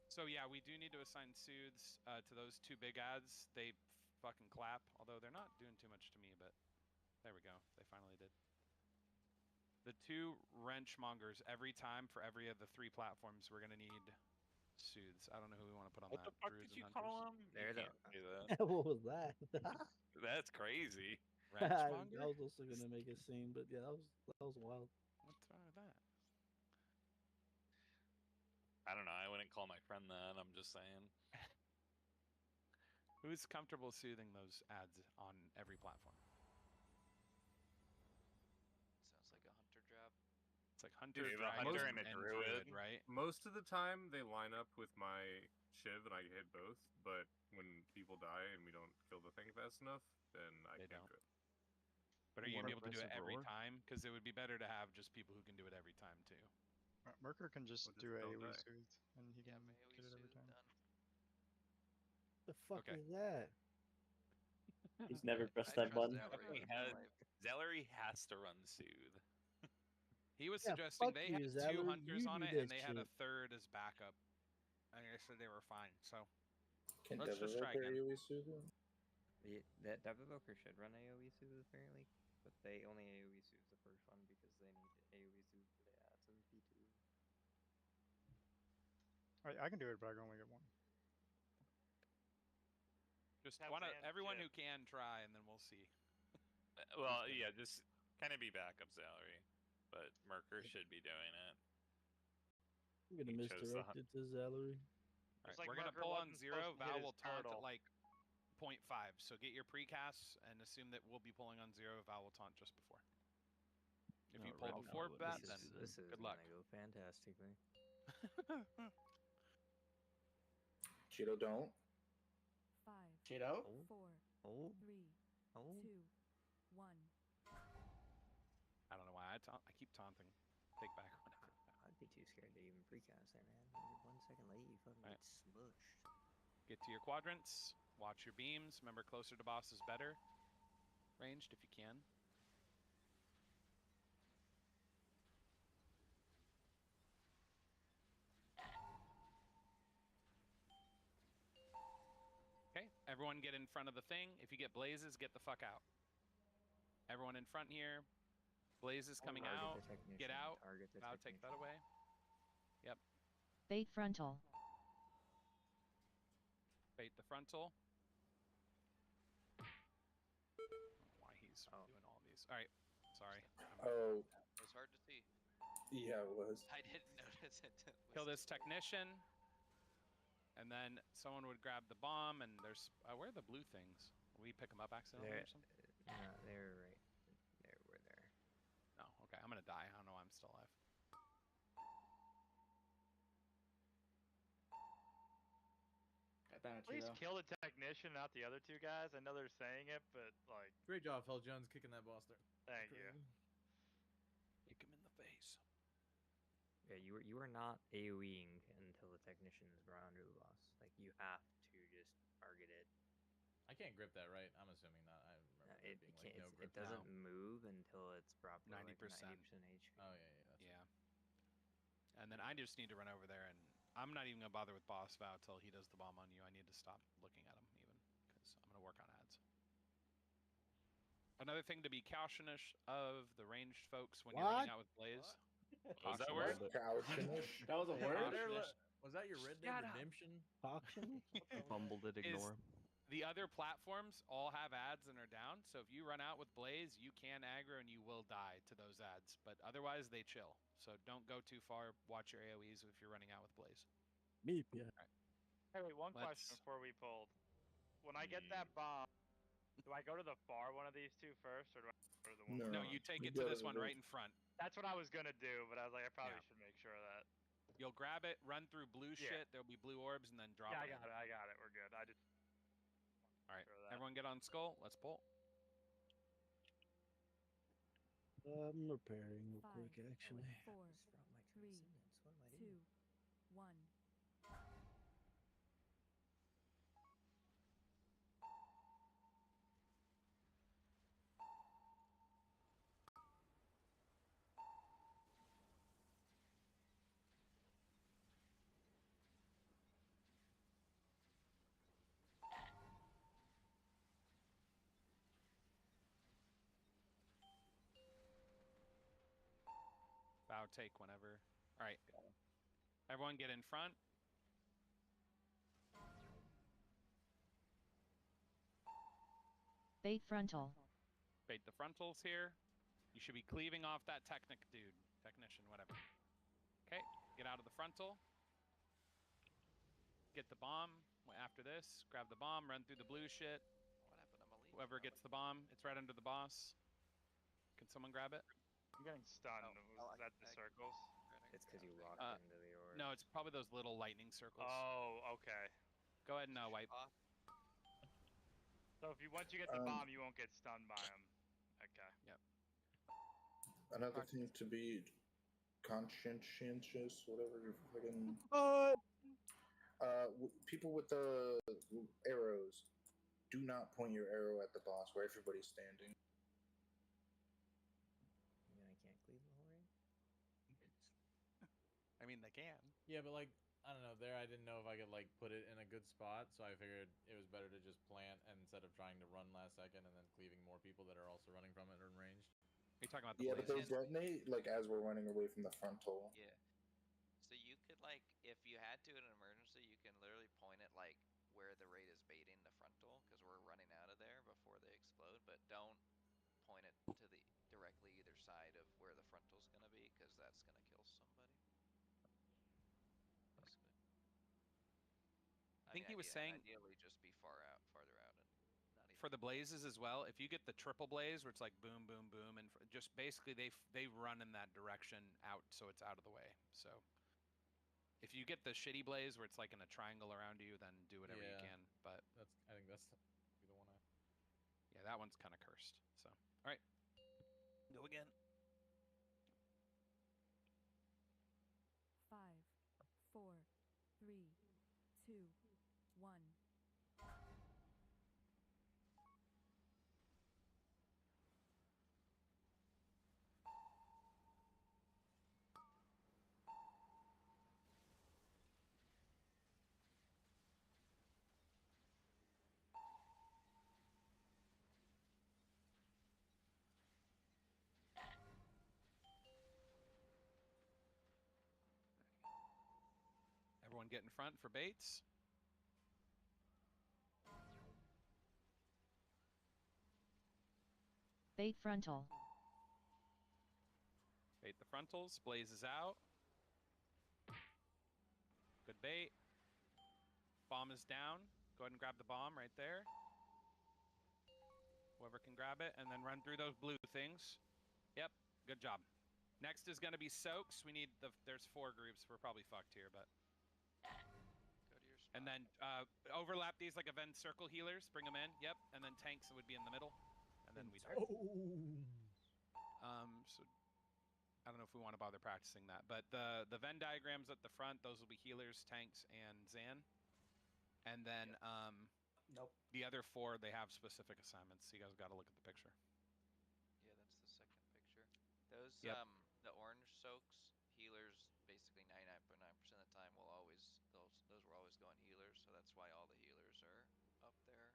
So yeah, we do need to assign soothes to those 2 big ads. They fucking clap, although they're not doing too much to me, but there we go. They finally did. The 2 wrench mongers every time for every of the 3 platforms. We're gonna need soothes. I don't know who we want to put on What that. the fuck Druids did you and call hunters. him? There You they can't do that. What was that? That's crazy. Wrench I monger? was also gonna make a scene, but yeah, that was wild. What's wrong with that? I don't know. I wouldn't call my friend that. I'm just saying. Who's comfortable soothing those ads on every platform? Sounds like a hunter job. It's like hunter, Dude, dragon, hunter and and a druid, druid. right? Most of the time, they line up with my shiv and I hit both. But when people die and we don't kill the thing fast enough, then I They can't don't. do it. But are you One gonna be able to do it aggressive every roar. time? Because it would be better to have just people who can do it every time too. Merker can just We'll just do don't AoE die. soothe, and he Yeah, can AoE get it every soothe time. done. The fuck Okay. is that? He's never I pressed that trust button. Valerie with my life. Zellery has to run soothe. He was Yeah, suggesting fuck they you, had 2 Zeller, hunters you on do it, and that they had a shit. 3rd as backup. And they said they were fine. So Can Let's just try Developer again. AoE soothe him? That Developer should run AoE soothe apparently, but they only AoE soothe the first one because they need AoE soothe for the ads in P2. I can do it, but I can only get 1. just Have wanna Zan everyone who chip. can try, and then we'll see. Well, yeah, just kind of be backup Zellery. But Merker should be doing it. I'm gonna He chose the misdirect it to Zalery. Alright, like we're gonna Merker pull on wasn't 0. supposed to hit Val his will taunt at turtle. like 0.5. So get your precasts and assume that we'll be pulling on 0. Val will taunt just before. If you No, pull Red before Bull that, is- then This is good luck. gonna go fantastically. Cheeto don't. 5, Cheeto? 4, Oh. 3, Oh. 2, 1. I don't know why I keep taunting. Take back whatever. I'd be too scared to even precast there, man. You're 1 second late, you fucking Alright. get smushed. Get to your quadrants. Watch your beams. Remember, closer to boss is better. Ranged if you can. Okay, everyone get in front of the thing. If you get blazes, get the fuck out. Everyone in front here. Blazes coming Target out. the technician. Get out. Target the I'll take that technician. away. Yep. Bait frontal. Bait the frontal. I don't know why he's doing all these. All right. Sorry. Oh, It was hard to see. yeah, it was. I didn't notice it. Kill this technician. And then someone would grab the bomb, and there's... where are the blue things? We pick them up accidentally or something? No, they're right there. We're there. No, okay. I'm gonna die. I don't know why I'm still alive. Please kill the technician, not the other two guys. I know they're saying it, but like. Great job, Phil Jones, kicking that boss there. Thank you. Kick him in the face. Yeah, you are not AoEing until the technician is brought onto the boss. Like, you have to just target it. I can't grip that, right? I'm assuming not. I remember there being like no grip. It doesn't move until it's brought to 90%. like 90% HP. Oh yeah, that's Yeah. And then I just need to run over there, and I'm not even gonna bother with boss vow till he does the bomb on you. I need to stop looking at him even, because I'm gonna work on ads. Another thing to be cautious of the ranged folks when you're running out with Blaze. Was that word? Cautious. That was a word? Was that your Red Dead Redemption? Auction? Fumbled it, ignore. The other platforms all have ads and are down, so if you run out with Blaze, you can aggro and you will die to those ads. But otherwise, they chill. So don't go too far. Watch your AoEs if you're running out with Blaze. Meep, yeah. Hey, wait, one question before we pulled. When I get that bomb, do I go to the far one of these two first, or do I go to the one? No, you take it to this one right in front. That's what I was gonna do, but I was like, I probably should make sure of that. You'll grab it, run through blue shit. There'll be blue orbs, and then drop it. I got it. We're good. I just. All right, everyone get on skull. Let's pull. I'm repairing real quick, actually. 4, 3, 2, 1. Bow take whenever. All right. Everyone get in front. Bait frontal. Bait the frontals here. You should be cleaving off that technician, whatever. Okay, get out of the frontal. Get the bomb. After this, grab the bomb, run through the blue shit. What happened to Malik? Whoever gets the bomb, it's right under the boss. Can someone grab it? I'm getting stunned. Was that the circles? It's because you walked into the orb. No, it's probably those little lightning circles. Oh, okay. Go ahead and wipe. So if once you get the bomb, you won't get stunned by him. Okay. Yep. Another thing to be conscientious, whatever you're fucking. People with the arrows, do not point your arrow at the boss where everybody's standing. You mean I can't cleave the whole range? I mean, they can. Yeah, but like, I don't know. There, I didn't know if I could like put it in a good spot, so I figured it was better to just plant instead of trying to run last second and then cleaving more people that are also running from it or in range. Are you talking about the Yeah, but they detonate like as we're running away from the frontal. Yeah. So you could like, if you had to in an emergency, you can literally point it like where the raid is baiting the frontal, because we're running out of there before they explode. But don't point it to the directly either side of where the frontal's gonna be, because that's gonna kill somebody. Basically. I think he was saying ideally just be farther out, and not even for the blazes as well. If you get the triple blaze, where it's like boom, boom, boom, and just basically they run in that direction out, so it's out of the way. So if you get the shitty blaze where it's like in a triangle around you, then do whatever you can. But I think that's the one. Yeah, that one's kind of cursed. So all right, go again. Everyone get in front for baits. Bait frontal. Bait the frontals. Blazes out. Good bait. Bomb is down. Go ahead and grab the bomb right there. Whoever can grab it, and then run through those blue things. Yep, good job. Next is going to be soaks. We need there's 4 groups. We're probably fucked here, but. Go to your spot. And then overlap these like event circle healers. Bring them in. Yep, and then tanks would be in the middle, and then we. So I don't know if we want to bother practicing that, but the Venn diagrams at the front, those will be healers, tanks, and Zan. And then Nope. the other 4, they have specific assignments. So you guys got to look at the picture. Yeah, that's the second picture. Those Yep. The orange soaks, healers, basically 99.9% of the time will always those were always going healers, so that's why all the healers are up there.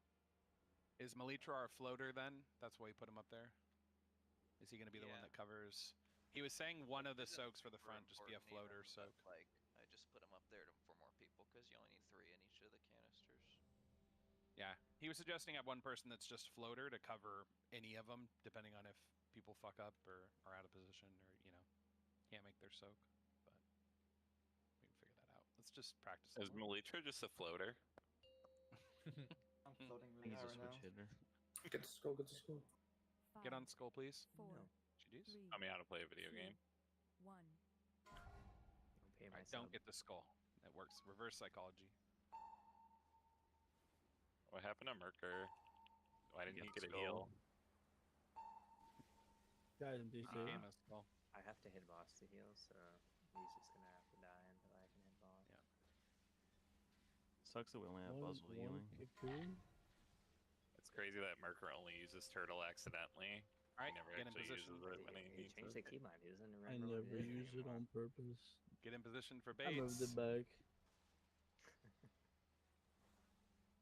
Is Melitra our floater then? That's why you put him up there? Is he going to be the one Yeah. that covers? He was saying one of the Isn't soaks for the super front just be a important floater even, soak. but, like, I just put them up there for more people because you only need 3 in each of the canisters. Yeah, he was suggesting have one person that's just floater to cover any of them, depending on if people fuck up or are out of position or, can't make their soak. But we can figure that out. Let's just practice. Is Melitra just a floater? I'm floating really He's high a right switch now. hitter. Get the skull, get the skull. Get on skull, please. 4, GG's. 3, I mean, how to play a video 2, game. 1. Pay Alright, myself. don't get the skull. It works. Reverse psychology. What happened to Merker? Why didn't he Get get a skull. heal? Guys, DC. Became a skull. I have to hit boss to heal, so he's just gonna have to die until I can hit boss. Yeah. Sucks that we only have puzzle healing. Cocoon. It's crazy that Merker only uses turtle accidentally. Alright, He never get in actually position. uses it when he He needs changed it. the keybind. He doesn't I remember what never it is use it anymore. on purpose. Get in position for I moved baits. it back.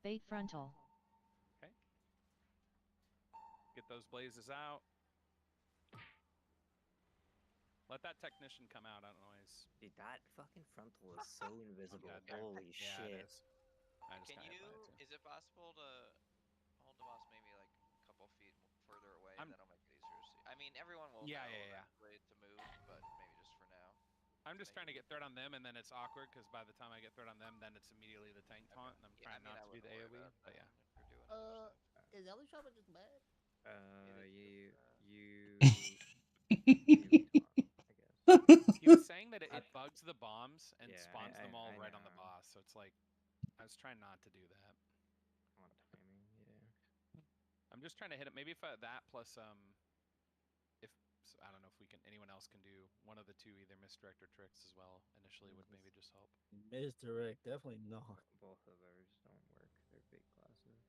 Bait frontal. Okay. Get those blazes out. Let that technician come out. I don't know why he's. Dude, that fucking frontal is so invisible. God damn. Holy Yeah, shit. it is. I just Can got hit by you? it too. Is it possible to hold the boss maybe like a couple feet further away? I'm- That'll make it easier to see. I mean, everyone will Yeah, know yeah, yeah. eventually to move, but maybe just for now. I'm just trying to get threat on them, and then it's awkward because by the time I get threat on them, then it's immediately the tank taunt, and I'm Yeah, trying I mean, not I to do the wouldn't worry AoE. about But that yeah. if you're doing other stuff. Is Ellie Shopper just bad? You melee taunt, I guess. He was saying that it bugs the bombs and Yeah, spawns them all I right on the know. boss, so it's like I was trying not to do that. On timing, yeah. I'm just trying to hit it. Maybe if that plus if so I don't know if we can. Anyone else can do one of the 2, either misdirect or tricks as well. Initially, would maybe just help. Misdirect, definitely not. Both of those don't work. They're big classes.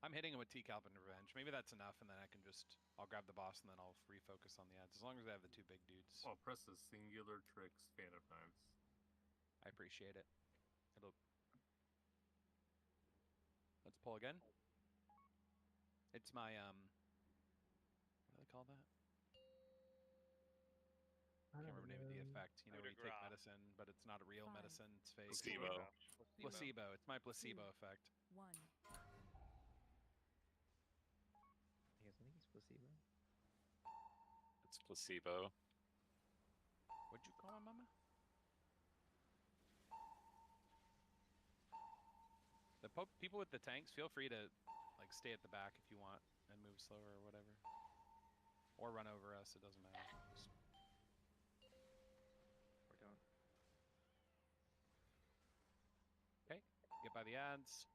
I'm hitting him with T-Calp and Revenge. Maybe that's enough, and then I'll grab the boss, and then I'll refocus on the ads. As long as I have the 2 big dudes. I'll press the singular tricks Phantom Knives. I appreciate it. Let's pull again. It's my what do they call that? I can't remember the name of the effect. You know, where you take medicine, but it's not a real medicine. It's fake. Placebo. Placebo. It's my placebo effect. 1. You guys think it's placebo? It's placebo. What'd you call him, Mama? The people with the tanks, feel free to like stay at the back if you want and move slower or whatever, or run over us. It doesn't matter. Just... Or don't. Okay, get by the ads.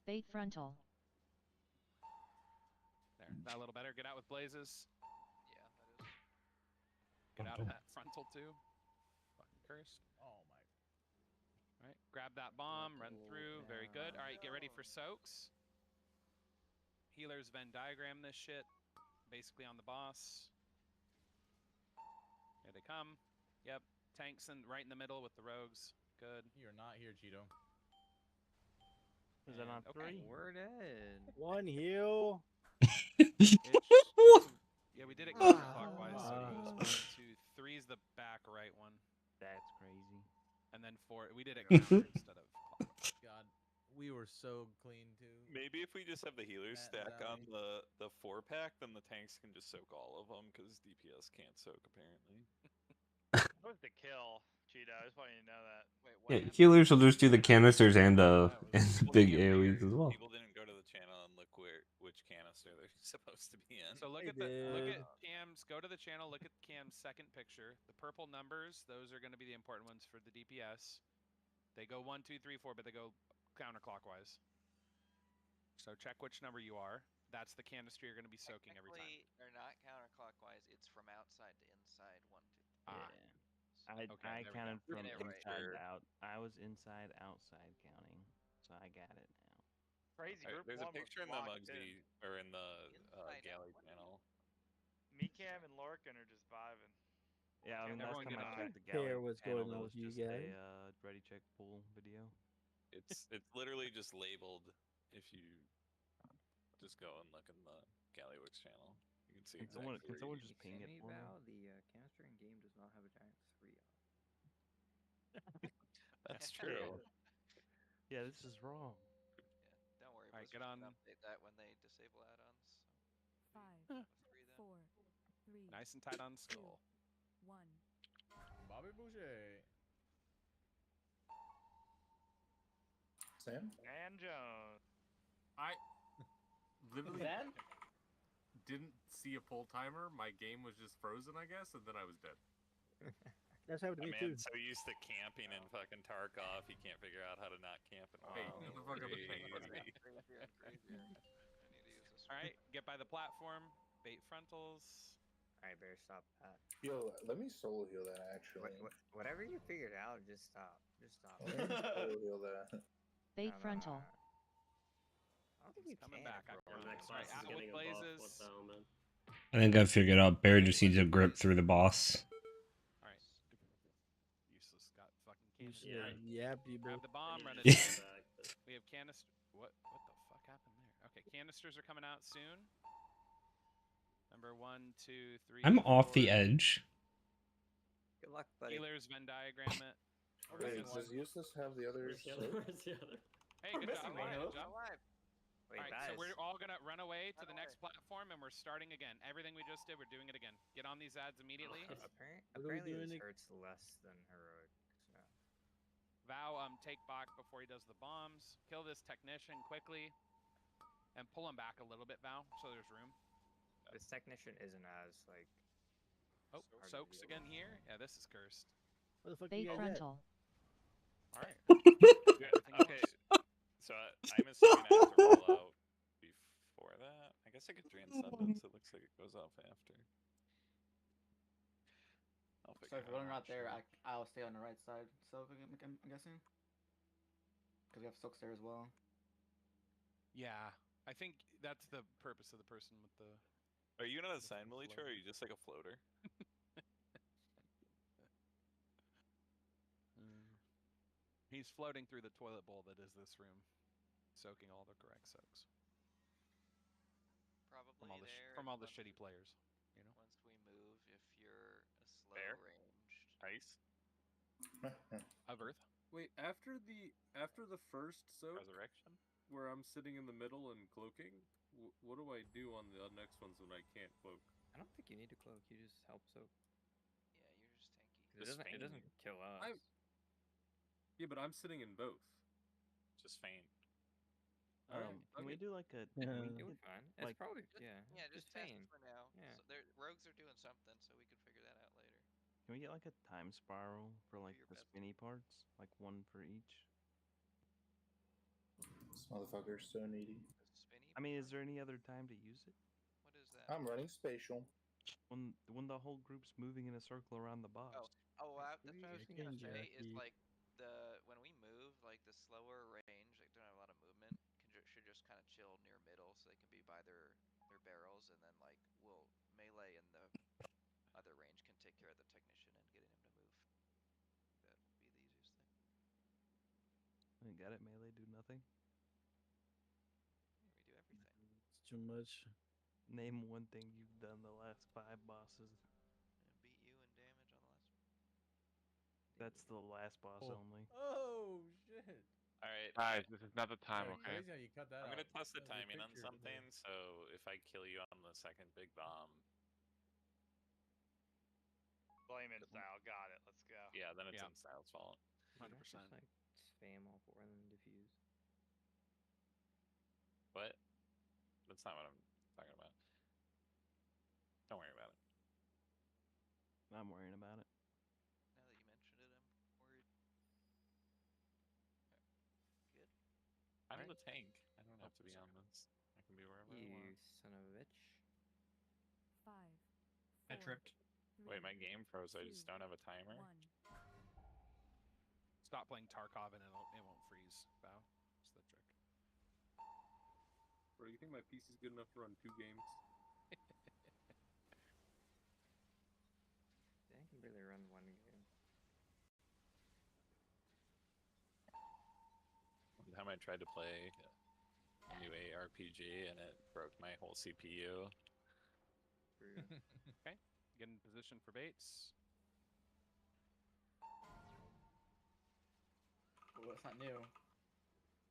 Bait frontal. There, that a little better. Get out with blazes. Yeah, that is. Get out of that frontal too. Fucking cursed. Oh my. Alright, grab that bomb, run through. Very good. Alright, get ready for soaks. Healers Venn diagram this shit. Basically on the boss. Here they come. Yep. Tanks right in the middle with the rogues. Good. You're not here, Cheeto. Is that on Okay. 3? We're dead. 1 heal. Yeah, Yeah, we did it counterclockwise, so it goes 1, 2, 3 is the back right one, That's crazy. and then 4. We did it counter instead of clockwise. God, we were so clean too. Maybe if we just have the healers Matt and stack on Zowie. the 4-pack, then the tanks can just soak all of them because DPS can't soak apparently. That was the kill, Cheetah. I just want you to know that. Wait, what Yeah, happened? healers will just do the canisters and the People big can't AoEs figure- as well. People didn't go to the channel and look which canister they're supposed to be in. So look at Cam's. Go to the channel. Look at Cam's second picture. The purple numbers. Those are going to be the important ones for the DPS. They go 1, 2, 3, 4, but they go counterclockwise. So check which number you are. That's the canister you're going to be soaking every time. They're not counterclockwise. It's from outside to inside. 1, 2, 3. Yeah. I there we counted go. from Get it right. inside to out. I was inside outside counting, so I got it now. Crazy. Alright, Group there's a 1 was picture in the locked MugZee or in the Inside galley out. channel. Mikam and Lorcan are just vibing. Yeah, I mean, last Everyone time get I on. checked the Care galley what's panel, going there on was with you just guys. a ready check pool video. It's literally just labeled if you just go and look in the Galleyworks channel. You can see Can exactly someone, can where someone you just ping it for me? Val, the canister in game does not have a giant 3 on it. That's true. Yeah, this is wrong. Don't worry. Alright, Blizzard's get on. gonna update that when they disable add-ons. So. 5, Free then. 4, 3, Nice and tight on skull. 1. Bobby Boucher. Sam? And Jones. I literally Then? didn't see a pull timer. My game was just frozen, I guess, and then I was dead. That's happened to A me too. man's so used to camping in fucking Tarkov, he can't figure out how to not camp in Hey, WoW. shut the fuck up and think about it. Crazier and crazier. I need to use this. All right, get by the platform. Bait frontals. Alright, better stop that. Yo, let me solo heal that actually. Whatever you figured out, just stop. Just stop. Let me solo heal that. Bait No, no, no, frontal. no. I don't think He's you coming can, back. I bro. Or next Alright, class is out with getting a buff. What blazes. the hell, man? I think I figured out Barry just needs a grip through the boss. Alright. Useless got fucking You canister. should Alright, yap you, bro. grab the bomb, run it Yeah. in. We have canister. What the fuck happened there? Okay, canisters are coming out soon. Number 1, 2, 3. I'm off 4. the edge. Good luck, buddy. Healers Venn diagram it. Wait, does Useless have the other Where's the other? soak? Where's the other? Hey, We're good job. missing one, Good huh? job. Alive. Wait, Alright, guys. so we're all gonna run away to the next platform and we're starting again. Everything we just did, we're doing it again. Get on these ads immediately. Apparently doing this it? hurts less than heroic. So. Vow, take Bach before he does the bombs. Kill this technician quickly. And pull him back a little bit, Vow, so there's room. This technician isn't as like. Oh, hard to soaks deal again with. here? Yeah, this is cursed. What the fuck Bait you guys at? frontal. Alright. Okay, so I'm assuming I have to roll out before that. I guess I could transcendence. It looks like it goes off after. I'll So figure if it we're out. going out there, I'll stay on the right side. So I'm guessing. Because we have Soaks there as well. Yeah, I think that's the purpose of the person with the. Are you gonna assign Melitra, or are you just like a floater? He's floating through the toilet bowl that is this room, soaking all the correct soaks Probably from all the there. from all the once- shitty players. You know. Once we move, if you're a slow Fair. ranged. Ice. Of Earth. Wait, after the first soak, Resurrection. where I'm sitting in the middle and cloaking, what do I do on the next ones when I can't cloak? I don't think you need to cloak. You just help soak. Yeah, you're just tanky. 'Cause it doesn't kill us. Yeah, but I'm sitting in both. Just faint. Can we do like a? You're Can we doing get, fine. It's like, probably Just, yeah. just test pain. it for now. Yeah. So rogues are doing something, so we can figure that out later. Can we get like a time spiral for like your the best. spinny parts, like one for each? This motherfucker's so needy. Spinny. I mean, is there any other time to use it? What is that? I'm running spatial. When the whole group's moving in a circle around the boss. That's what I was gonna say. Is Jackie. like when we move, like the slower range, like don't have a lot of movement, should just kind of chill near middle, so they can be by their barrels, and then like we'll melee and the other range can take care of the technician and getting him to move. That would be the easiest thing. I got it. Melee do nothing. Yeah, we do everything. It's too much. Name one thing you've done the last 5 bosses. And beat you in damage on the last. That's the last boss only. Oh shit! All right. Guys, this is not the time, Yeah, okay? crazy how you cut that I'm out. gonna test the That was a timing on picture of something. So if I kill you on the second big bomb, Blame in style. Got it. Let's go. yeah, then it's Yeah. in Style's fault. 100%. Just like spam all 4 of them diffuse. What? That's not what I'm talking about. Don't worry about it. I'm worrying about it. Now that you mentioned it, I'm worried. Good. I'm Alright. the tank. I don't Oh, have to be on this. I can be wherever I You want. son of a bitch. 5, I 4, tripped. Wait, 3, my game froze. I just 2, don't have a timer. 1. Stop playing Tarkov and it won't freeze. Bow. That's the trick. Bro, you think my PC is good enough to run 2 games? I can barely run 1 game. One time I tried to play a new ARPG and it broke my whole CPU. Okay. Get in position for baits. Oh, that's not new.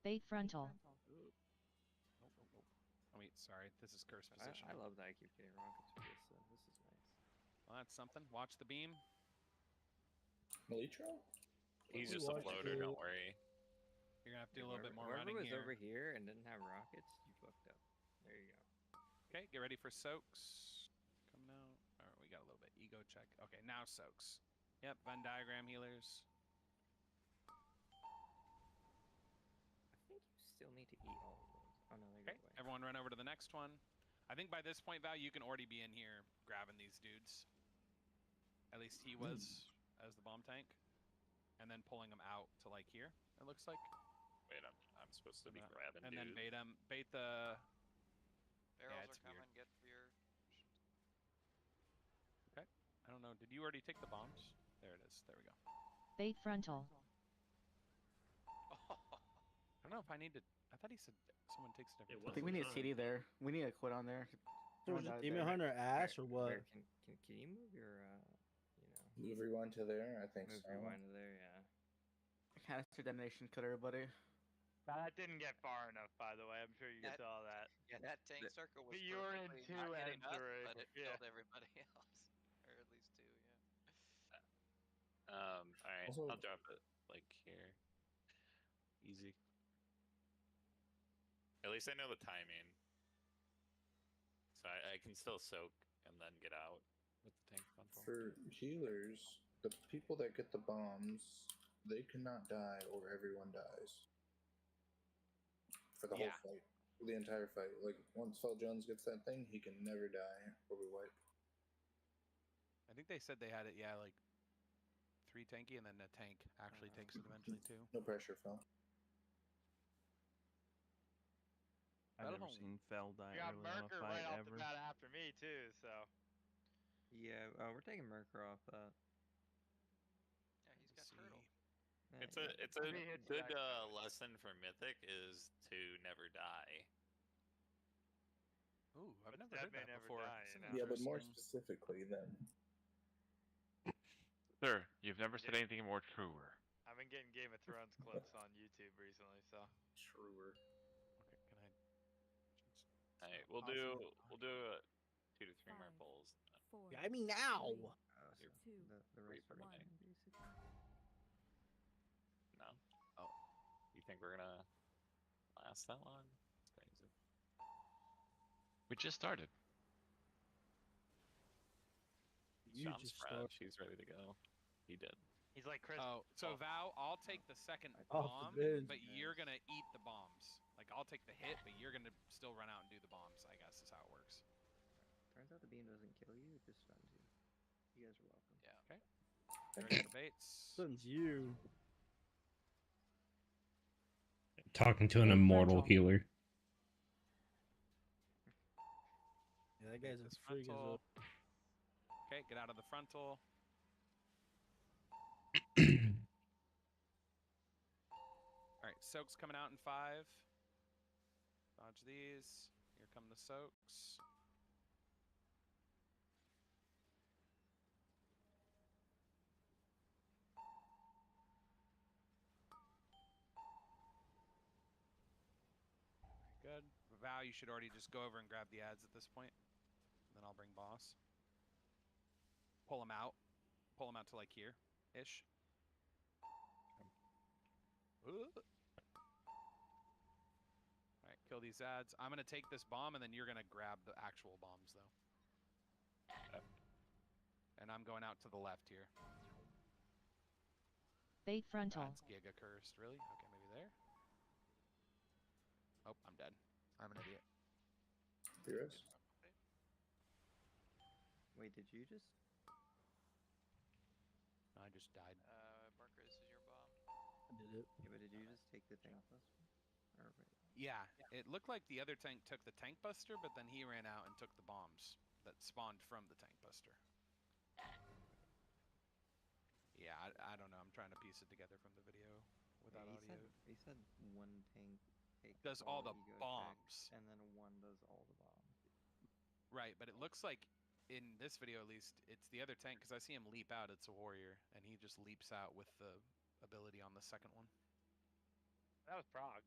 Bait frontal. Oh wait, sorry. This is curse position. I love that I keep getting rockets for this, though. This is nice. Well, that's something. Watch the beam. Melitro? He's just a floater, don't worry. You're gonna have to do a little bit more Whoever running was here. over here and didn't have rockets, you fucked up. There you go. Okay, get ready for soaks. Coming out. Alright, we got a little bit. Ego check. Okay, now soaks. Yep, Venn diagram healers. I think you still need to eat all of those. Oh no, they're Okay, good away. everyone run over to the next one. I think by this point, Val, you can already be in here grabbing these dudes. At least he was as the bomb tank. And then pulling them out to like here, it looks like. Wait, I'm supposed to be grabbing and dudes. then bait them. Bait the... Barrels it's are coming. weird. Get for your. Okay. I don't know. Did you already take the bombs? There it is. There we go. Bait frontal. I don't know if I need to... I thought he said someone takes a different... I think we need a CD there. We need a quit on there. So was it Demon Hunter Ash or what? Can you move your, Move rewind to there? I think move so. rewind to there, yeah. Canister detonation killed everybody. That didn't get far enough, by the way. I'm sure you saw that. Yeah, that tank circle was But you were in perfectly 2 not and hitting us, 3. but it Yeah. killed everybody else, or at least 2. Yeah. All right, Also- I'll drop it like here. Easy. At least I know the timing, so I can still soak and then get out with the tank frontal. For healers, the people that get the bombs, they cannot die or everyone dies. For the whole fight. For the entire fight. Like, once Fel Jones gets that thing, he can never die or be wiped. I think they said they had it, yeah, like 3 tanky and then the tank actually takes it eventually too. No pressure, Fel. I've never seen Fel die You got early on a Merker fight right off ever. the bat after me, too, so. Yeah, we're taking Merker off that. Yeah, he's got turtle. It's a good lesson for Mythic is to never die. Ooh, I've But never Dead heard May that Never before. Die, That's you an know? Yeah, but more interesting- specifically then. Sir, you've never said anything more truer. I've been getting Game of Thrones clips on YouTube recently, so. Truer. Okay, can I... All right, we'll do 2 to 3 more pulls. 4. I mean now. So 2. the rest are 1. mine, basically. No. Oh, you think we're gonna last that long? It's crazy. We just started. You Sean's just fresh. start- He's ready to go. He did. He's like Chris. Oh, so Val, I'll take the second Off bomb, the bench. but you're gonna eat the bombs. Like, I'll take the hit, but you're gonna still run out and do the bombs, I guess is how it works. Turns out the beam doesn't kill you, it just stuns you. You guys are welcome. Yeah. Okay. Ready for baits? Stuns you. Talking to an immortal healer. Yeah, that guy's This as freak as frontal. a... Okay, get out of the frontal. Alright, soaks coming out in 5. Dodge these. Here come the soaks. Val, you should already just go over and grab the ads at this point. And then I'll bring boss. Pull him out. Pull him out to like here-ish. Alright, kill these ads. I'm gonna take this bomb, and then you're gonna grab the actual bombs, though. And I'm going out to the left here. Bait frontal. That's giga cursed, really? Okay, maybe there. Oh, I'm dead. I'm an idiot. Furious? Wait, did you just? I just died. Marker, this is your bomb. I did it. Yeah, but did you just take the tank buster? Or wait. Yeah, it looked like the other tank took the tank buster, but then he ran out and took the bombs that spawned from the tank buster. Yeah, I don't know. I'm trying to piece it together from the video without audio. He said one tank takes Does all the ego bombs. checks, and then one does all the bombs. Right, but it looks like in this video at least, it's the other tank because I see him leap out. It's a warrior, and he just leaps out with the ability on the second one. That was Prague.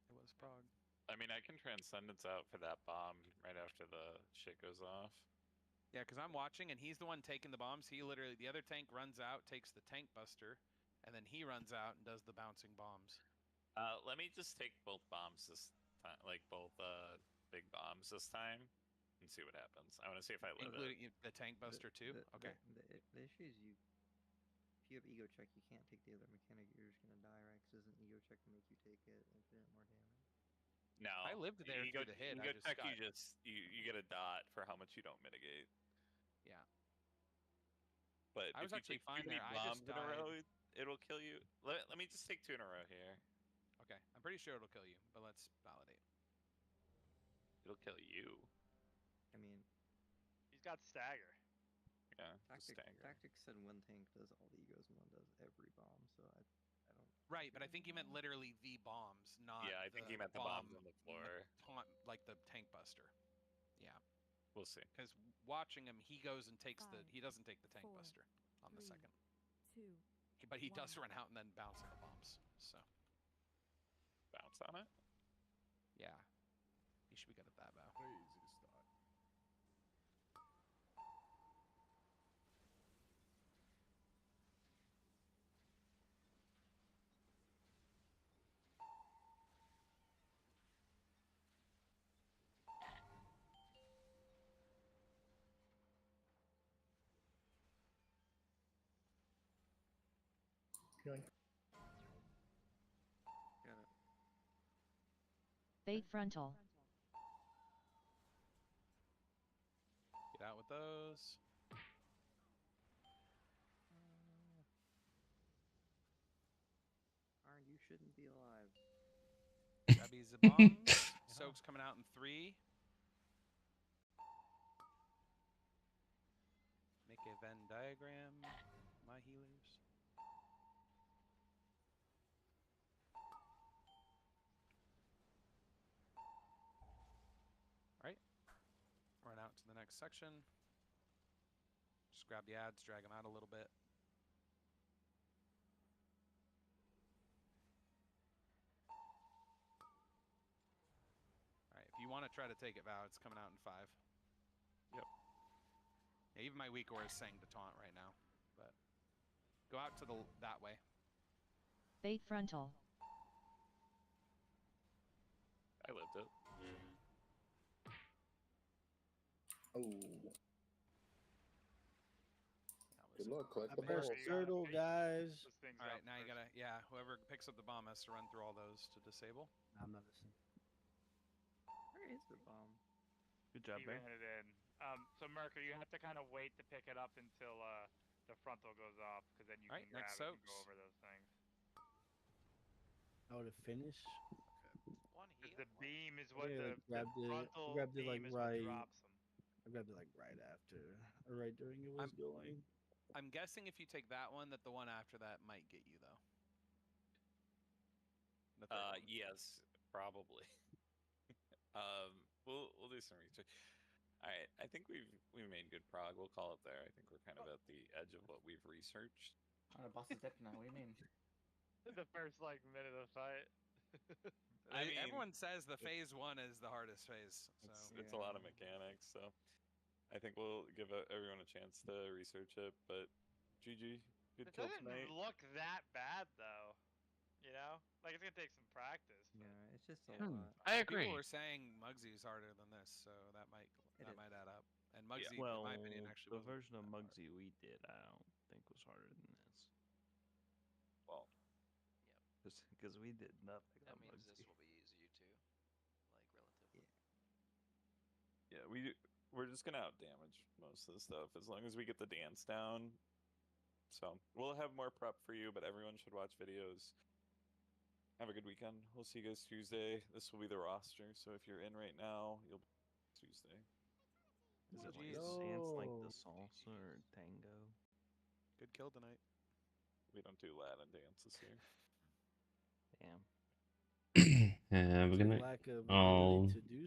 It was Prague. I mean, I can Transcendence out for that bomb right after the shit goes off. Yeah, because I'm watching, and he's the one taking the bombs. He literally, the other tank runs out, takes the tank buster, and then he runs out and does the bouncing bombs. Let me just take both bombs this time, like both big bombs this time, and see what happens. I want to see if I live Including it. the tank buster too? Okay. The issue is if you have ego check, you can't take the other mechanic. You're just gonna die, right? Because doesn't ego check make you take it infinite more damage? No, I lived there you through the hit. Ego check, got... you get a dot for how much you don't mitigate. Yeah. But I was if actually you take fine too many there. I bombs just in a died. row, it'll kill you. Let me just take 2 in a row here. Okay, I'm pretty sure it'll kill you, but let's validate. It'll kill you. I mean, he's got stagger. Yeah, stagger. Tactics said one tank does all the egos and one does every bomb, so I don't. Right, but I think he meant literally the bombs, not Yeah, I think he meant the bombs on the floor. Like the tank buster. Yeah. We'll see. Because watching him, he goes and takes he doesn't take the tank 4, buster on the 3, second. 2. But he does run out and then bounce on the bombs. So. Bounce on it? Yeah. He should be good at that, Bow. Crazy start. Yoink. Got it. Bait frontal. Get out with those. Arn, you shouldn't be alive. Grabby the bombs. Soak's coming out in 3. Make a Venn diagram. My healers. Alright. Run out to the next section. Just grab the ads, drag them out a little bit. Alright, if you want to try to take it, Val, it's coming out in 5. Yep. Yeah, even my weak ore is saying to taunt right now, but go out to that way. Bait frontal. I lived it. Oh. Good luck, collect the There's balls. turtle, guys. Alright, now you gotta, yeah, whoever picks up the bomb has to run through all those to disable. I'm not listening. Where is the bomb? Good job, He Bear. ran it in. So Merker, you have to kind of wait to pick it up until the frontal goes off, because then you Alright, can grab next it and go soaks. over those things. Oh, to finish? One heal. The beam is what Yeah, the grabbed it. frontal Grabbed it beam like is right. what drops them. I grabbed it like right after, or right during it was going. I'm guessing if you take that one, that the one after that might get you though. The third one. Yes, probably. We'll do some research. All right, I think we made good prog. We'll call it there. I think we're kind of at the edge of what we've researched. Oh, the boss is dead now. What do you mean? The first like minute of the fight. I mean, everyone says the phase 1 is the hardest phase. So it's a lot of mechanics. So I think we'll give everyone a chance to research it. But GG, good It kill doesn't tonight. look that bad though. You know, like it's gonna take some practice. But... Yeah, it's just a Hmm, lot. I agree. People were saying MugZee's harder than this, so that might add up. And MugZee, Well, in my opinion, actually the wasn't version of that hard. MugZee we did, I don't think was harder than this. Well, because we did nothing That on means MugZee. this will be easy too, like relatively. Yeah, we're just gonna out damage most of the stuff as long as we get the dance down. So we'll have more prep for you, but everyone should watch videos. Have a good weekend. We'll see you guys Tuesday. This will be the roster, so if you're in right now, you'll be Tuesday. Is it like a dance like the salsa or tango? Good kill tonight. We don't do Latin dances here. Damn. Have a good night. Lack of I'll ability to do